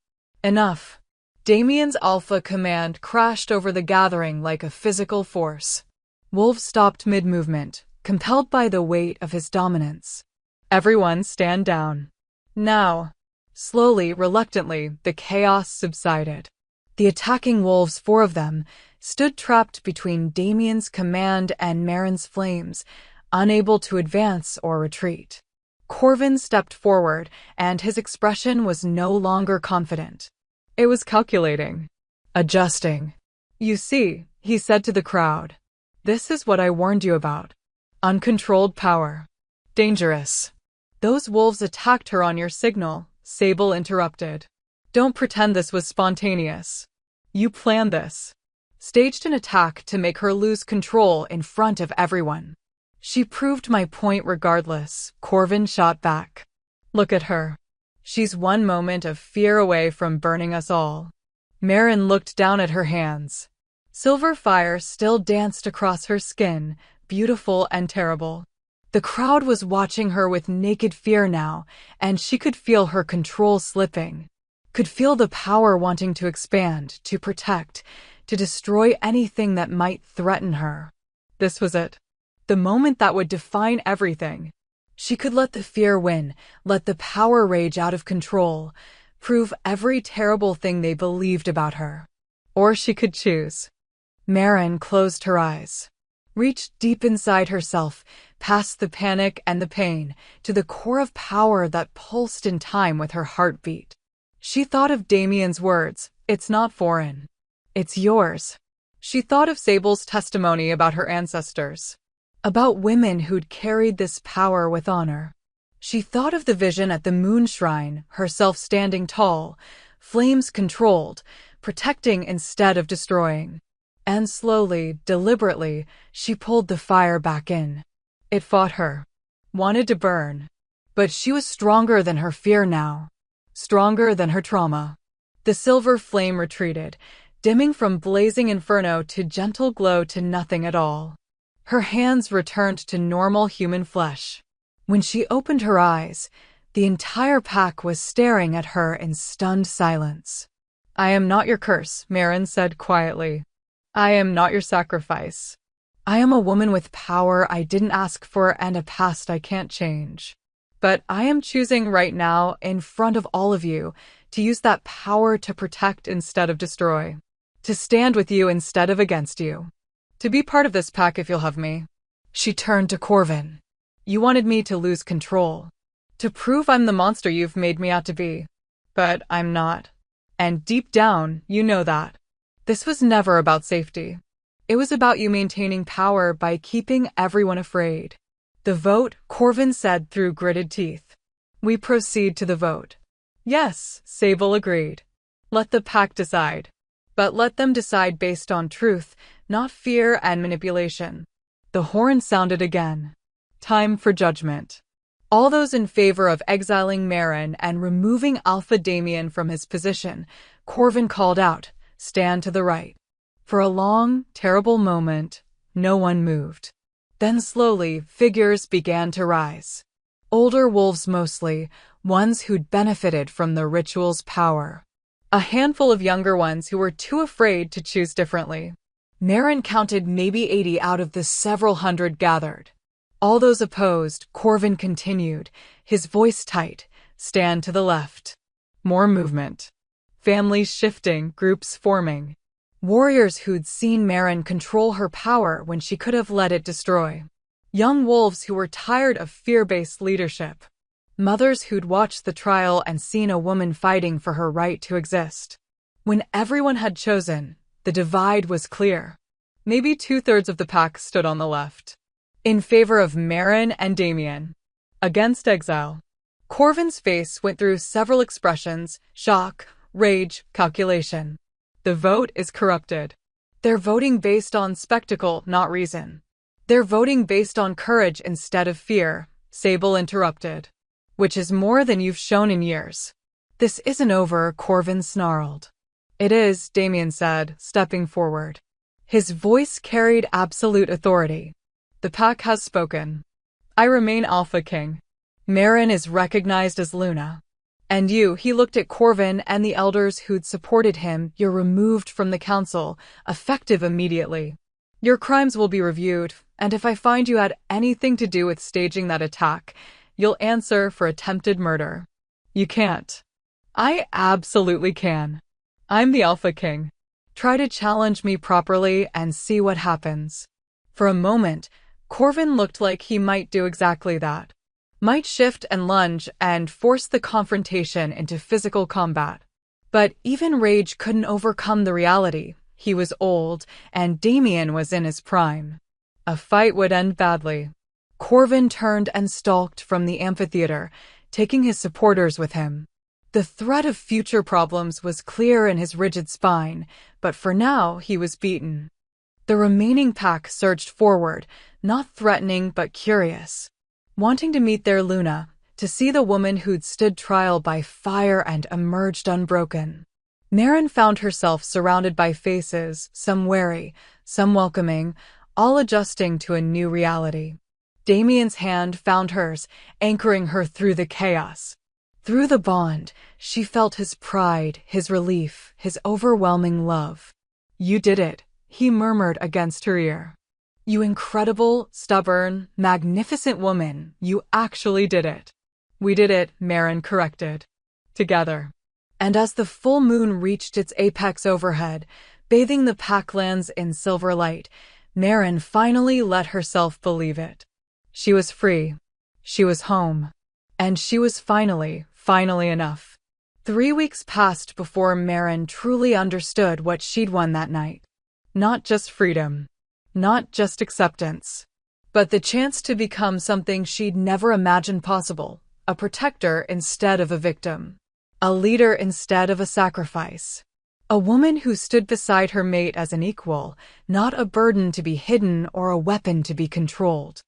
Enough. Damien's alpha command crashed over the gathering like a physical force. Wolves stopped mid-movement, compelled by the weight of his dominance. "Everyone stand down. Now." Slowly, reluctantly, the chaos subsided. The attacking wolves, 4 of them, stood trapped between Damien's command and Marin's flames, unable to advance or retreat. Corvin stepped forward, and his expression was no longer confident. It was calculating. Adjusting. "You see," he said to the crowd, "this is what I warned you about. Uncontrolled power. Dangerous." "Those wolves attacked her on your signal," Sable interrupted. "Don't pretend this was spontaneous. You planned this. Staged an attack to make her lose control in front of everyone." "She proved my point regardless," Corvin shot back. "Look at her. She's one moment of fear away from burning us all." Marin looked down at her hands. Silver fire still danced across her skin, beautiful and terrible. The crowd was watching her with naked fear now, and she could feel her control slipping. Could feel the power wanting to expand, to protect, to destroy anything that might threaten her. This was it. The moment that would define everything. She could let the fear win, let the power rage out of control, prove every terrible thing they believed about her. Or she could choose. Maren closed her eyes, reached deep inside herself, past the panic and the pain, to the core of power that pulsed in time with her heartbeat. She thought of Damien's words, "It's not foreign. It's yours." She thought of Sable's testimony about her ancestors, about women who'd carried this power with honor. She thought of the vision at the moon shrine, herself standing tall, flames controlled, protecting instead of destroying. And slowly, deliberately, she pulled the fire back in. It fought her, wanted to burn. But she was stronger than her fear now, stronger than her trauma. The silver flame retreated, dimming from blazing inferno to gentle glow to nothing at all. Her hands returned to normal human flesh. When she opened her eyes, the entire pack was staring at her in stunned silence. "I am not your curse," Maren said quietly. "I am not your sacrifice. I am a woman with power I didn't ask for and a past I can't change. But I am choosing right now, in front of all of you, to use that power to protect instead of destroy. To stand with you instead of against you. To be part of this pack if you'll have me." She turned to Corvin. "You wanted me to lose control. To prove I'm the monster you've made me out to be. But I'm not. And deep down, you know that. This was never about safety. It was about you maintaining power by keeping everyone afraid." "The vote," Corvin said through gritted teeth. "We proceed to the vote." "Yes," Sable agreed. "Let the pack decide. But let them decide based on truth, not fear and manipulation." The horn sounded again. Time for judgment. All those in favor of exiling Maren and removing Alpha Damien from his position, Corvin called out, "Stand to the right." For a long, terrible moment, no one moved. Then slowly, figures began to rise. Older wolves mostly, ones who'd benefited from the ritual's power. A handful of younger ones who were too afraid to choose differently. Maren counted maybe 80 out of the several hundred gathered. All those opposed, Corvin continued, his voice tight, "Stand to the left." More movement. Families shifting, groups forming. Warriors who'd seen Maren control her power when she could have let it destroy. Young wolves who were tired of fear-based leadership. Mothers who'd watched the trial and seen a woman fighting for her right to exist. When everyone had chosen, the divide was clear. Maybe 2/3 of the pack stood on the left. In favor of Maren and Damien. Against exile. Corvin's face went through several expressions: shock, rage, calculation. The vote is corrupted. They're voting based on spectacle, not reason. They're voting based on courage instead of fear, Sable interrupted. Which is more than you've shown in years. This isn't over, Corvin snarled. It is, Damien said, stepping forward. His voice carried absolute authority. The pack has spoken. I remain Alpha King. Maren is recognized as Luna. And you, he looked at Corvin and the elders who'd supported him, you're removed from the council, effective immediately. Your crimes will be reviewed, and if I find you had anything to do with staging that attack, you'll answer for attempted murder. You can't. I absolutely can. I'm the Alpha King. Try to challenge me properly and see what happens. For a moment, Corvin looked like he might do exactly that. Might shift and lunge and force the confrontation into physical combat. But even rage couldn't overcome the reality. He was old, and Damien was in his prime. A fight would end badly. Corvin turned and stalked from the amphitheater, taking his supporters with him. The threat of future problems was clear in his rigid spine, but for now he was beaten. The remaining pack surged forward, not threatening but curious. Wanting to meet their Luna, to see the woman who'd stood trial by fire and emerged unbroken. Maren found herself surrounded by faces, some wary, some welcoming, all adjusting to a new reality. Damien's hand found hers, anchoring her through the chaos. Through the bond, she felt his pride, his relief, his overwhelming love. You did it, he murmured against her ear. You incredible, stubborn, magnificent woman, you actually did it. We did it, Marin corrected. Together. And as the full moon reached its apex overhead, bathing the packlands in silver light, Marin finally let herself believe it. She was free. She was home. And she was finally enough. 3 weeks passed before Marin truly understood what she'd won that night. Not just freedom. Not just acceptance. But the chance to become something she'd never imagined possible. A protector instead of a victim. A leader instead of a sacrifice. A woman who stood beside her mate as an equal, not a burden to be hidden or a weapon to be controlled.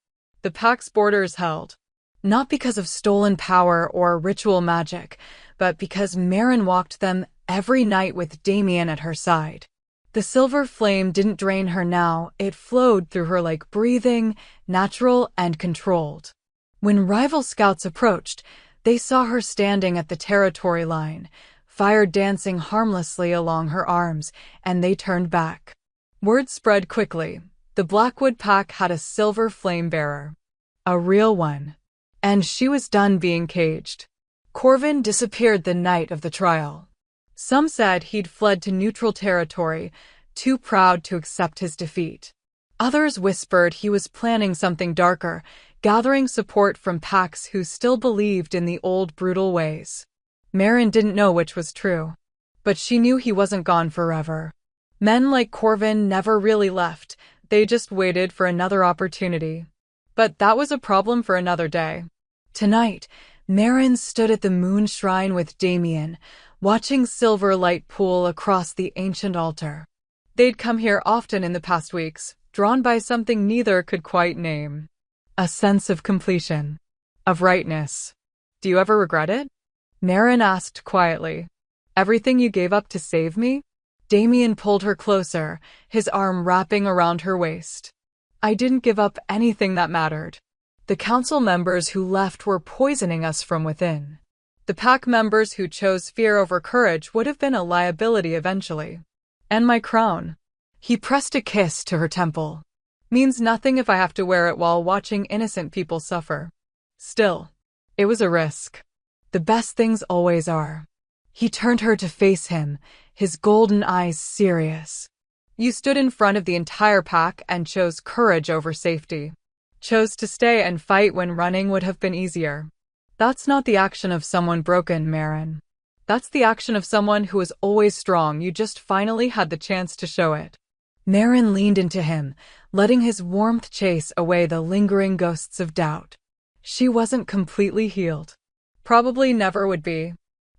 The pack's borders held. Not because of stolen power or ritual magic, but because Marin walked them every night with Damien at her side. The silver flame didn't drain her now, it flowed through her like breathing, natural and controlled. When rival scouts approached, they saw her standing at the territory line, fire dancing harmlessly along her arms, and they turned back. Word spread quickly. The Blackwood pack had a silver flame bearer. A real one. And she was done being caged. Corvin disappeared the night of the trial. Some said he'd fled to neutral territory, too proud to accept his defeat. Others whispered he was planning something darker, gathering support from packs who still believed in the old brutal ways. Marin didn't know which was true. But she knew he wasn't gone forever. Men like Corvin never really left, they just waited for another opportunity. But that was a problem for another day. Tonight, Marin stood at the moon shrine with Damien, watching silver light pool across the ancient altar. They'd come here often in the past weeks, drawn by something neither could quite name. A sense of completion. Of rightness. Do you ever regret it? Marin asked quietly. Everything you gave up to save me? Damien pulled her closer, his arm wrapping around her waist. I didn't give up anything that mattered. The council members who left were poisoning us from within. The pack members who chose fear over courage would have been a liability eventually. And my crown. He pressed a kiss to her temple. Means nothing if I have to wear it while watching innocent people suffer. Still, it was a risk. The best things always are. He turned her to face him, his golden eyes serious. You stood in front of the entire pack and chose courage over safety. Chose to stay and fight when running would have been easier. That's not the action of someone broken, Marin. That's the action of someone who is always strong. You just finally had the chance to show it. Marin leaned into him, letting his warmth chase away the lingering ghosts of doubt. She wasn't completely healed. Probably never would be.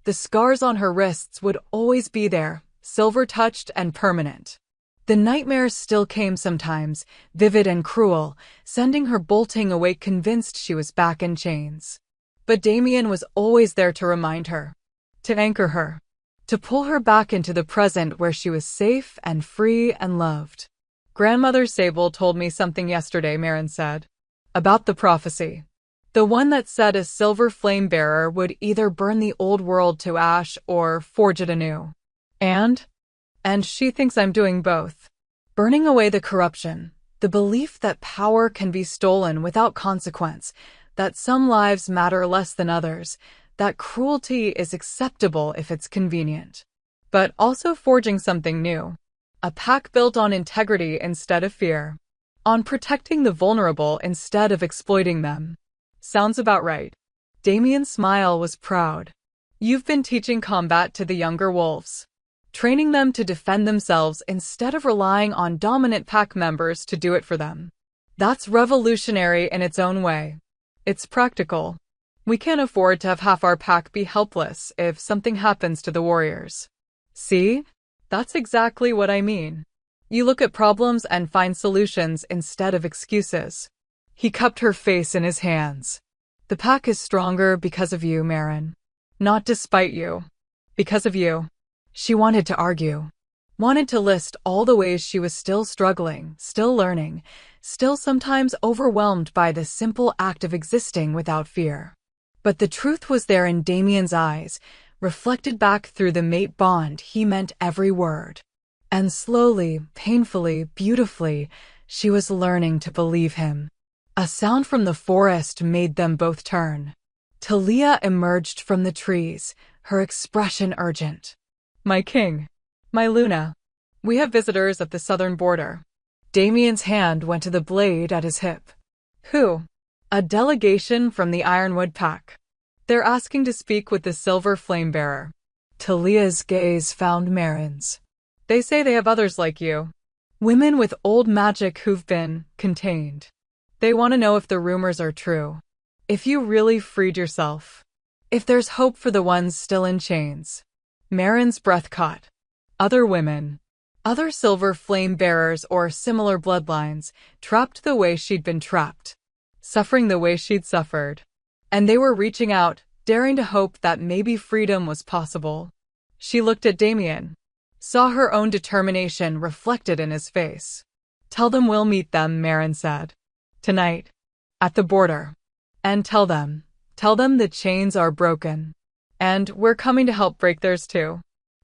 The scars on her wrists would always be there, silver-touched and permanent. The nightmares still came sometimes, vivid and cruel, sending her bolting awake convinced she was back in chains. But Damien was always there to remind her. To anchor her. To pull her back into the present where she was safe and free and loved. Grandmother Sable told me something yesterday, Marin said. About the prophecy. The one that said a silver flame bearer would either burn the old world to ash or forge it anew. And she thinks I'm doing both. Burning away the corruption, the belief that power can be stolen without consequence, that some lives matter less than others, that cruelty is acceptable if it's convenient. But also forging something new. A pack built on integrity instead of fear. On protecting the vulnerable instead of exploiting them. Sounds about right. Damien's smile was proud. You've been teaching combat to the younger wolves. Training them to defend themselves instead of relying on dominant pack members to do it for them. That's revolutionary in its own way. It's practical. We can't afford to have half our pack be helpless if something happens to the warriors. See? That's exactly what I mean. You look at problems and find solutions instead of excuses. He cupped her face in his hands. The pack is stronger because of you, Marin. Not despite you. Because of you. She wanted to argue. Wanted to list all the ways she was still struggling, still learning, still sometimes overwhelmed by the simple act of existing without fear. But the truth was there in Damien's eyes, reflected back through the mate bond. He meant every word. And slowly, painfully, beautifully, she was learning to believe him. A sound from the forest made them both turn. Talia emerged from the trees, her expression urgent. "My king, my Luna, we have visitors at the southern border." Damien's hand went to the blade at his hip. "Who?" "A delegation from the Ironwood Pack. They're asking to speak with the Silver Flamebearer." Talia's gaze found Marin's. "They say they have others like you. Women with old magic who've been contained. They want to know if the rumors are true. If you really freed yourself. If there's hope for the ones still in chains." Marin's breath caught. Other women. Other Silver Flamebearers or similar bloodlines, trapped the way she'd been trapped. Suffering the way she'd suffered. And they were reaching out, daring to hope that maybe freedom was possible. She looked at Damien. Saw her own determination reflected in his face. "Tell them we'll meet them," Marin said. "Tonight. At the border. And tell them the chains are broken. And we're coming to help break theirs too."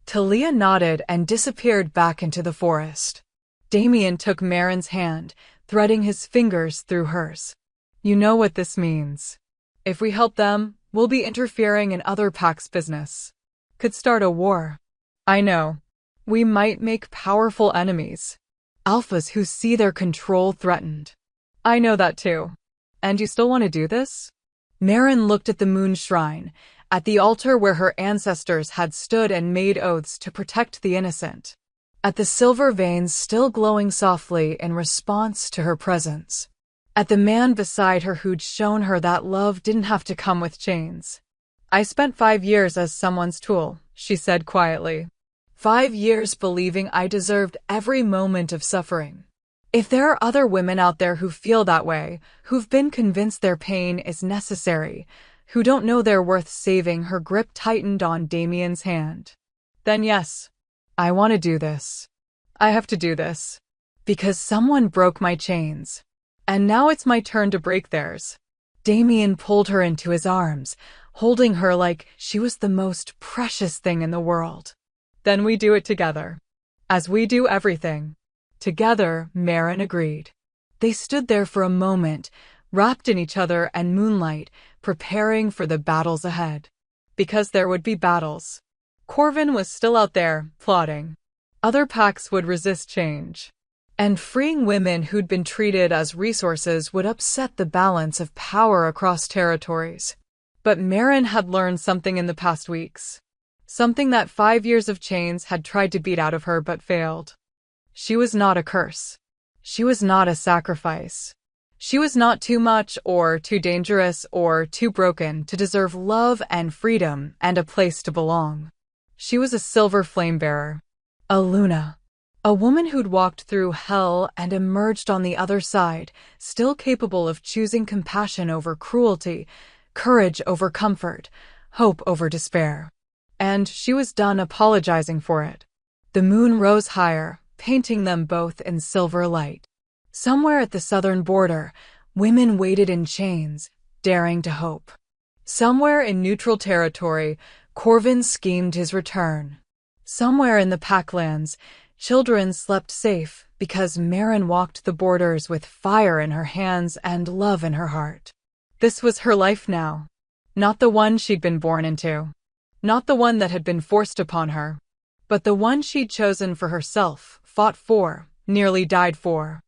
Talia nodded and disappeared back into the forest. Damien took Marin's hand, threading his fingers through hers. "You know what this means. If we help them, we'll be interfering in other packs' business. Could start a war. I know. We might make powerful enemies. Alphas who see their control threatened. I know that too. And you still want to do this?" Marin looked at the moon shrine, at the altar where her ancestors had stood and made oaths to protect the innocent. At the silver veins still glowing softly in response to her presence. At the man beside her who'd shown her that love didn't have to come with chains. "I spent 5 years as someone's tool," she said quietly. 5 years believing I deserved every moment of suffering. If there are other women out there who feel that way, who've been convinced their pain is necessary, who don't know they're worth saving, her grip tightened on Damien's hand. "Then yes, I want to do this. I have to do this. Because someone broke my chains. And now it's my turn to break theirs." Damien pulled her into his arms, holding her like she was the most precious thing in the world. "Then we do it together. As we do everything. Together," Marin agreed. They stood there for a moment, wrapped in each other and moonlight, preparing for the battles ahead. Because there would be battles. Corvin was still out there, plotting. Other packs would resist change. And freeing women who'd been treated as resources would upset the balance of power across territories. But Marin had learned something in the past weeks. Something that 5 years of chains had tried to beat out of her but failed. She was not a curse. She was not a sacrifice. She was not too much or too dangerous or too broken to deserve love and freedom and a place to belong. She was a Silver Flamebearer. A Luna. A woman who'd walked through hell and emerged on the other side, still capable of choosing compassion over cruelty, courage over comfort, hope over despair. And she was done apologizing for it. The moon rose higher, painting them both in silver light. Somewhere at the southern border, women waited in chains, daring to hope. Somewhere in neutral territory, Corvin schemed his return. Somewhere in the Packlands, children slept safe because Marin walked the borders with fire in her hands and love in her heart. This was her life now. Not the one she'd been born into. Not the one that had been forced upon her. But the one she'd chosen for herself, fought for, nearly died for.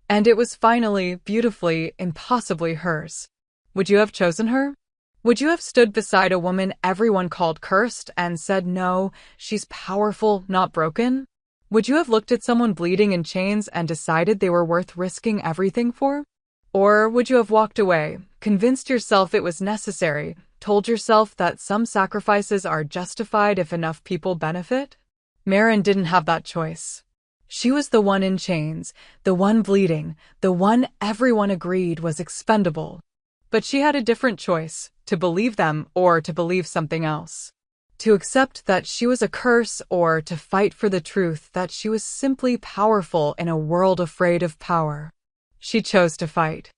And it was finally, beautifully, impossibly hers. Would you have chosen her? Would you have stood beside a woman everyone called cursed and said, "No, she's powerful, not broken"? Would you have looked at someone bleeding in chains and decided they were worth risking everything for? Or would you have walked away, convinced yourself it was necessary, told yourself that some sacrifices are justified if enough people benefit? Marin didn't have that choice. She was the one in chains, the one bleeding, the one everyone agreed was expendable. But she had a different choice, to believe them or to believe something else. To accept that she was a curse or to fight for the truth that she was simply powerful in a world afraid of power. She chose to fight.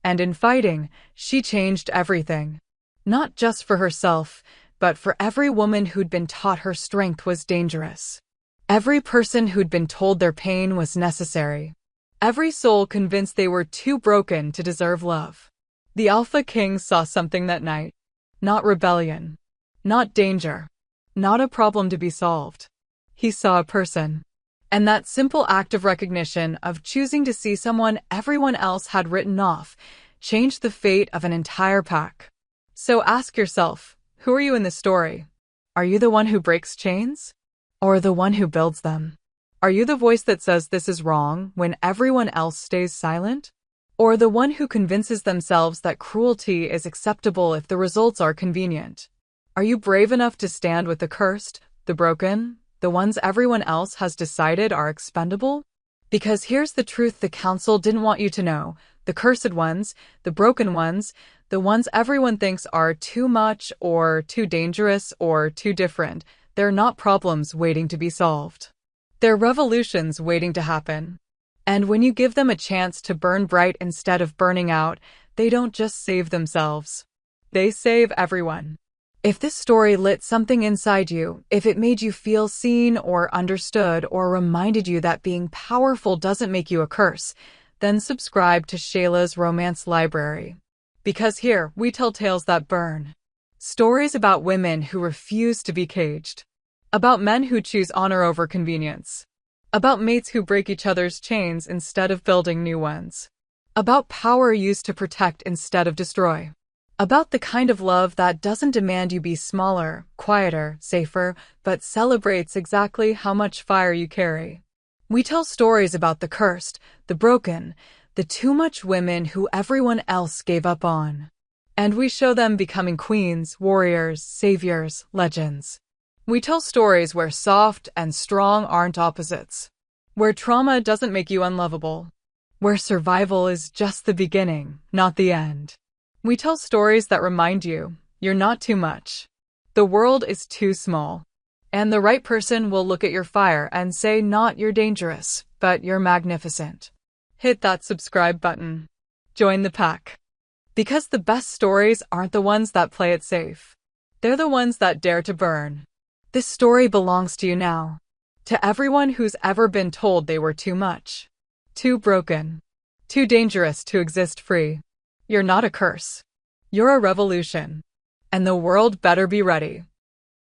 And in fighting, she changed everything. Not just for herself, but for every woman who'd been taught her strength was dangerous. Every person who'd been told their pain was necessary. Every soul convinced they were too broken to deserve love. The Alpha King saw something that night. Not rebellion. Not danger. Not a problem to be solved. He saw a person. And that simple act of recognition, of choosing to see someone everyone else had written off, changed the fate of an entire pack. So ask yourself, who are you in this story? Are you the one who breaks chains? Or the one who builds them? Are you the voice that says this is wrong when everyone else stays silent? Or the one who convinces themselves that cruelty is acceptable if the results are convenient? Are you brave enough to stand with the cursed, the broken, the ones everyone else has decided are expendable? Because here's the truth the council didn't want you to know. The cursed ones, the broken ones, the ones everyone thinks are too much or too dangerous or too different, they're not problems waiting to be solved. They're revolutions waiting to happen. And when you give them a chance to burn bright instead of burning out, they don't just save themselves. They save everyone. If this story lit something inside you, if it made you feel seen or understood or reminded you that being powerful doesn't make you a curse, then subscribe to Shayla's Romance Library. Because here, we tell tales that burn. Stories about women who refuse to be caged. About men who choose honor over convenience. About mates who break each other's chains instead of building new ones. About power used to protect instead of destroy. About the kind of love that doesn't demand you be smaller, quieter, safer, but celebrates exactly how much fire you carry. We tell stories about the cursed, the broken, the too much women who everyone else gave up on. And we show them becoming queens, warriors, saviors, legends. We tell stories where soft and strong aren't opposites. Where trauma doesn't make you unlovable. Where survival is just the beginning, not the end. We tell stories that remind you, you're not too much. The world is too small. And the right person will look at your fire and say not you're dangerous, but you're magnificent. Hit that subscribe button. Join the pack. Because the best stories aren't the ones that play it safe. They're the ones that dare to burn. This story belongs to you now. To everyone who's ever been told they were too much. Too broken. Too dangerous to exist free. You're not a curse. You're a revolution. And the world better be ready.